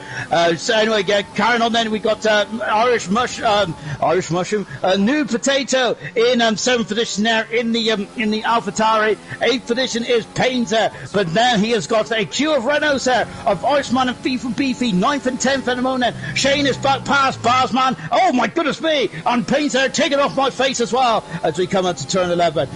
So anyway, carrying on then, we got Irish Mushroom, New Potato in 7th position there in the AlphaTauri. 8th position is Paynes there, but now he has got a queue of Renaults there, of Iceman and FIFA Beefy, 9th and 10th at the moment. Shane is back past Barsman. Oh my goodness me! And Paynes there taking off my face as well as we come out to turn 11.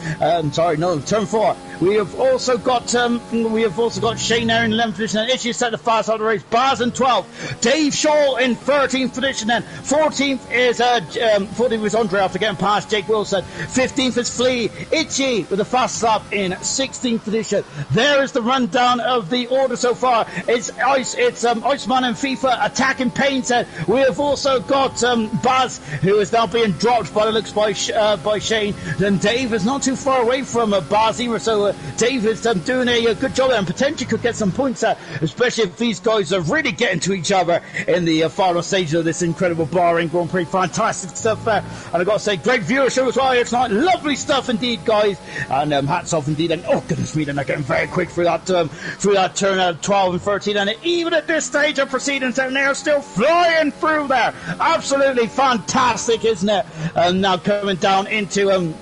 Turn 4. We have also got Shane there in 11th position, and Itchy set the fast out of the race. Bars in 12th. Dave Shaw in 13th position then. 14th is Andre after getting past Jake Wilson. 15th is Flea. Itchy with a fast lap in 16th position. There is the rundown of the order so far. It's Iceman and FIFA attacking Paynes. We have also got Baz, who is now being dropped by the looks by Shane. Then Dave is not too far away from Baz either, so Dave is doing a good job and potentially could get some points, especially if these guys are really getting to each other in the final stage of this incredible Bahrain Grand Prix. Fantastic stuff there. And I've got to say, great viewership as well here tonight. Lovely stuff indeed, guys. And hats off indeed. And oh goodness me, they're getting very quick through that turn out of 12 and 13. And even at this stage of proceedings, they're still flying through there. Absolutely fantastic, isn't it? And now coming down into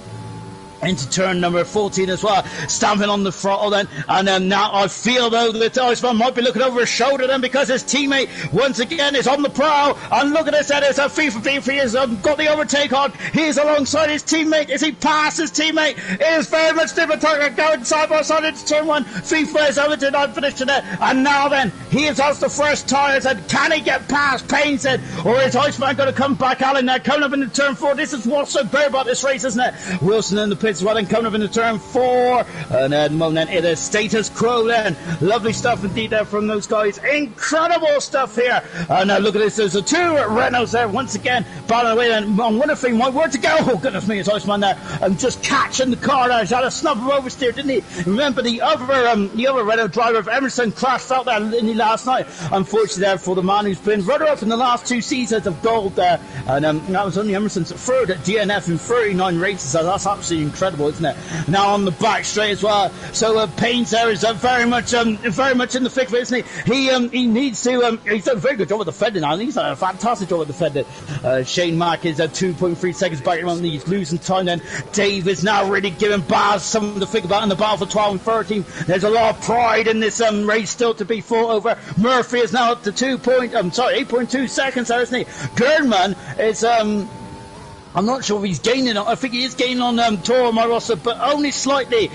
turn number 14 as well, stamping on the throttle then, and now I feel though that Iceman might be looking over his shoulder then, because his teammate once again is on the prowl, and look at this, that is a FIFA Beef. He has got the overtake on, he is alongside his teammate. Is he past his teammate? It is very much different, going side by side into turn 1. FIFA is over to 9th position there, and now then he is off the fresh tyres, and can he get past Paynes then, or is Iceman going to come back Alan there, coming up into turn 4? This is what's so great about this race, isn't it? Wilson in the pits as well, and coming up into turn 4, and at the moment it is status quo then. Lovely stuff indeed there from those guys. Incredible stuff here. And now look at this, there's the 2 Renaults there once again battling away, and I'm wondering if he might work to go. Oh goodness me, it's Iceman there, and just catching the car there. He's had a snub of oversteer, didn't he? Remember the other Renault driver of Emerson crashed out there last night, unfortunately there, for the man who's been runner-up in the last 2 seasons of gold there. And that was only Emerson's third at DNF in 39 races, so that's absolutely incredible, isn't it? Now on the back straight as well. So Paynes there is very much in the thick of it, isn't he? He needs to. He's done a very good job with defending now. He's done a fantastic job with defending. Shane Mack is at 2.3 seconds back. He's losing time. Then Dave is now really giving Baz something to think about in the battle for 12 and 13. There's a lot of pride in this race still to be fought over. Murphy is now up to 8.2 seconds there, isn't he? Gernman is I'm not sure if he's gaining on. I think he is gaining on Toro Marossa, but only slightly.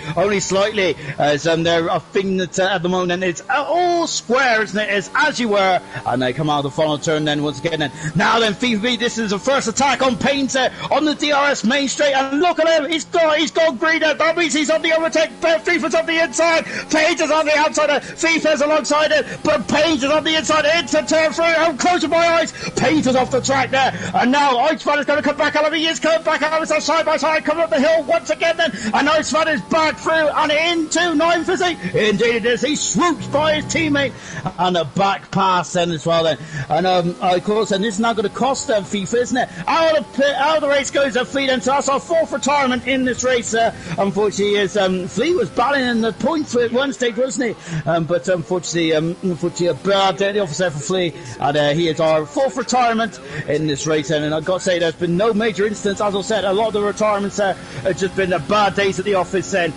As they're a thing that at the moment it's all square, isn't it? It's as you were, and they come out of the final turn then once again. Now then, FIFA B, this is the first attack on Paynes on the DRS main straight, and look at him. He's gone green. That means he's on the overtake. FIFA's on the inside. Paynes is on the outside. FIFA's alongside it, but Paynes is on the inside. Into turn 3. I'm closing my eyes. Paynes is off the track there, and now Iceman is going to come back out. He is coming back out side by side, coming up the hill once again then, and Iceman is back through and into 9th, is he? Indeed it is. He swoops by his teammate, and a back pass then as well then, and of course, and this is now going to cost them FIFA, isn't it? Out of the race goes Flea then, so that's our 4th retirement in this race. Unfortunately, Flea was battling in the points at one stage, wasn't he? But unfortunately a bad day at the office there for Flea, and he is our 4th retirement in this race, and I've got to say there's been no major instance. As I said, a lot of the retirements have just been bad days at the office then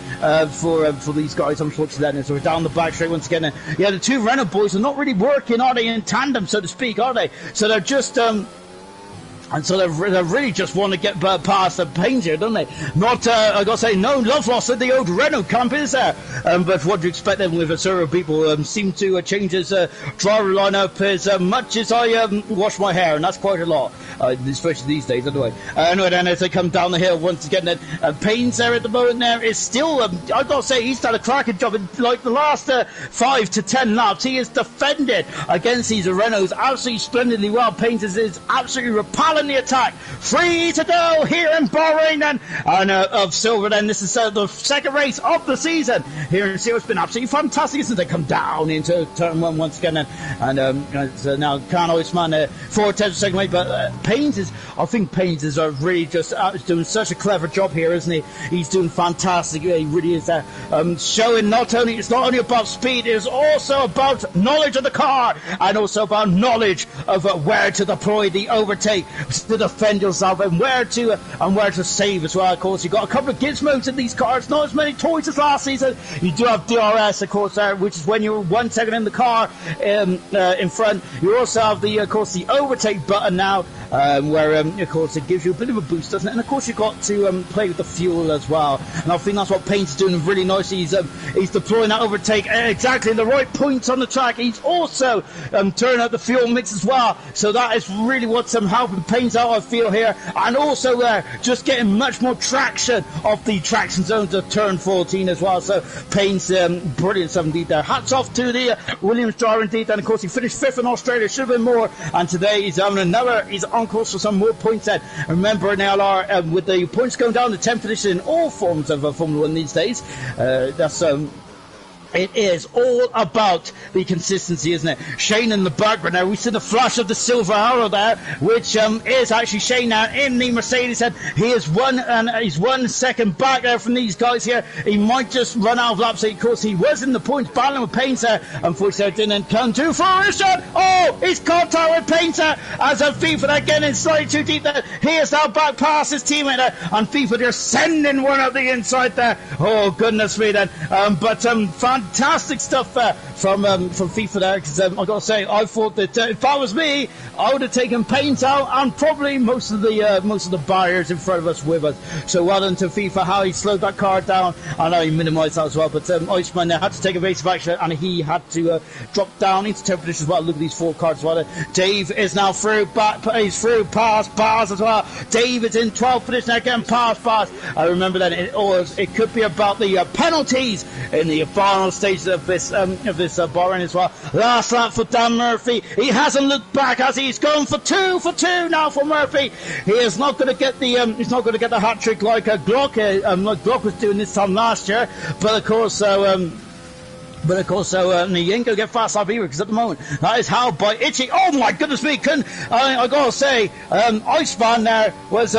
for these guys, unfortunately. So we're down the back straight once again. Yeah, the 2 Renault boys are not really working, are they, in tandem, so to speak, are they? So they're just and so they really just want to get past the Paynes here, don't they? Not, I got to say, no love lost at the old Renault camp, is there? But what do you expect then with several people seem to change his driver lineup as much as I wash my hair, and that's quite a lot, especially these days, anyway. Anyway, then as they come down the hill once again, then Paynes there at the moment there is still, I got to say, he's done a cracking job in like the last 5 to 10 laps. He has defended against these Renaults absolutely splendidly well. Paynes is absolutely repellent well in the attack. 3 to go here in Bahrain and of silver. Then this is the second race of the season here in Silver. It's been absolutely fantastic, isn't it? They come down into turn one once again, and now Khan Oisman 4/10 second way, but I think Pains is really just doing such a clever job here, isn't he? He's doing fantastic. He really is showing it's not only about speed, it is also about knowledge of the car and also about knowledge of where to deploy the overtake to defend yourself and where to save as well. Of course, you've got a couple of gizmos in these cars, not as many toys as last season. You do have DRS, of course, which is when you're 1 second in the car in front. You also have the overtake button now, where of course it gives you a bit of a boost, doesn't it? And of course you've got to play with the fuel as well. And I think that's what Paint's doing really nicely. He's deploying that overtake exactly in the right points on the track. He's also turning out the fuel mix as well. So that is really what's helping Paint out, I feel, here. And also just getting much more traction off the traction zones of turn 14 as well. So Paint's brilliant stuff indeed there. Hats off to the Williams driver indeed. And of course he finished 5th in Australia, should have been more. And today he's on course for some more points then. Remember in ALR, with the points going down to 10th position in all forms of Formula 1 these days, it is all about the consistency, isn't it? Shane in the background now. We see the flash of the silver arrow there, which is actually Shane now in the Mercedes. And he's 1 second back there from these guys here. He might just run out of laps. Of course, he was in the points battling with Painter. Unfortunately, didn't come to fruition. Oh, he's contact with Painter as FIFA they're getting slightly too deep there. He is now back past his teammate there, and FIFA they're sending one up the inside there. Oh goodness me then. Fantastic stuff from FIFA there, because I've got to say, I thought that if that was me, I would have taken Paint out and probably most of the barriers in front of us with us. So well done to FIFA, how he slowed that car down. I know he minimised that as well, but Iceman had to take a evasive action and he had to drop down into 10th position as well. Look at these 4 cars as well. Dave is now through, he's through, past Bars as well. Dave is in 12th position again, past Bars. I remember that it could be about the penalties in the final stages of this Bahrain as well. Last lap for Dan Murphy. He hasn't looked back as he's going for 2 now for Murphy. He is not going to get the hat trick like Glock was doing this time last year. But of course, he ain't going to get fast lap either, because at the moment that is held by Itchy. Oh my goodness me! I got to say, Iceman there was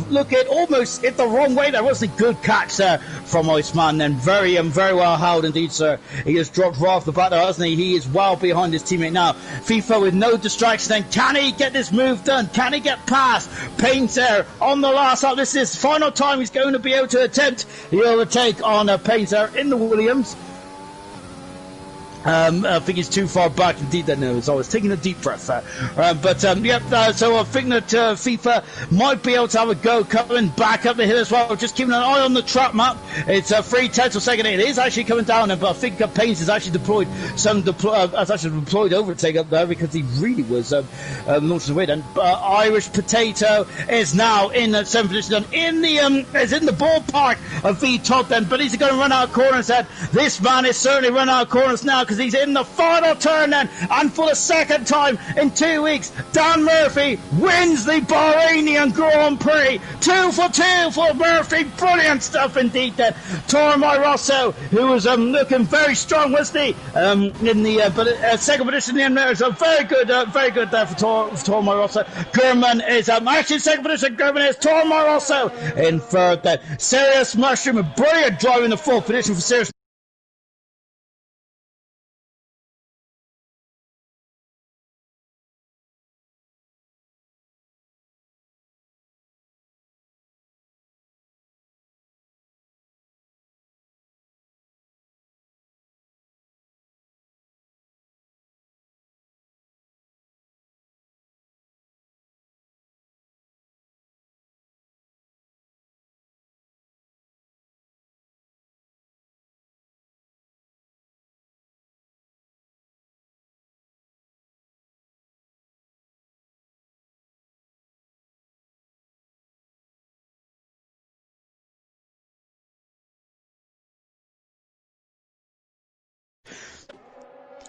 looking almost hit the wrong way. There wasn't a good catch there from Iceman. Then very well held indeed, sir. He has dropped right off the back there, hasn't he? He is well behind his teammate now. FIFA with no distraction. Then can he get this move done? Can he get past Paint there on the last lap? This is final time he's going to be able to attempt the overtake on Paint there in the Williams. I think he's too far back indeed. So I was taking a deep breath there. So I think that FIFA might be able to have a go coming back up the hill as well. Just keeping an eye on the track map. It's 3/10 second. It is actually coming down, but I think Pains has actually deployed overtake up there, because he really was launching away. Then Irish Potato is now in 7th position, is in the ballpark of the top then, but he's going to run out of corners. Then this man is certainly run out of corners now, because he's in the final turn then, and for the second time in 2 weeks, Dan Murphy wins the Bahrainian Grand Prix. 2 for Murphy. Brilliant stuff indeed then. Tormai Rosso, who was looking very strong, wasn't he? Second position in there, so very good there for Tormai Rosso. German is actually second position. German is Tormai Rosso in third then. Serious Mushroom, a brilliant drive in the 4th position for Serious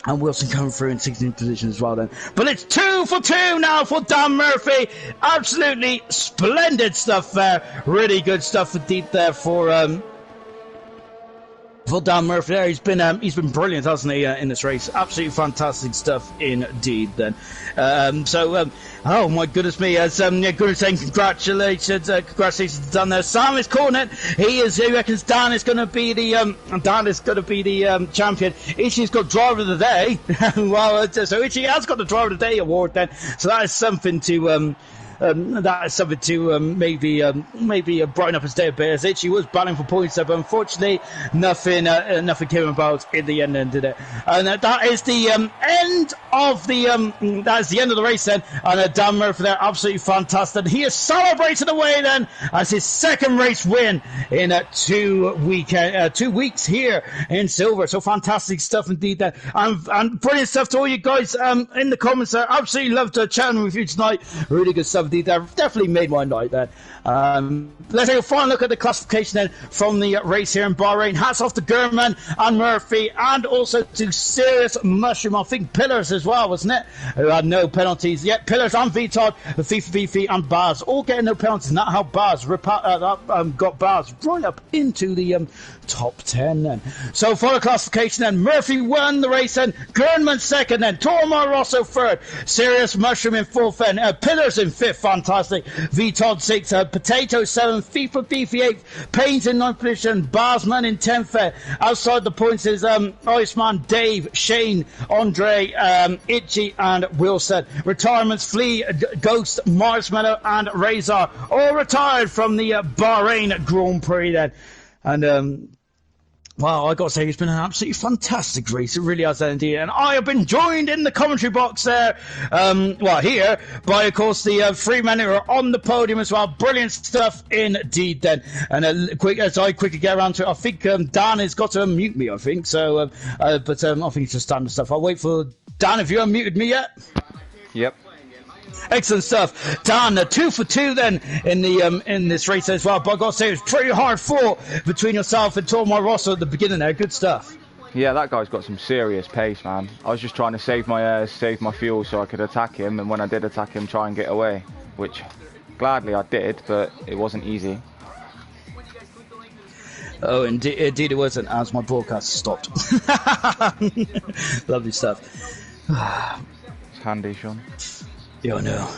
And Wilson coming through in 16th position as well then. But it's 2 for 2 now for Dan Murphy. Absolutely splendid stuff there. Really good stuff indeed there for Dan Murphy there. He's been brilliant, hasn't he, in this race? Absolutely fantastic stuff indeed then. Oh my goodness me, as good saying congratulations to Dan there. Sam is calling it. He reckons Dan is going to be the champion. Ishii's got driver of the day. Well, so Ishii has got the driver of the day award then. So that is something to maybe brighten up his day a bit, as Itchy was battling for points there, but unfortunately nothing came about in the end, did it? And that is the end of the race then, and Dan Murphy there, absolutely fantastic. He is celebrating away then as his second race win in 2 weeks here in Silver. So fantastic stuff indeed there, and brilliant stuff to all you guys in the comments there. Absolutely loved chatting with you tonight. Really good stuff. That definitely made my night then. Let's take a final look at the classification then from the race here in Bahrain. Hats off to Gurman and Murphy, and also to Serious Mushroom, I think Pillars as well, wasn't it? Who had no penalties. Yeah, Pillars and VTOD, FIFA Beefy and Baz all getting no penalties, and that's how Baz got Baz right up into the top 10 then. So for the classification then, Murphy won the race then, Gurnman second then, Tormar Rosso third, Serious Mushroom in fourth then, Pillars in fifth, fantastic, VTOD sixth, Potato seventh, FIFA Beefy eighth, Pains in ninth position, Barsman in 10th. Outside the points is Iceman, Dave, Shane, Andre, Itchy and Wilson. Retirements, Flea, Ghost, Marshmallow and Razor all retired from the Bahrain Grand Prix then. And well, I got to say, it's been an absolutely fantastic race. It really has indeed. And I have been joined in the commentary box there, here, by, of course, the three men who are on the podium as well. Brilliant stuff indeed then. And as I quickly get around to it, I think Dan has got to unmute me, I think. So, I think it's just standard stuff. I'll wait for Dan. Have you unmuted me yet? Yep. Excellent stuff. Dan, 2 for 2 then in this race as well. But I've got to say, it was pretty hard fought between yourself and Tormar Rosso at the beginning there. Good stuff. Yeah, that guy's got some serious pace, man. I was just trying to save my fuel so I could attack him, and when I did attack him, try and get away, which gladly I did, but it wasn't easy. Oh, indeed it wasn't, as my broadcast stopped. Lovely stuff. It's handy, Sean. Yeah, I know.